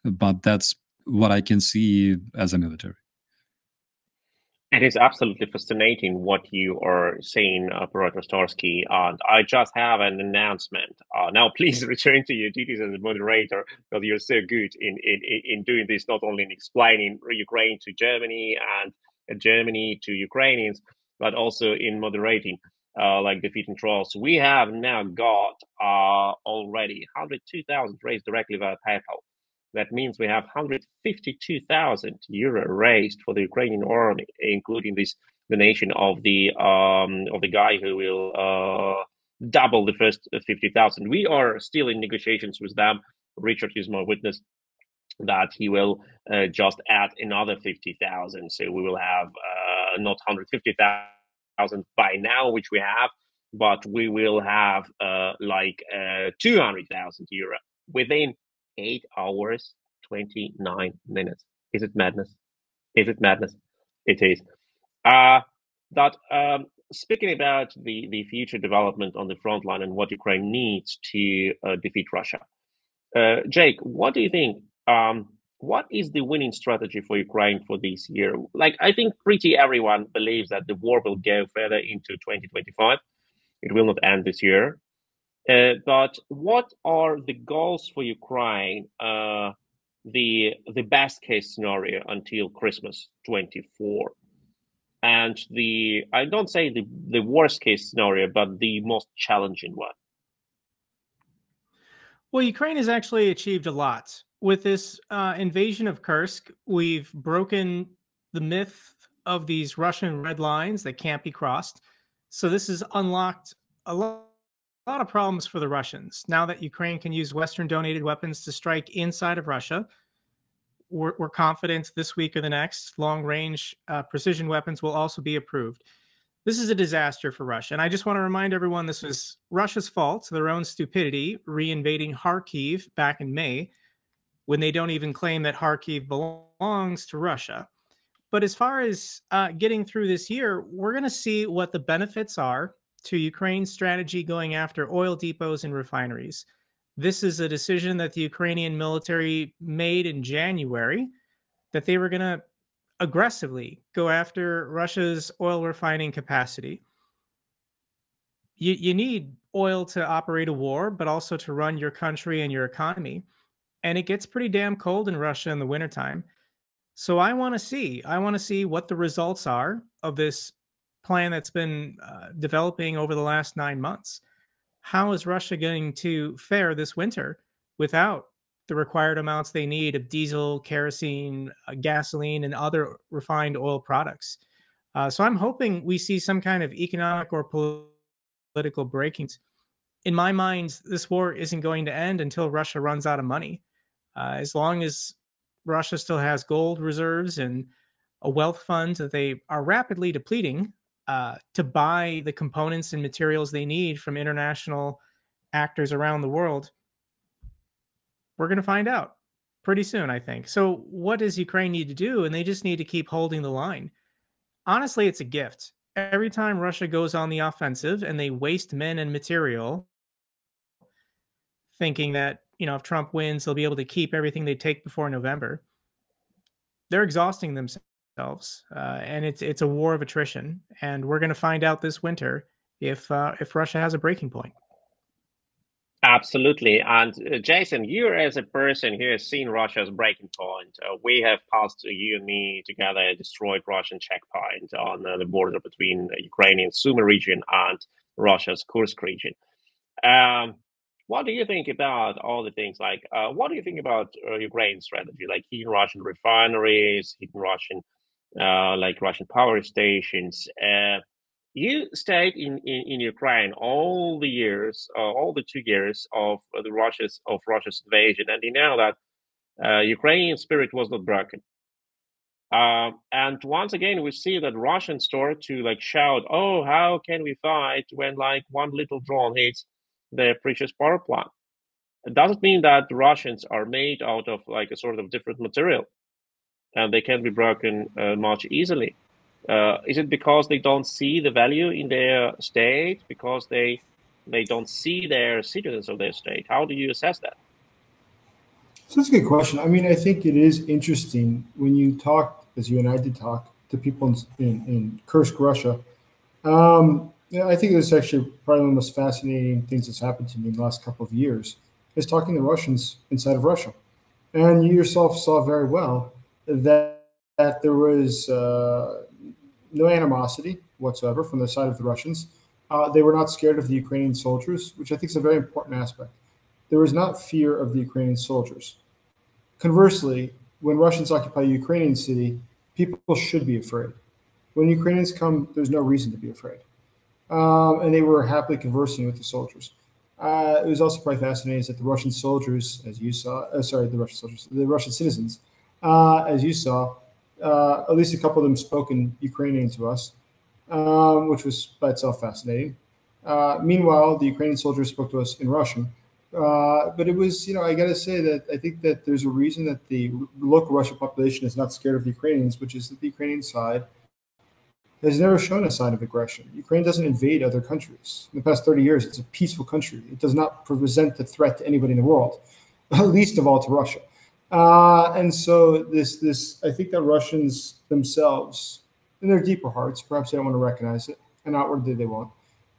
but that's what I can see as a military. It is absolutely fascinating what you are saying, Operator Starsky. And I just have an announcement. Now, please return to your duties as a moderator, because you're so good in doing this, not only in explaining Ukraine to Germany and Germany to Ukrainians, but also in moderating, like defeating trolls. We have now got already 102,000 raised directly via PayPal. That means we have 152,000 euro raised for the Ukrainian army, including this donation of the guy who will double the first 50,000. We are still in negotiations with them. Richard is my witness that he will just add another 50,000. So we will have not 150,000 by now, which we have, but we will have 200,000 euro within 8 hours, 29 minutes. Is it madness? Is it madness? It is. Speaking about the future development on the front line and what Ukraine needs to defeat Russia, Jake, what do you think? What is the winning strategy for Ukraine for this year? I think pretty everyone believes that the war will go further into 2025. It will not end this year. But what are the goals for Ukraine, the best case scenario until Christmas 24? And I don't say the worst case scenario, but the most challenging one. Well, Ukraine has actually achieved a lot. With this invasion of Kursk, we've broken the myth of these Russian red lines that can't be crossed. So this has unlocked a lot of problems for the Russians. Now that Ukraine can use Western donated weapons to strike inside of Russia, we're confident this week or the next, long-range precision weapons will also be approved. This is a disaster for Russia. And I just want to remind everyone this was Russia's fault, their own stupidity, reinvading Kharkiv back in May, when they don't even claim that Kharkiv belongs to Russia. But as far as getting through this year, we're going to see what the benefits are to Ukraine's strategy going after oil depots and refineries. This is a decision that the Ukrainian military made in January, that they were going to aggressively go after Russia's oil refining capacity. You need oil to operate a war, but also to run your country and your economy. And it gets pretty damn cold in Russia in the wintertime. So I want to see what the results are of this plan that's been developing over the last 9 months. How is Russia going to fare this winter without the required amounts they need of diesel, kerosene, gasoline, and other refined oil products? So I'm hoping we see some kind of economic or political breaking. In my mind, this war isn't going to end until Russia runs out of money. As long as Russia still has gold reserves and a wealth fund that they are rapidly depleting to buy the components and materials they need from international actors around the world, we're going to find out pretty soon, I think. So what does Ukraine need to do? And they just need to keep holding the line. Honestly, it's a gift. Every time Russia goes on the offensive and they waste men and material, thinking that, if Trump wins, they'll be able to keep everything they take before November. They're exhausting themselves, and it's a war of attrition. And we're going to find out this winter if Russia has a breaking point. Absolutely. And Jason, you as a person who has seen Russia's breaking point, we have passed, you and me together, a destroyed Russian checkpoint on the border between Ukrainian Sumy region and Russia's Kursk region. What do you think about all the things like, what do you think about Ukraine's strategy, like hitting Russian refineries, hitting Russian, Russian power stations? You stayed in Ukraine all the years, all the 2 years of Russia's invasion, and you know that Ukrainian spirit was not broken. And once again, we see that Russians start to shout, "Oh, how can we fight when one little drone hits the precious power plant?" It doesn't mean that the Russians are made out of a sort of different material, and they can be broken much easily. Is it because they don't see the value in their state? Because they don't see their citizens of their state? How do you assess that? So that's a good question. I mean, I think it is interesting when you talk, as you and I did talk, to people in Kursk, Russia. I think it's actually probably one of the most fascinating things that's happened to me in the last couple of years is talking to Russians inside of Russia. And you yourself saw very well that there was no animosity whatsoever from the side of the Russians. They were not scared of the Ukrainian soldiers, which I think is a very important aspect. There was not fear of the Ukrainian soldiers. Conversely, when Russians occupy a Ukrainian city, people should be afraid. When Ukrainians come, there's no reason to be afraid. And they were happily conversing with the soldiers. It was also quite fascinating that the Russian soldiers, as you saw, the Russian citizens, as you saw, at least a couple of them spoke in Ukrainian to us, which was by itself fascinating. Meanwhile, the Ukrainian soldiers spoke to us in Russian. But it was, I got to say that I think that there's a reason that the local Russian population is not scared of the Ukrainians, which is that the Ukrainian side has never shown a sign of aggression. Ukraine doesn't invade other countries. In the past 30 years, it's a peaceful country. It does not present a threat to anybody in the world, least of all to Russia. And so this, I think that Russians themselves, in their deeper hearts, perhaps they don't want to recognize it, and outwardly they won't,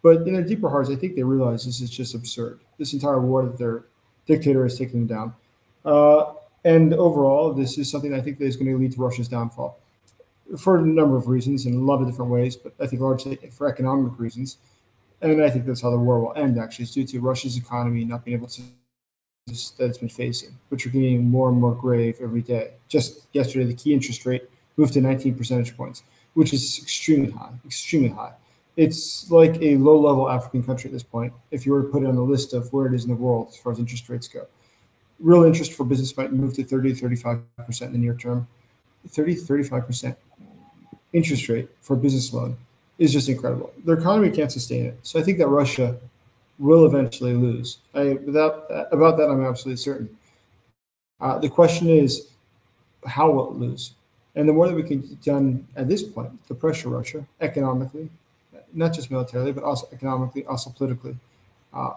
but in their deeper hearts, I think they realize this is just absurd. This entire war that their dictator has taken them down. And overall, this is something I think that is going to lead to Russia's downfall for a number of reasons in a lot of different ways, but I think largely for economic reasons. And I think that's how the war will end, actually. It's due to Russia's economy not being able to that it's been facing, which are getting more and more grave every day. Just yesterday, the key interest rate moved to 19 percentage points, which is extremely high, extremely high. It's like a low-level African country at this point, if you were to put it on the list of where it is in the world as far as interest rates go. Real interest for business might move to 30 to 35% in the near term. 30 to 35% interest rate for a business loan is just incredible. Their economy can't sustain it. So I think that Russia will eventually lose. About that, I'm absolutely certain. The question is, how will it lose? And the more that we can get done at this point to pressure Russia economically, not just militarily, but also economically, also politically,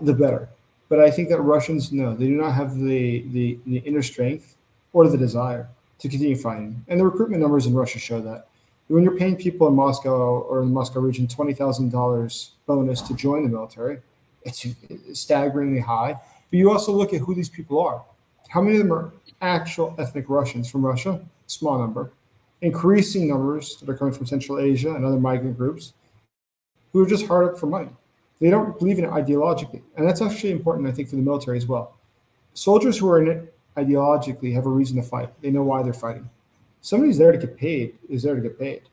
the better. But I think that Russians, no, they do not have the inner strength or the desire to continue fighting. And the recruitment numbers in Russia show that. When you're paying people in Moscow or in the Moscow region $20,000 bonus to join the military, it's staggeringly high. But you also look at who these people are. How many of them are actual ethnic Russians from Russia? Small number. Increasing numbers that are coming from Central Asia and other migrant groups who are just hard up for money. They don't believe in it ideologically. And that's actually important, I think, for the military as well. Soldiers who are in it ideologically have a reason to fight. They know why they're fighting. Somebody's there to get paid is there to get paid.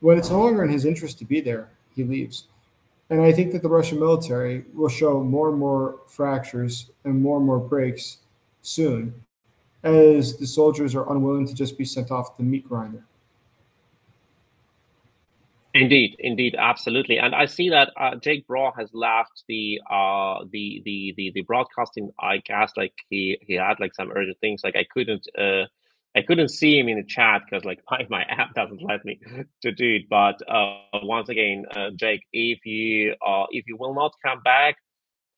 When it's no longer in his interest to be there, he leaves. And I think that the Russian military will show more and more fractures and more breaks soon as the soldiers are unwilling to just be sent off the meat grinder. Indeed, absolutely. And I see that Jake Braw has left the broadcasting. I guess like he had like some urgent things. Like I couldn't see him in the chat because like my app doesn't let me to do it. But once again, Jake, if you will not come back,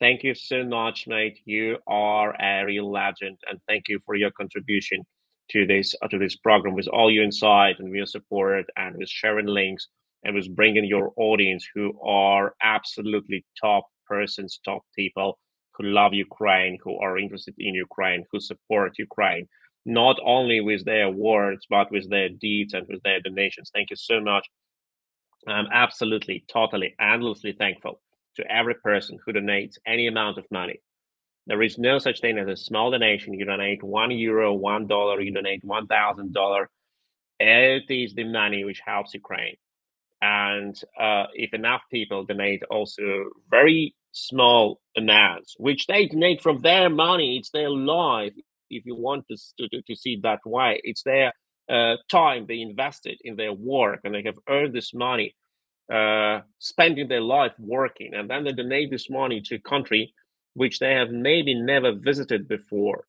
thank you so much, mate. You are a real legend, and thank you for your contribution to this program with all your insight and your support and with sharing links and with bringing your audience who are absolutely top persons, top people who love Ukraine, who are interested in Ukraine, who support Ukraine, not only with their words, but with their deeds and with their donations. Thank you so much. I'm absolutely, totally, endlessly thankful to every person who donates any amount of money. There is no such thing as a small donation. You donate €1, $1, you donate $1,000. It is the money which helps Ukraine. And if enough people donate also very small amounts, which they donate from their money, it's their life. If you want to see it that way, it's their time they invested in their work, and they have earned this money, spending their life working, and then they donate this money to a country which they have maybe never visited before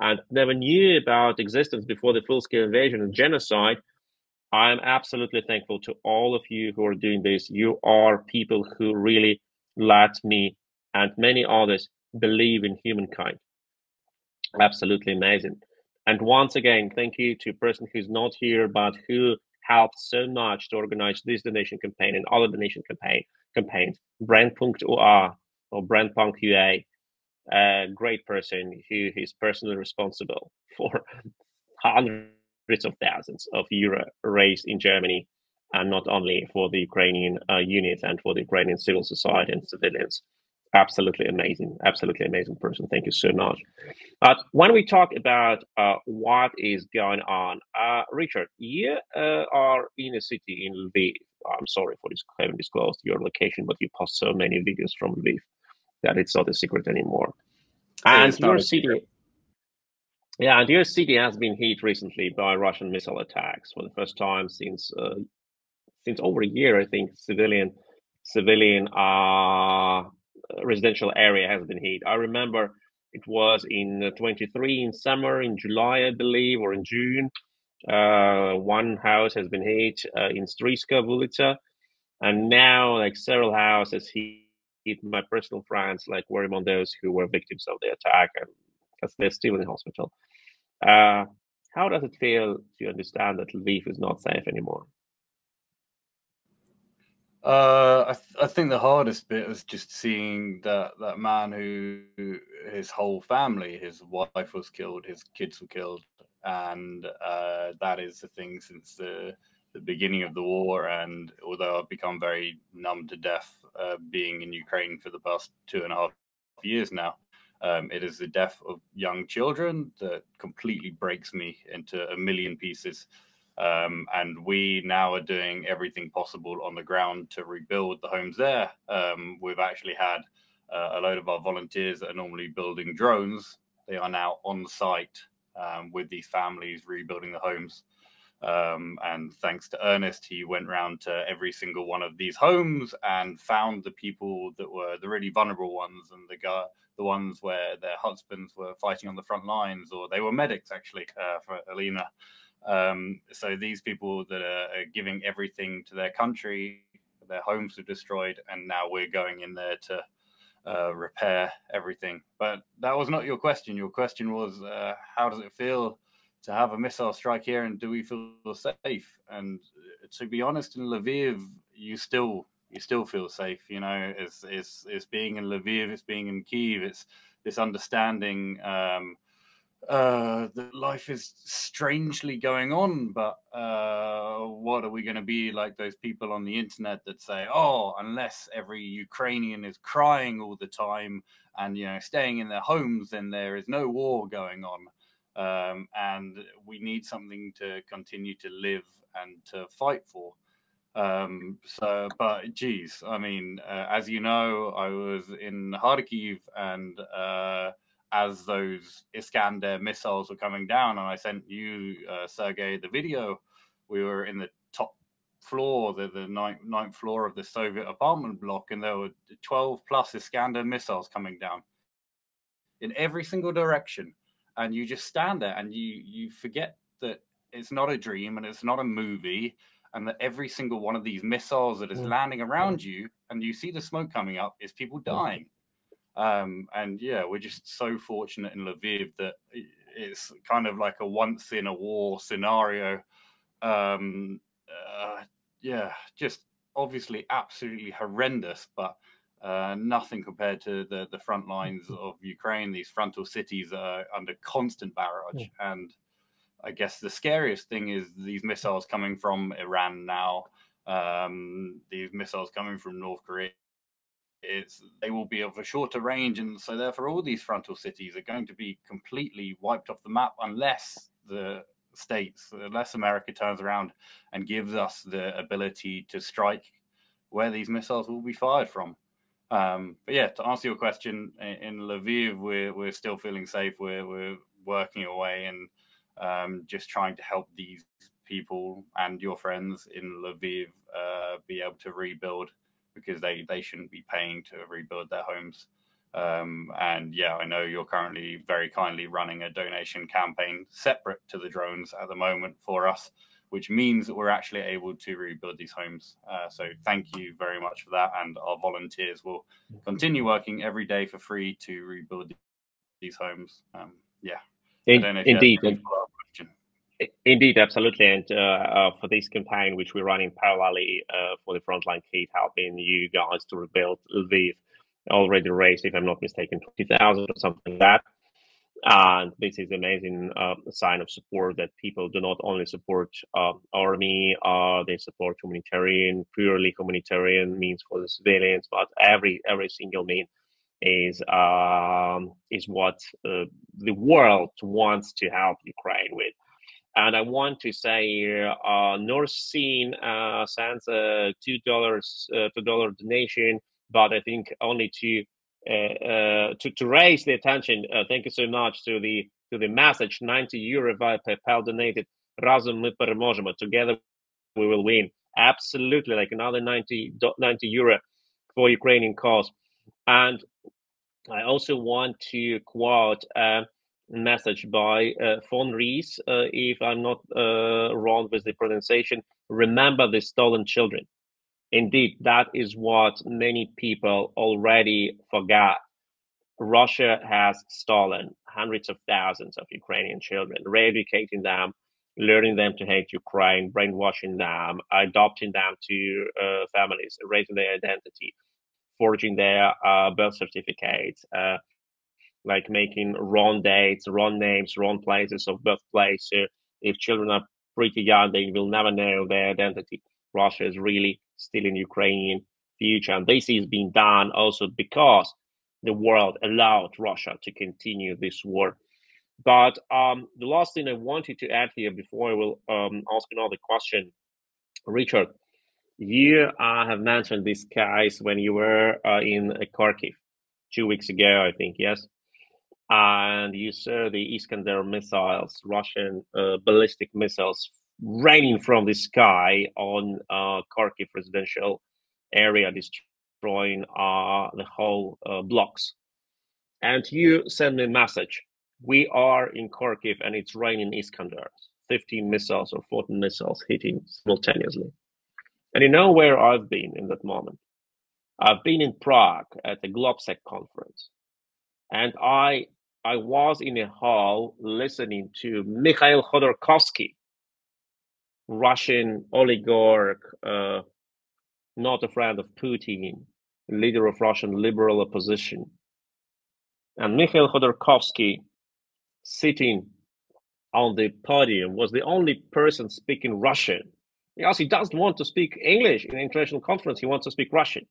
and never knew about existence before the full-scale invasion and genocide. I'm absolutely thankful to all of you who are doing this. You are people who really let me and many others believe in humankind. Absolutely amazing. And once again, thank you to a person who's not here, but who helped so much to organize this donation campaign and other donation campaigns. Brand.ua or Brand.ua, a great person who is personally responsible for hundreds of thousands of euro raised in Germany, and not only for the Ukrainian unit and for the Ukrainian civil society and civilians. Absolutely amazing person. Thank you so much. When we talk about what is going on, Richard, you are in a city in Lviv. I'm sorry for having disclosed your location, but you post so many videos from Lviv that it's not a secret anymore. And your city, and your city has been hit recently by Russian missile attacks for the first time since over a year. I think civilian residential area has been hit. I remember it was in 23 in summer, in July, I believe, or in June. One house has been hit in Striska Vulitsa, and now like several houses hit my personal friends, like were among those who were victims of the attack, and because they're still in hospital. How does it feel to understand that Lviv is not safe anymore? I think the hardest bit was just seeing that man who his whole family, his wife was killed, his kids were killed, and that is the thing since the beginning of the war. And although I've become very numb to death being in Ukraine for the past 2.5 years now, it is the death of young children that completely breaks me into a million pieces. And we now are doing everything possible on the ground to rebuild the homes there. We've actually had a load of our volunteers that are normally building drones. They are now on site with these families rebuilding the homes. And thanks to Ernest, he went around to every single one of these homes and found the people that were the really vulnerable ones, and the ones where their husbands were fighting on the front lines, or they were medics actually for Alina. So these people that are giving everything to their country, their homes were destroyed, and now we're going in there to repair everything. But that was not your question. Your question was, how does it feel to have a missile strike here, and do we feel safe? And to be honest, in Lviv, you still feel safe. You know, it's being in Lviv, it's being in Kyiv, it's this understanding that life is strangely going on, but what are we going to be like those people on the internet that say, oh, unless every Ukrainian is crying all the time and, you know, staying in their homes, then there is no war going on. And we need something to continue to live and to fight for. But geez, I mean, as you know, I was in Kharkiv, and as those Iskander missiles were coming down, and I sent you, Sergej, the video, we were in the top floor, the ninth floor of the Soviet apartment block, and there were 12 plus Iskander missiles coming down in every single direction. And you just stand there and you forget that it's not a dream and it's not a movie, and that every single one of these missiles that is landing around you, and you see the smoke coming up, is people dying. And yeah, we're just so fortunate in Lviv that it's kind of like a once in a war scenario. Yeah, just obviously absolutely horrendous, but nothing compared to the front lines of Ukraine. These frontal cities are under constant barrage. And I guess the scariest thing is these missiles coming from Iran now, these missiles coming from North Korea. They will be of a shorter range, and so therefore all these frontal cities are going to be completely wiped off the map unless unless America turns around and gives us the ability to strike where these missiles will be fired from. But yeah, to answer your question, in Lviv, we're still feeling safe. We're working away and just trying to help these people and your friends in Lviv be able to rebuild, because they shouldn't be paying to rebuild their homes. And yeah, I know you're currently very kindly running a donation campaign separate to the drones at the moment for us, which means that we're actually able to rebuild these homes. So thank you very much for that. And our volunteers will continue working every day for free to rebuild these homes. Yeah. I don't know if Indeed. you have a follow-up question. Indeed, absolutely. And for this campaign, which we're running parallelly for the Frontline Kit, helping you guys to rebuild Lviv, already raised, if I'm not mistaken, 20,000 or something like that. And this is amazing sign of support, that people do not only support army, they support humanitarian, purely humanitarian means for the civilians, but every single mean is what the world wants to help Ukraine with. And I want to say here, North Scene sends a $2 donation, but I think only to raise the attention. Thank you so much to the message. 90 euro via PayPal donated. Razом ми переможемо. Together we will win. Absolutely, like another 90 euro for Ukrainian cause. And I also want to quote message by von Ries, if I'm not wrong with the pronunciation. Remember the stolen children. Indeed, that is what many people already forgot. Russia has stolen hundreds of thousands of Ukrainian children, re-educating them, learning them to hate Ukraine, brainwashing them, adopting them to families, erasing their identity, forging their birth certificates, like making wrong dates, wrong names, wrong places of birthplace. If children are pretty young, they will never know their identity. Russia is really stealing Ukrainian future. And this is being done also because the world allowed Russia to continue this war. But the last thing I wanted to add here before I will ask another question, Richard, you have mentioned this case when you were in Kharkiv 2 weeks ago, I think, yes? And you saw the Iskander missiles, Russian ballistic missiles, raining from the sky on Kharkiv residential area, destroying the whole blocks. And you send me a message. We are in Kharkiv and it's raining Iskanders, 15 missiles or 14 missiles hitting simultaneously. And you know where I've been in that moment? I've been in Prague at the Globsec conference, and I was in a hall listening to Mikhail Khodorkovsky, Russian oligarch, not a friend of Putin, leader of Russian liberal opposition. And Mikhail Khodorkovsky, sitting on the podium, was the only person speaking Russian, because he doesn't want to speak English in an international conference. He wants to speak Russian.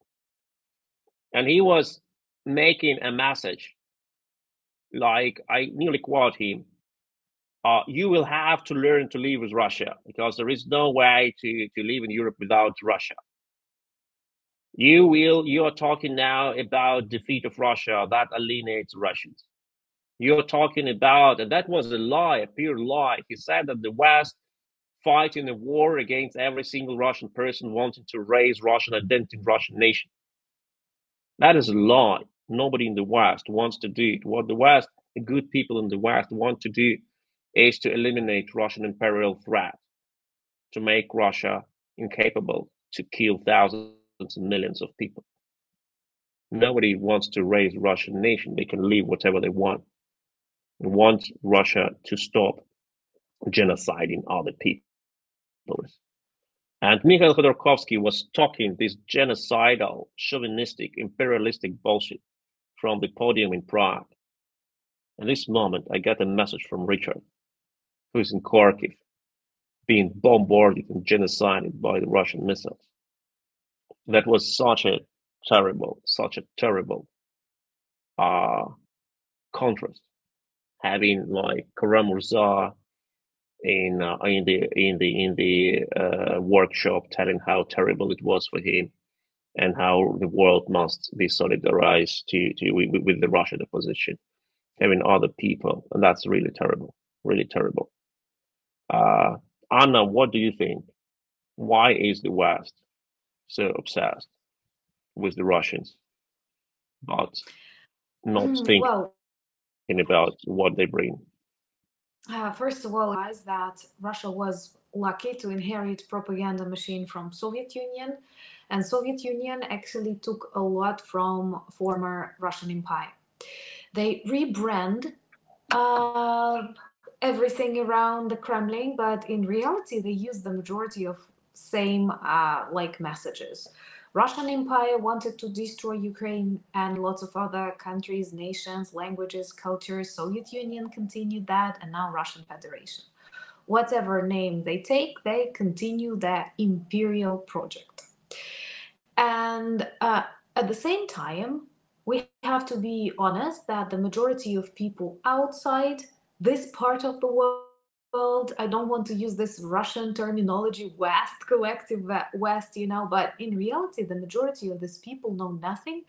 And he was making a message, like, I nearly quote him, you will have to learn to live with Russia, because there is no way to live in Europe without Russia. You are talking now about defeat of Russia, that alienates Russians. You're talking about, and that was a lie, a pure lie. He said that the West fighting a war against every single Russian person wanting to raise Russian identity, Russian nation. That is a lie. Nobody in the West wants to do it. What the West, the good people in the West want to do is to eliminate Russian imperial threat, to make Russia incapable to kill thousands and millions of people. Nobody wants to raise a Russian nation. They can live whatever they want. They want Russia to stop genociding other people. And Mikhail Khodorkovsky was talking this genocidal, chauvinistic, imperialistic bullshit from the podium in Prague. In this moment, I get a message from Richard, who is in Kharkiv, being bombarded and genocided by the Russian missiles. That was such a terrible contrast, having like Karam Murza in the workshop telling how terrible it was for him and how the world must be solidarized with the Russian opposition, having other people, and that's really terrible, really terrible. Anna, what do you think? Why is the West so obsessed with the Russians, but not thinking about what they bring? First of all, is that Russia was lucky to inherit propaganda machine from Soviet Union, and Soviet Union actually took a lot from former Russian Empire. They rebrand everything around the Kremlin, but in reality, they use the majority of same like messages. Russian Empire wanted to destroy Ukraine and lots of other countries, nations, languages, cultures. Soviet Union continued that, and now Russian Federation. Whatever name they take, they continue their imperial project. And at the same time, we have to be honest that the majority of people outside this part of the world, I don't want to use this Russian terminology, West, collective West, you know, but in reality, the majority of these people know nothing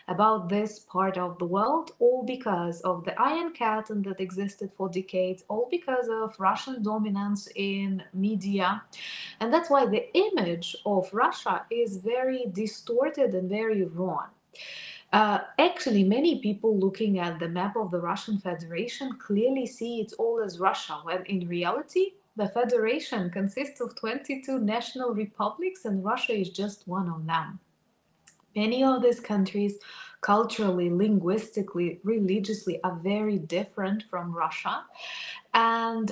about this part of the world, all because of the Iron Curtain that existed for decades, all because of Russian dominance in media. And that's why the image of Russia is very distorted and very wrong. Actually, many people looking at the map of the Russian Federation clearly see it all as Russia, when in reality, the Federation consists of 22 national republics and Russia is just one of them. Many of these countries, culturally, linguistically, religiously, are very different from Russia. And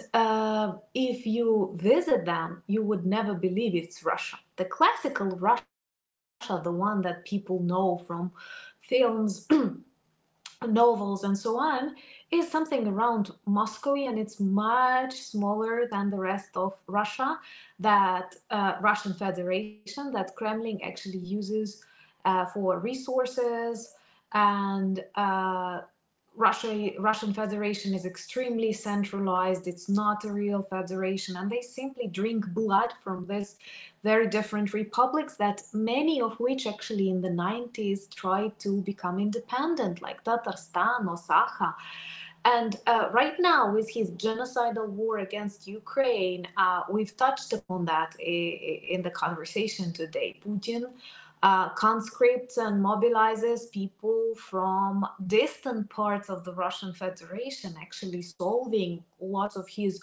if you visit them, you would never believe it's Russia. The classical Russia, the one that people know from films, novels, and so on, is something around Moscow, and it's much smaller than the rest of Russia, that Russian Federation, that Kremlin actually uses for resources. And Russian Federation is extremely centralized. It's not a real federation, and they simply drink blood from this very different republics, that many of which actually in the 90s tried to become independent, like Tatarstan or Sakha. And right now, with his genocidal war against Ukraine, we've touched upon that in the conversation today. Putin conscripts and mobilizes people from distant parts of the Russian Federation, actually solving lots of his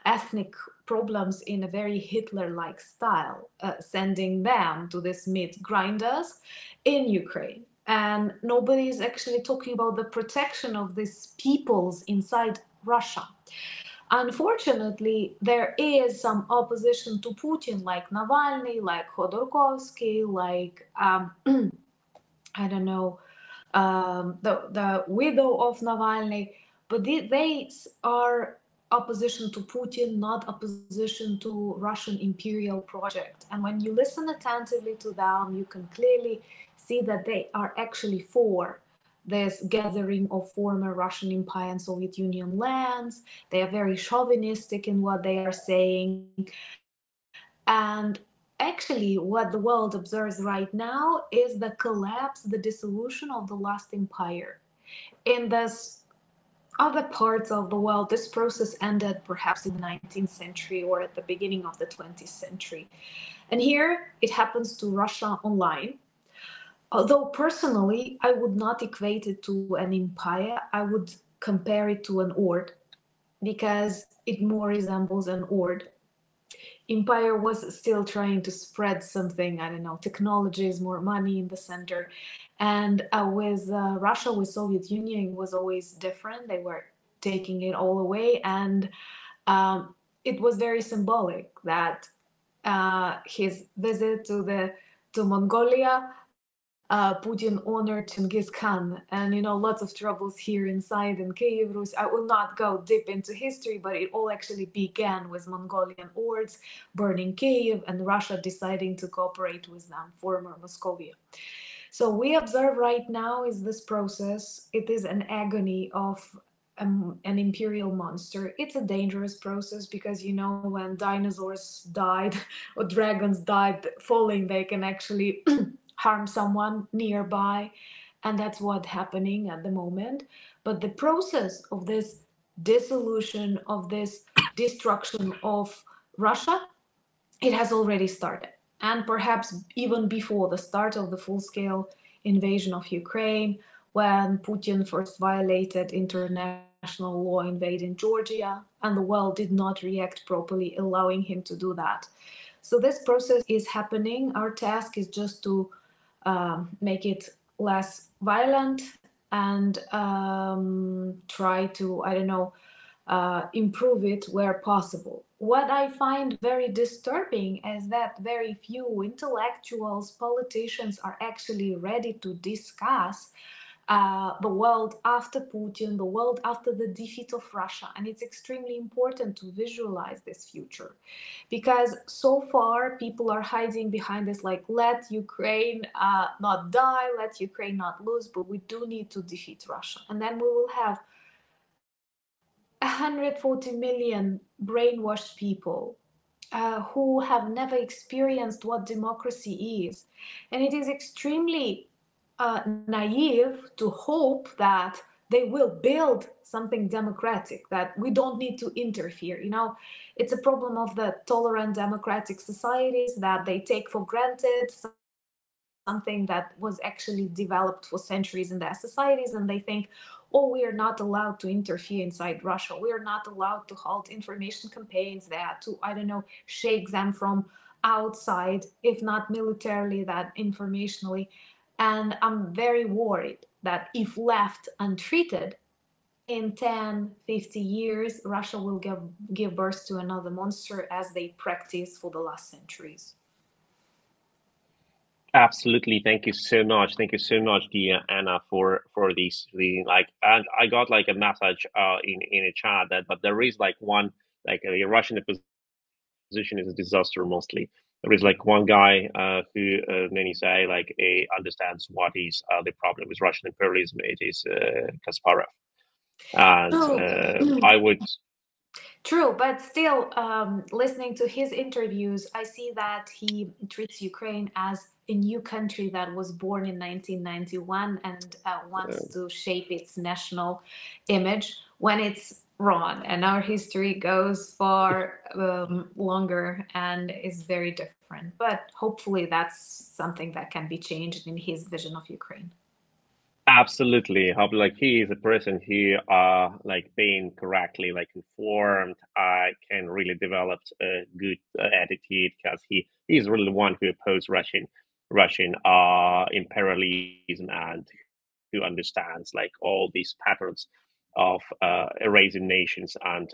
ethnic problems in a very Hitler-like style, sending them to these meat grinders in Ukraine. And nobody is actually talking about the protection of these peoples inside Russia. Unfortunately, there is some opposition to Putin, like Navalny, like Khodorkovsky, like I don't know, the widow of Navalny, but they are opposition to Putin, not opposition to Russian imperial project. And when you listen attentively to them, you can clearly see that they are actually for this gathering of former Russian Empire and Soviet Union lands. They are very chauvinistic in what they are saying. And actually, what the world observes right now is the collapse, the dissolution of the last empire. In this other parts of the world, this process ended perhaps in the 19th century or at the beginning of the 20th century. And here it happens to Russia online. Although personally, I would not equate it to an empire, I would compare it to an horde, because it more resembles an horde. Empire was still trying to spread something, I don't know, technologies, more money in the center. And with Russia, with Soviet Union, it was always different. They were taking it all away. And it was very symbolic that his visit to Mongolia, Putin honored Genghis Khan, and lots of troubles here inside in Kiev, Rus. I will not go deep into history, but it all actually began with Mongolian hordes burning Kiev and Russia deciding to cooperate with them, former Moscovia. So we observe right now is this process. It is an agony of an imperial monster. It's a dangerous process because, when dinosaurs died or dragons died falling, they can actually harm someone nearby, and that's what's happening at the moment. But the process of this dissolution, of this destruction of Russia, it has already started. And perhaps even before the start of the full-scale invasion of Ukraine, when Putin first violated international law, invading Georgia, and the world did not react properly, allowing him to do that. So this process is happening. Our task is just to make it less violent and try to, improve it where possible. What I find very disturbing is that very few intellectuals, politicians are actually ready to discuss the world after Putin, the world after the defeat of Russia. And it's extremely important to visualize this future, because so far people are hiding behind this, like, let Ukraine not die, let Ukraine not lose, but we do need to defeat Russia. And then we will have 140 million brainwashed people who have never experienced what democracy is. And it is extremely naive to hope that they will build something democratic, that we don't need to interfere. It's a problem of the tolerant democratic societies that they take for granted something that was actually developed for centuries in their societies, and they think, oh, we are not allowed to interfere inside Russia. We are not allowed to halt information campaigns there, to, shake them from outside, if not militarily, that informationally. And I'm very worried that if left untreated, in 10, 50 years, Russia will give birth to another monster, as they practiced for the last centuries. Absolutely. Thank you so much. Thank you so much, dear Anna, for this. And I got a message in a chat but there is one, a Russian opposition is a disaster mostly. There is one guy who many say he understands what is the problem with Russian imperialism. It is Kasparov, and I would. True, but still, listening to his interviews, I see that he treats Ukraine as a new country that was born in 1991 and wants to shape its national image, when it's wrong. And our history goes far longer and is very different. But hopefully that's something that can be changed in his vision of Ukraine. Absolutely. Hope like he is a person who like being correctly like informed can really develop a good attitude, because he's really the one who opposed Russian imperialism, and who understands like all these patterns of erasing nations and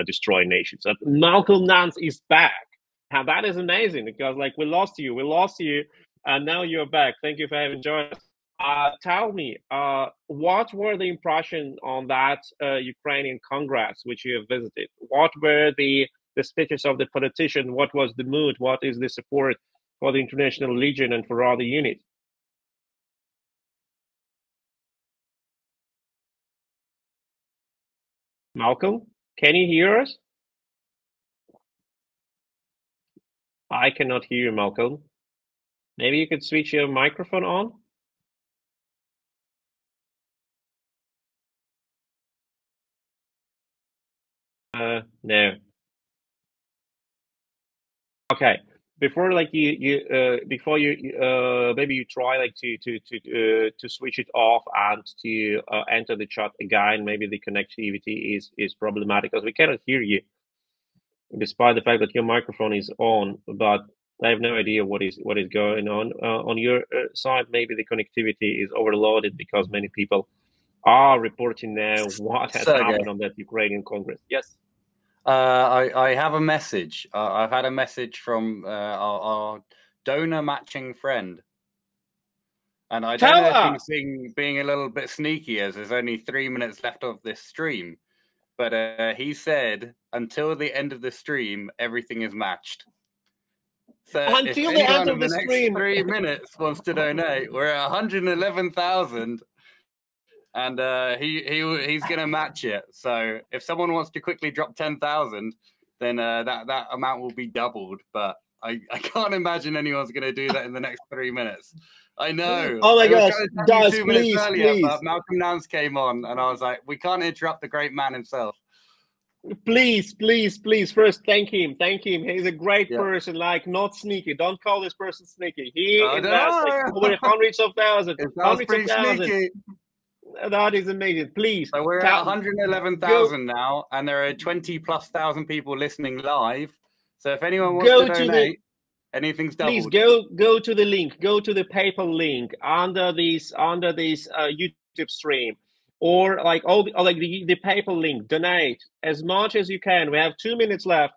destroying nations. So Malcolm Nance is back, and that is amazing, because like we lost you, and now you're back. Thank you for having joined us. Tell me, what were the impressions on that Ukrainian Congress which you have visited? What were the speeches of the politician? What was the mood? What is the support for the International Legion and for other units? Malcolm, can you hear us? I cannot hear you, Malcolm. Maybe you could switch your microphone on? No. Okay. Before like before you maybe you try like to switch it off and to enter the chat again. Maybe the connectivity is problematic, because we cannot hear you, despite the fact that your microphone is on. But I have no idea what is going on your side. Maybe the connectivity is overloaded, because many people are reporting now what has happened on that Ukrainian Congress. Yes. I have a message. I've had a message from our donor matching friend. And I don't know if he's being a little bit sneaky, as there's only 3 minutes left of this stream. But he said, until the end of the stream, everything is matched. So until if the end anyone of in the the next stream 3 minutes wants to donate, we're at 111,000. And he's going to match it. So if someone wants to quickly drop 10,000, then that amount will be doubled. But I can't imagine anyone's going to do that in the next 3 minutes. I know. Oh my gosh, guys, 2 minutes please, earlier, please. but Malcolm Nance came on, and I was like, we can't interrupt the great man himself. Please, please, please. First, thank him. He's a great person. Like, not sneaky. Don't call this person sneaky. He invests like over hundreds of thousands. Hundreds of thousands. Sneaky. That is amazing. Please. So we're at 111,000 now, and there are 20,000+ people listening live. So if anyone wants to donate, anything's doubled. Please go to the link. Go to the PayPal link under this YouTube stream, or like the PayPal link. Donate as much as you can. We have 2 minutes left.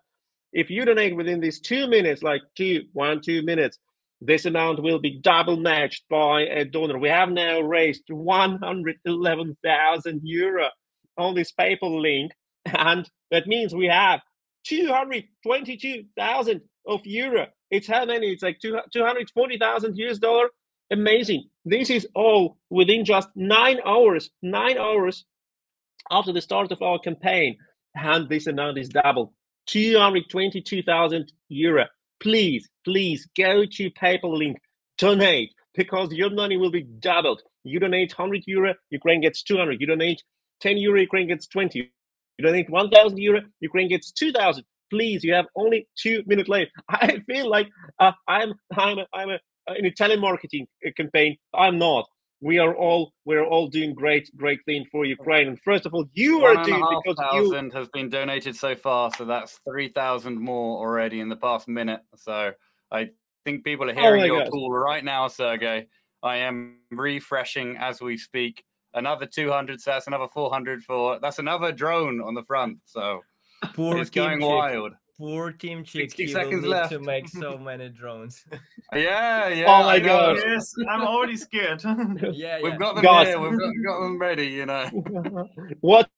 If you donate within these 2 minutes, like 2 minutes, this amount will be double matched by a donor. We have now raised 111,000 euro on this PayPal link, and that means we have 222,000 of euro. It's how many? It's like 240,000 US dollar. Amazing. This is all within just 9 hours. 9 hours after the start of our campaign, and this amount is doubled. 222,000 euro. Please go to PayPal link, donate, because your money will be doubled. You donate 100 euro, Ukraine gets 200. You donate 10 euro, Ukraine gets 20. You donate 1,000 euro, Ukraine gets 2,000. Please, you have only 2 minutes left. I feel like I'm in a telemarketing campaign. I'm not. We're all doing great thing for Ukraine. And first of all, you are doing, because 1,500 has been donated so far, so that's 3,000 more already in the past minute. So I think people are hearing your call right now, Sergej. I am refreshing as we speak. Another 200, so that's another 400 that's another drone on the front. So it's going wild. Poor Team Chick. 60 seconds left to make so many drones. Yeah. Oh my God. Yes, I'm already scared. We've got them here. We've got them ready, you know. What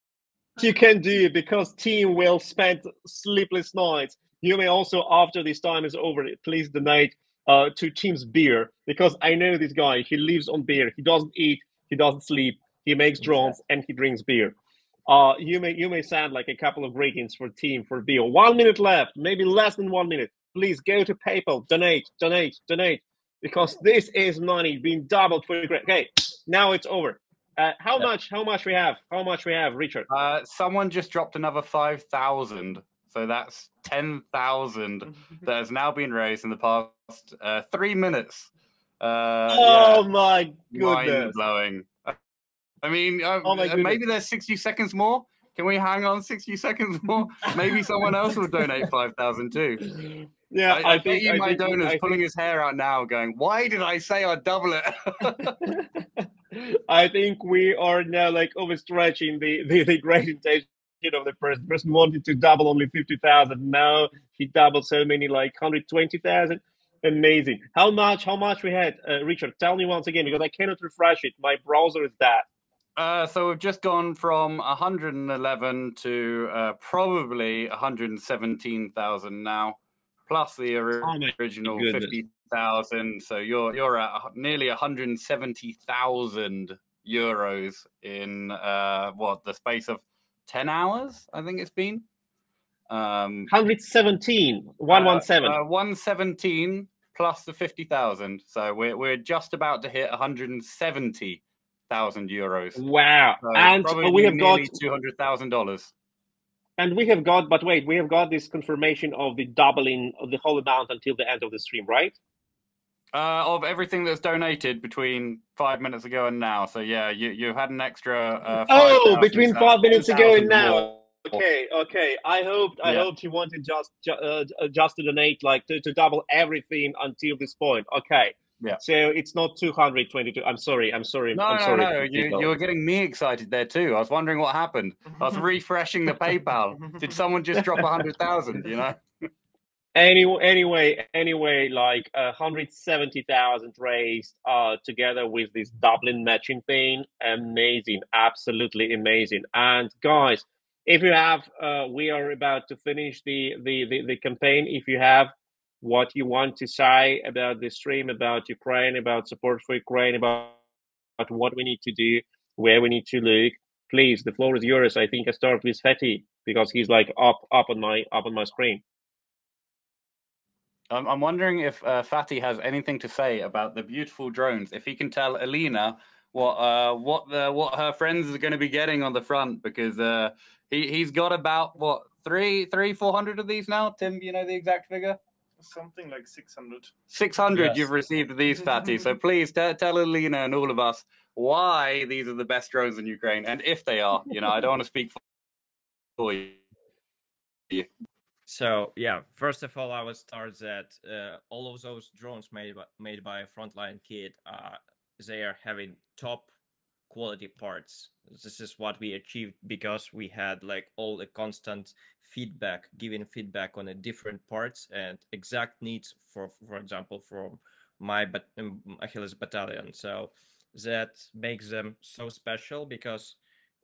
you can do, because team will spend sleepless nights. You may also, after this time is over, please donate to Team's beer, because I know this guy. He lives on beer. He doesn't eat. He doesn't sleep. He makes drones and he drinks beer. You may send like a couple of ratings for Team for beer. 1 minute left, maybe less than 1 minute. Please go to PayPal, donate, because this is money being doubled for Ukraine. Okay, now it's over. How much we have? How much we have, Richard? Someone just dropped another 5,000, so that's 10,000 that has now been raised in the past 3 minutes. Oh my goodness! Mind blowing. I mean, Oh my goodness. maybe there's 60 seconds more. Can we hang on 60 seconds more? Maybe someone else will donate 5,000 too. Yeah, I bet you my donor's pulling his hair out now going, why did I say I'd double it? I think we are now like overstretching the great intention of the person. The person wanted to double only 50,000. Now he doubled so many, like 120,000. Amazing. How much we had? Richard, tell me once again, because I cannot refresh it. My browser is dead. So we've just gone from 111 to probably 117,000 now, plus the original 50,000. So you're at nearly 170,000 euros in what, the space of 10 hours? I think it's been 117. 117. 117 plus the 50,000. So we're just about to hit 170,000 euros. Wow. So and we have got $200,000. And we have got, but wait, we have got this confirmation of the doubling of the whole amount until the end of the stream, right? Of everything that's donated between 5 minutes ago and now. So yeah, you had an extra. Between 5 minutes ago and now. More. Okay. I hoped you wanted just to donate, like to double everything until this point. Okay. Yeah. So it's not 222. I'm sorry. No. You were getting me excited there too. I was wondering what happened. I was refreshing the PayPal. Did someone just drop 100,000? You know. Anyway, like 170,000 raised together with this Dublin matching thing. Amazing, absolutely amazing. And guys, if you have, we are about to finish the campaign. If you have what you want to say about the stream, about Ukraine, about support for Ukraine, about what we need to do, where we need to look, please, the floor is yours. I think I start with Fethi because he's like up on my screen. I'm wondering if Fatih has anything to say about the beautiful drones. If he can tell Alina what her friends are going to be getting on the front, because he's got about 400 of these now. Tim, you know the exact figure? Something like 600. 600 Yes. You've received of these, Fatih. So please tell Alina and all of us why these are the best drones in Ukraine, and if they are. You know, I don't want to speak for you. So yeah, first of all, I would start that all of those drones made by a frontline kid, they are having top quality parts. This is what we achieved because we had like all the constant feedback, giving feedback on the different parts and exact needs for example, from my Achilles Battalion. So that makes them so special because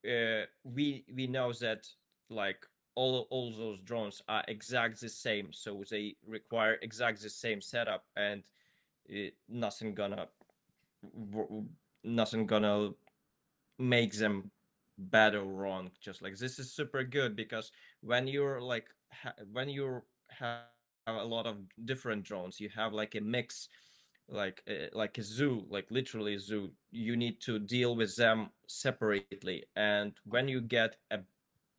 we know that like all those drones are exact the same, so they require exact the same setup, and nothing gonna make them bad or wrong. Just like this is super good because when you're like when you have a lot of different drones, you have like a mix, like a zoo, like literally a zoo. You need to deal with them separately, and when you get a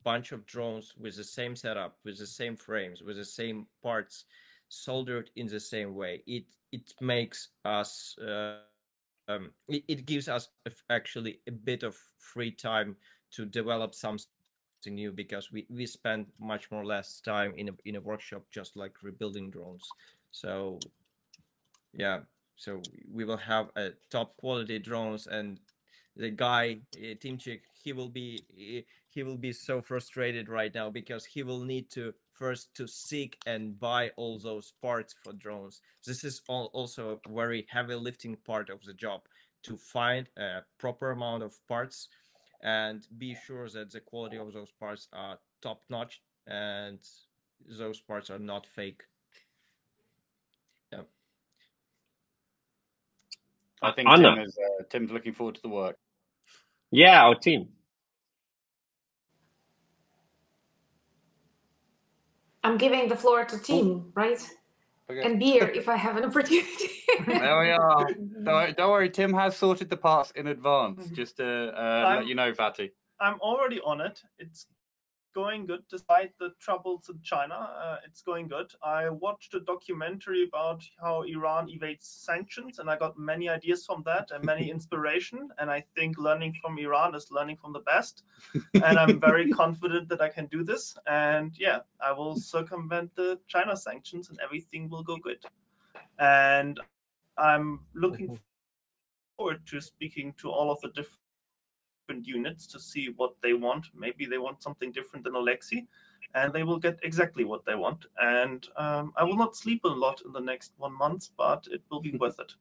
bunch of drones with the same setup, with the same frames, with the same parts soldered in the same way, it makes us it gives us actually a bit of free time to develop something new, because we spend much more less time in a workshop just like rebuilding drones. So yeah, so we will have a top quality drones, and the guy Timchik, he will be so frustrated right now because he will need to first to seek and buy all those parts for drones. This is also a very heavy lifting part of the job, to find a proper amount of parts and be sure that the quality of those parts are top notch and those parts are not fake. Yeah. I think Tim's looking forward to the work. Yeah, our team. I'm giving the floor to Tim, right? Okay. And beer if I have an opportunity. There we are. Don't worry, Tim has sorted the parts in advance, just to let you know, Fatih. I'm already on it. It's going good despite the troubles in China. It's going good. I watched a documentary about how Iran evades sanctions, and I got many ideas from that and many inspiration. And I think learning from Iran is learning from the best. And I'm very confident that I can do this. And yeah, I will circumvent the China sanctions and everything will go good. And I'm looking forward to speaking to all of the different units to see what they want. Maybe they want something different than Alexei, and they will get exactly what they want. And I will not sleep a lot in the next 1 month, but it will be worth it.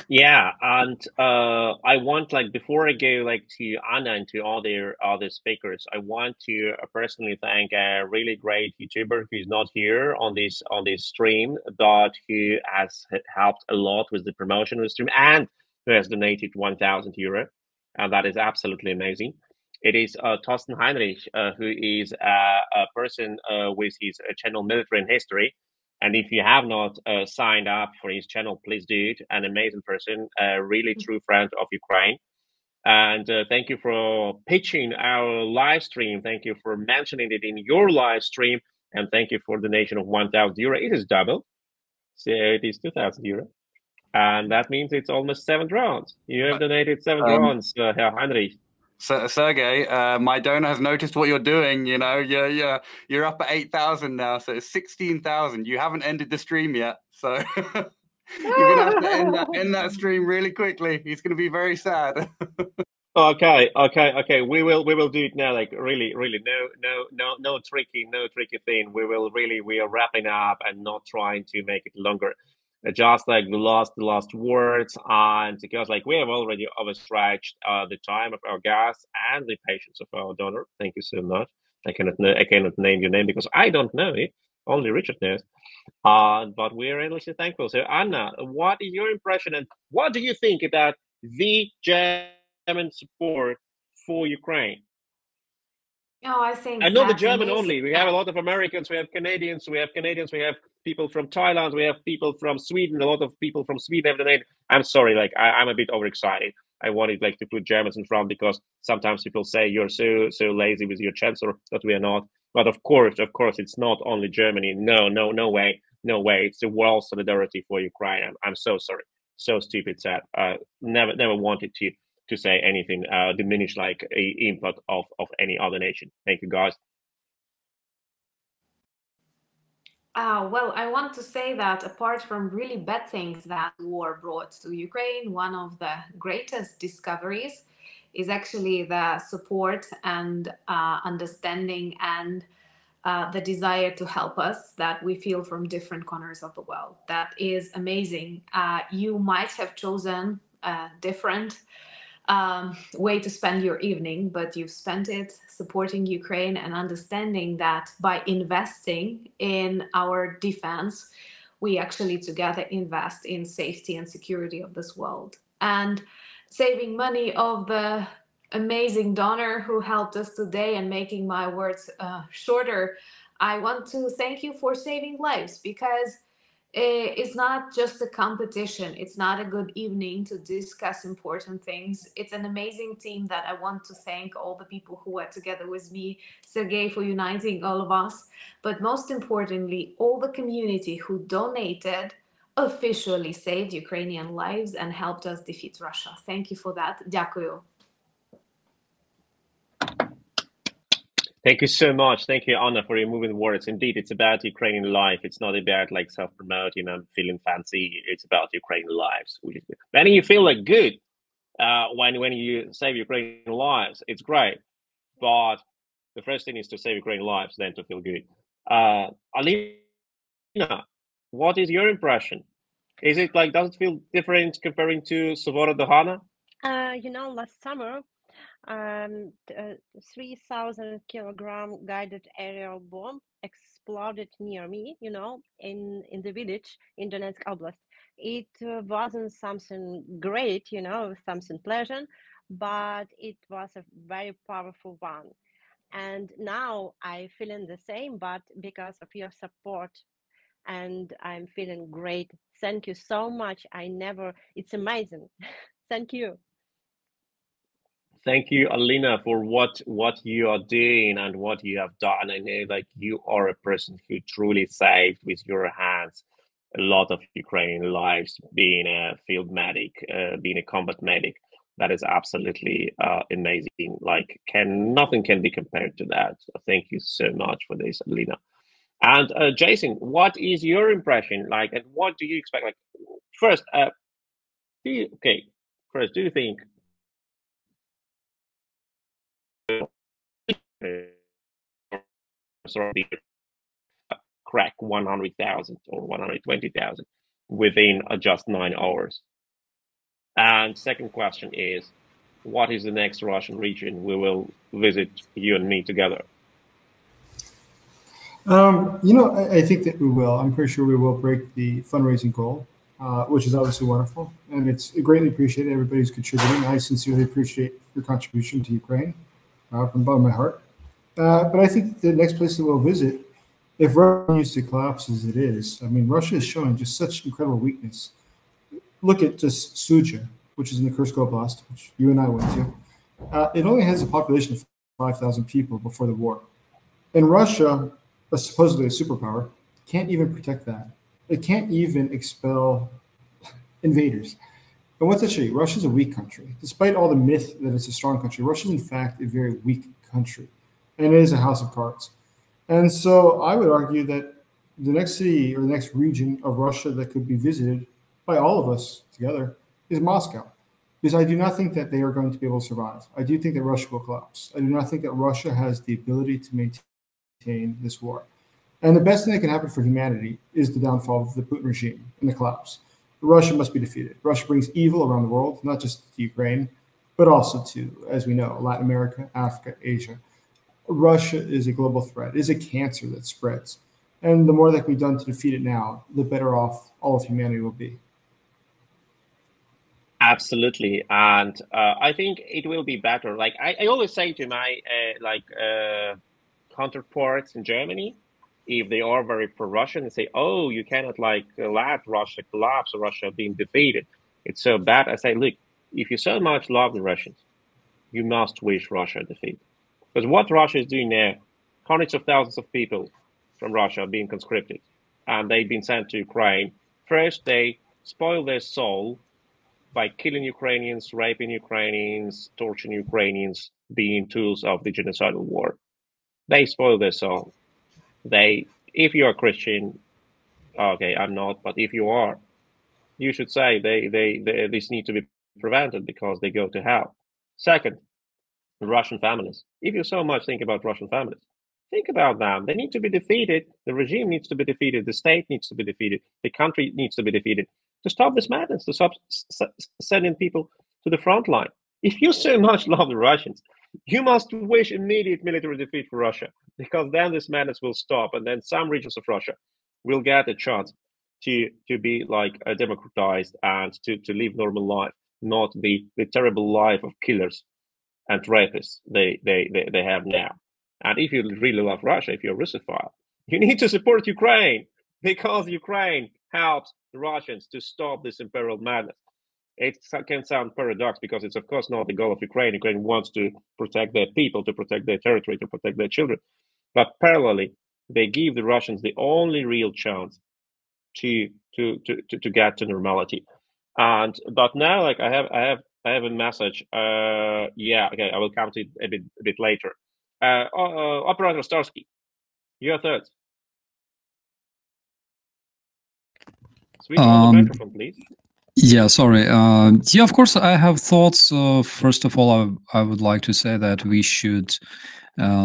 Yeah, and I want, like, before I go like to Anna and to all their other speakers, I want to personally thank a really great YouTuber who's not here on this stream, but who has helped a lot with the promotion of the stream and who has donated 1,000 euro, and that is absolutely amazing. It is Thorsten Heinrich, who is a person with his channel Military and History. And if you have not signed up for his channel, please do it. An amazing person, a really true friend of Ukraine. And thank you for pitching our live stream. Thank you for mentioning it in your live stream. And thank you for the donation of 1,000 euro. It is double. So it is 2,000 euro. And that means it's almost 7 rounds. You have donated 7 rounds, Herr Heinrich. Sergej, my donor has noticed what you're doing. You know, you're up at 8,000 now, so it's 16,000. You haven't ended the stream yet, so you're gonna have to end that stream really quickly. He's gonna be very sad. Okay. We will do it now. Like really, no tricky thing. We are wrapping up and not trying to make it longer. Just like the last words, and because like we have already overstretched the time of our guests and the patience of our donor. Thank you so much. I cannot name your name because I don't know it. Only Richard knows. But we are endlessly thankful. So Anna, what is your impression and what do you think about the German support for Ukraine? Oh, I think And not the that's German amazing. only. We have a lot of Americans, we have Canadians, we have people from Thailand, we have people from Sweden, a lot of people from Sweden have donated. I'm sorry, like I'm a bit overexcited. I wanted like to put Germans in front because sometimes people say you're so lazy with your chancellor, but we are not. But of course, it's not only Germany. No way. It's the world solidarity for Ukraine. I'm so sorry. So stupid, sad. Never wanted to say anything diminish like a input of any other nation. Thank you, guys. Well, I want to say that apart from really bad things that war brought to Ukraine, one of the greatest discoveries is actually the support and understanding and the desire to help us that we feel from different corners of the world. That is amazing. You might have chosen a different way to spend your evening, but you've spent it supporting Ukraine and understanding that by investing in our defense, we actually together invest in safety and security of this world. And saving money of the amazing donor who helped us today and making my words shorter, I want to thank you for saving lives, because it's not just a competition. It's not a good evening to discuss important things. It's an amazing team that I want to thank all the people who are together with me, Sergej for uniting all of us, but most importantly, all the community who donated officially saved Ukrainian lives and helped us defeat Russia. Thank you for that. Дякую. Thank you so much. Thank you, Anna, for your moving words. Indeed, it's about Ukrainian life. It's not about like self-promoting and feeling fancy. It's about Ukrainian lives. Then you feel like good when you save Ukrainian lives. It's great, but the first thing is to save Ukrainian lives, then to feel good. Alina, what is your impression? Is it like, does it feel different comparing to Suvorov Dohana? Last summer, 3,000 kilogram guided aerial bomb exploded near me, in the village in Donetsk Oblast. It wasn't something great, something pleasant, but it was a very powerful one. And now I'm feeling the same, but because of your support, and I'm feeling great. Thank you so much. It's amazing. Thank you. Thank you, Alina, for what you are doing and what you have done. I know like you are a person who truly saved with your hands a lot of Ukrainian lives, being a field medic, being a combat medic. That is absolutely amazing. Like nothing can be compared to that. So thank you so much for this, Alina. And Jason, what is your impression like, and what do you expect? Like, first, do you think crack 100,000 or 120,000 within just 9 hours? And second question is, what is the next Russian region we will visit, you and me together? I think that we will. I'm pretty sure we will break the fundraising goal, which is obviously wonderful. And it's greatly appreciated. Everybody's contributing. I sincerely appreciate your contribution to Ukraine from the bottom of my heart. But I think the next place that we'll visit, if Russia continues to collapse as it is, I mean, Russia is showing just such incredible weakness. Look at just Suja, which is in the Kursk Oblast, which you and I went to. It only has a population of 5,000 people before the war. And Russia, supposedly a superpower, can't even protect that. It can't even expel invaders. And what's that show you? Russia's a weak country. Despite all the myth that it's a strong country, Russia's in fact a very weak country. And it is a house of cards. And so I would argue that the next city or the next region of Russia that could be visited by all of us together is Moscow. Because I do not think that they are going to be able to survive. I do think that Russia will collapse. I do not think that Russia has the ability to maintain this war. And the best thing that can happen for humanity is the downfall of the Putin regime and the collapse. Russia must be defeated. Russia brings evil around the world, not just to Ukraine, but also to, as we know, Latin America, Africa, Asia. Russia is a global threat. It is a cancer that spreads. And the more that can be done to defeat it now, the better off all of humanity will be. Absolutely. And I think it will be better. Like I always say to my counterparts in Germany, if they are very pro-Russian and say, oh, you cannot let Russia collapse or Russia being defeated, it's so bad. I say, look, if you so much love the Russians, you must wish Russia defeat. Because what Russia is doing now, hundreds of thousands of people from Russia are being conscripted and they've been sent to Ukraine. First, they spoil their soul by killing Ukrainians, raping Ukrainians, torturing Ukrainians, being tools of the genocidal war. They spoil their soul. If you are Christian, okay, I'm not, but if you are, you should say this need to be prevented because they go to hell. Second, Russian families. If you so much think about Russian families, think about them. They need to be defeated. The regime needs to be defeated. The state needs to be defeated. The country needs to be defeated to stop this madness, to stop sending people to the front line. If you so much love the Russians, you must wish immediate military defeat for Russia, because then this madness will stop, and then some regions of Russia will get a chance to be democratized and to live normal life, not the terrible life of killers and rapists they have now. And if you really love Russia, if you're a Russophile, you need to support Ukraine, because Ukraine helps the Russians to stop this imperial madness. It can sound paradox because it's of course not the goal of Ukraine. Ukraine wants to protect their people, to protect their territory, to protect their children. But parallelly, they give the Russians the only real chance to get to normality. But now, I have a message. Okay, I will come to it a bit later. Operator Starsky, your thoughts. Switch on the microphone, please. Yeah, sorry. Yeah, of course, I have thoughts. First of all, I would like to say that we should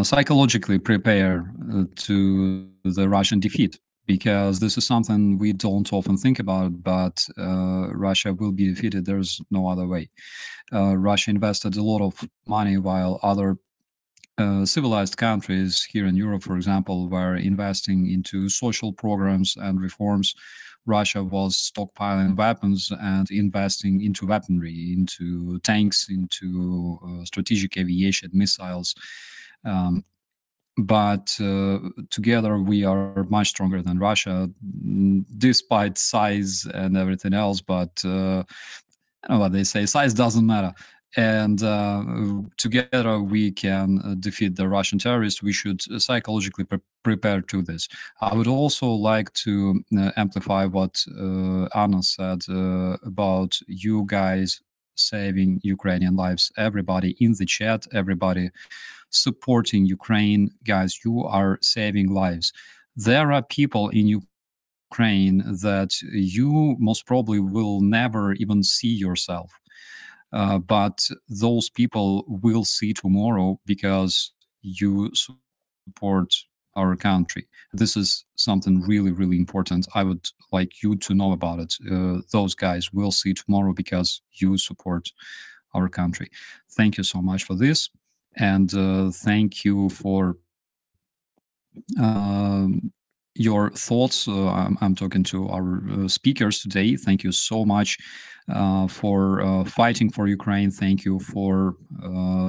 psychologically prepare to the Russian defeat, because this is something we don't often think about, but Russia will be defeated. There's no other way. Russia invested a lot of money while other civilized countries here in Europe, for example, were investing into social programs and reforms. Russia was stockpiling weapons and investing into weaponry, into tanks, into strategic aviation, missiles. But together we are much stronger than Russia, despite size and everything else. But you know what they say, size doesn't matter. and together we can defeat the Russian terrorists. We should psychologically prepare to this. I would also like to amplify what Anna said about you guys saving Ukrainian lives. Everybody in the chat, everybody supporting Ukraine, guys, you are saving lives. There are people in Ukraine that you most probably will never even see yourself. But those people will see tomorrow because you support our country. This is something really, really important. I would like you to know about it. Those guys will see tomorrow because you support our country. Thank you so much for this. And thank you for your thoughts. I'm talking to our speakers today. Thank you so much for fighting for Ukraine. Thank you for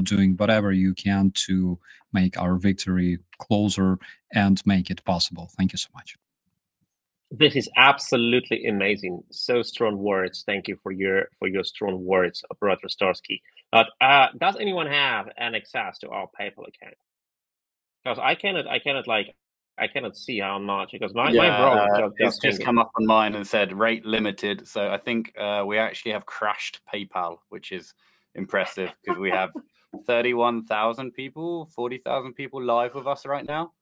doing whatever you can to make our victory closer and make it possible. Thank you so much. This is absolutely amazing. So strong words. Thank you for your strong words, Operator Starsky. But does anyone have an access to our PayPal account? Because I cannot see how much, because my browser just come up on mine and said rate limited. So I think we actually have crashed PayPal, which is impressive because we have 31,000 people, 40,000 people live with us right now.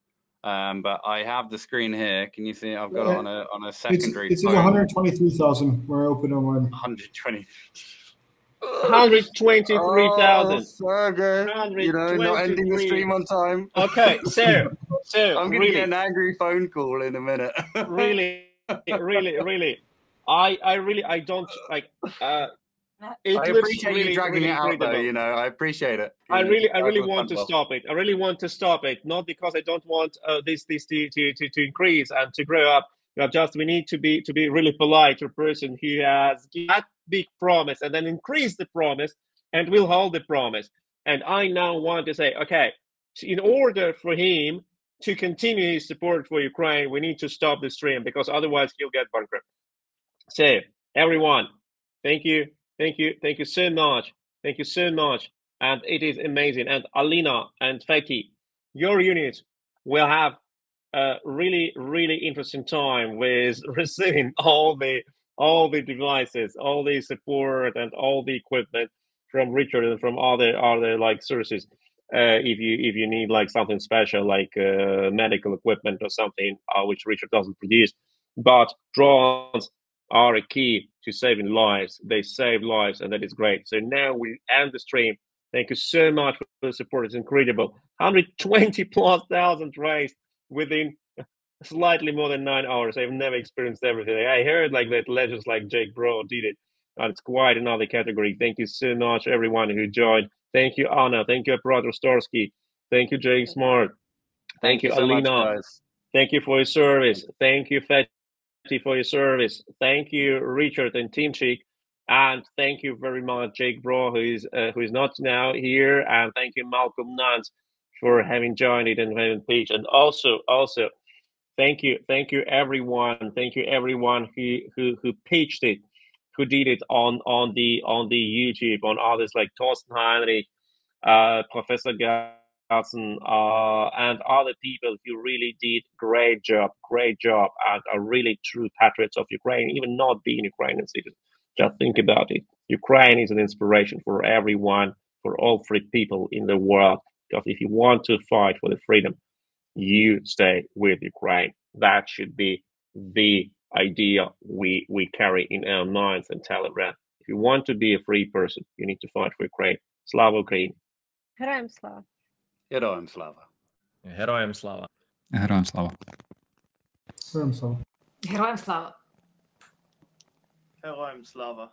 But I have the screen here. Can you see it? I've got it on a secondary. It's 123,000 when I open on one. 123,000. Sergej, you know, not ending the stream on time. Okay, so I'm gonna get an angry phone call in a minute. really, I don't like. I appreciate you dragging it out, though. You know, I appreciate it. I really want to stop it. I really want to stop it, not because I don't want this to increase and to grow up. Just we need to be really polite to a person who has that big promise and then increase the promise and will hold the promise. And I now want to say, okay, in order for him to continue his support for Ukraine, we need to stop the stream because otherwise he'll get bankrupt. So everyone, thank you so much. Thank you so much. And it is amazing. And Alina and Feti, your unit will have a really, really interesting time with receiving all the devices, all the support and all the equipment from Richard and from other like sources. If you need like something special like medical equipment or something which Richard doesn't produce, but drones are a key to saving lives. They save lives, and that is great. So now we end the stream. Thank you so much for the support. It's incredible. 120,000+ raised within slightly more than 9 hours. I've never experienced everything. I heard like that legends like Jake Bro did it. And it's quite another category. Thank you so much, everyone who joined. Thank you, Anna. Thank you, Operator Starsky. Thank you, Jake Smart. Thank you, so Alina. much, guys. Thank you for your service. Thank you, Fetty, for your service. Thank you, Richard and Team Chick. And thank you very much, Jake Bro, who is not now here. And thank you, Malcolm Nance, for having joined it and having pitched. And also, thank you, everyone. Thank you, everyone who pitched it, who did it on the YouTube, on others like Thorsten Heinrich, Professor Garson, and other people who really did great job, and are really true patriots of Ukraine, even not being Ukrainian citizens. Just think about it. Ukraine is an inspiration for everyone, for all free people in the world. Because if you want to fight for the freedom, you stay with Ukraine. That should be the idea we carry in our minds and tell everyone. If you want to be a free person, you need to fight for Ukraine. Slava Ukraine. Героям слава. Героям слава. Героям слава. Героям слава. Героям слава. Героям слава. Heroim Slava.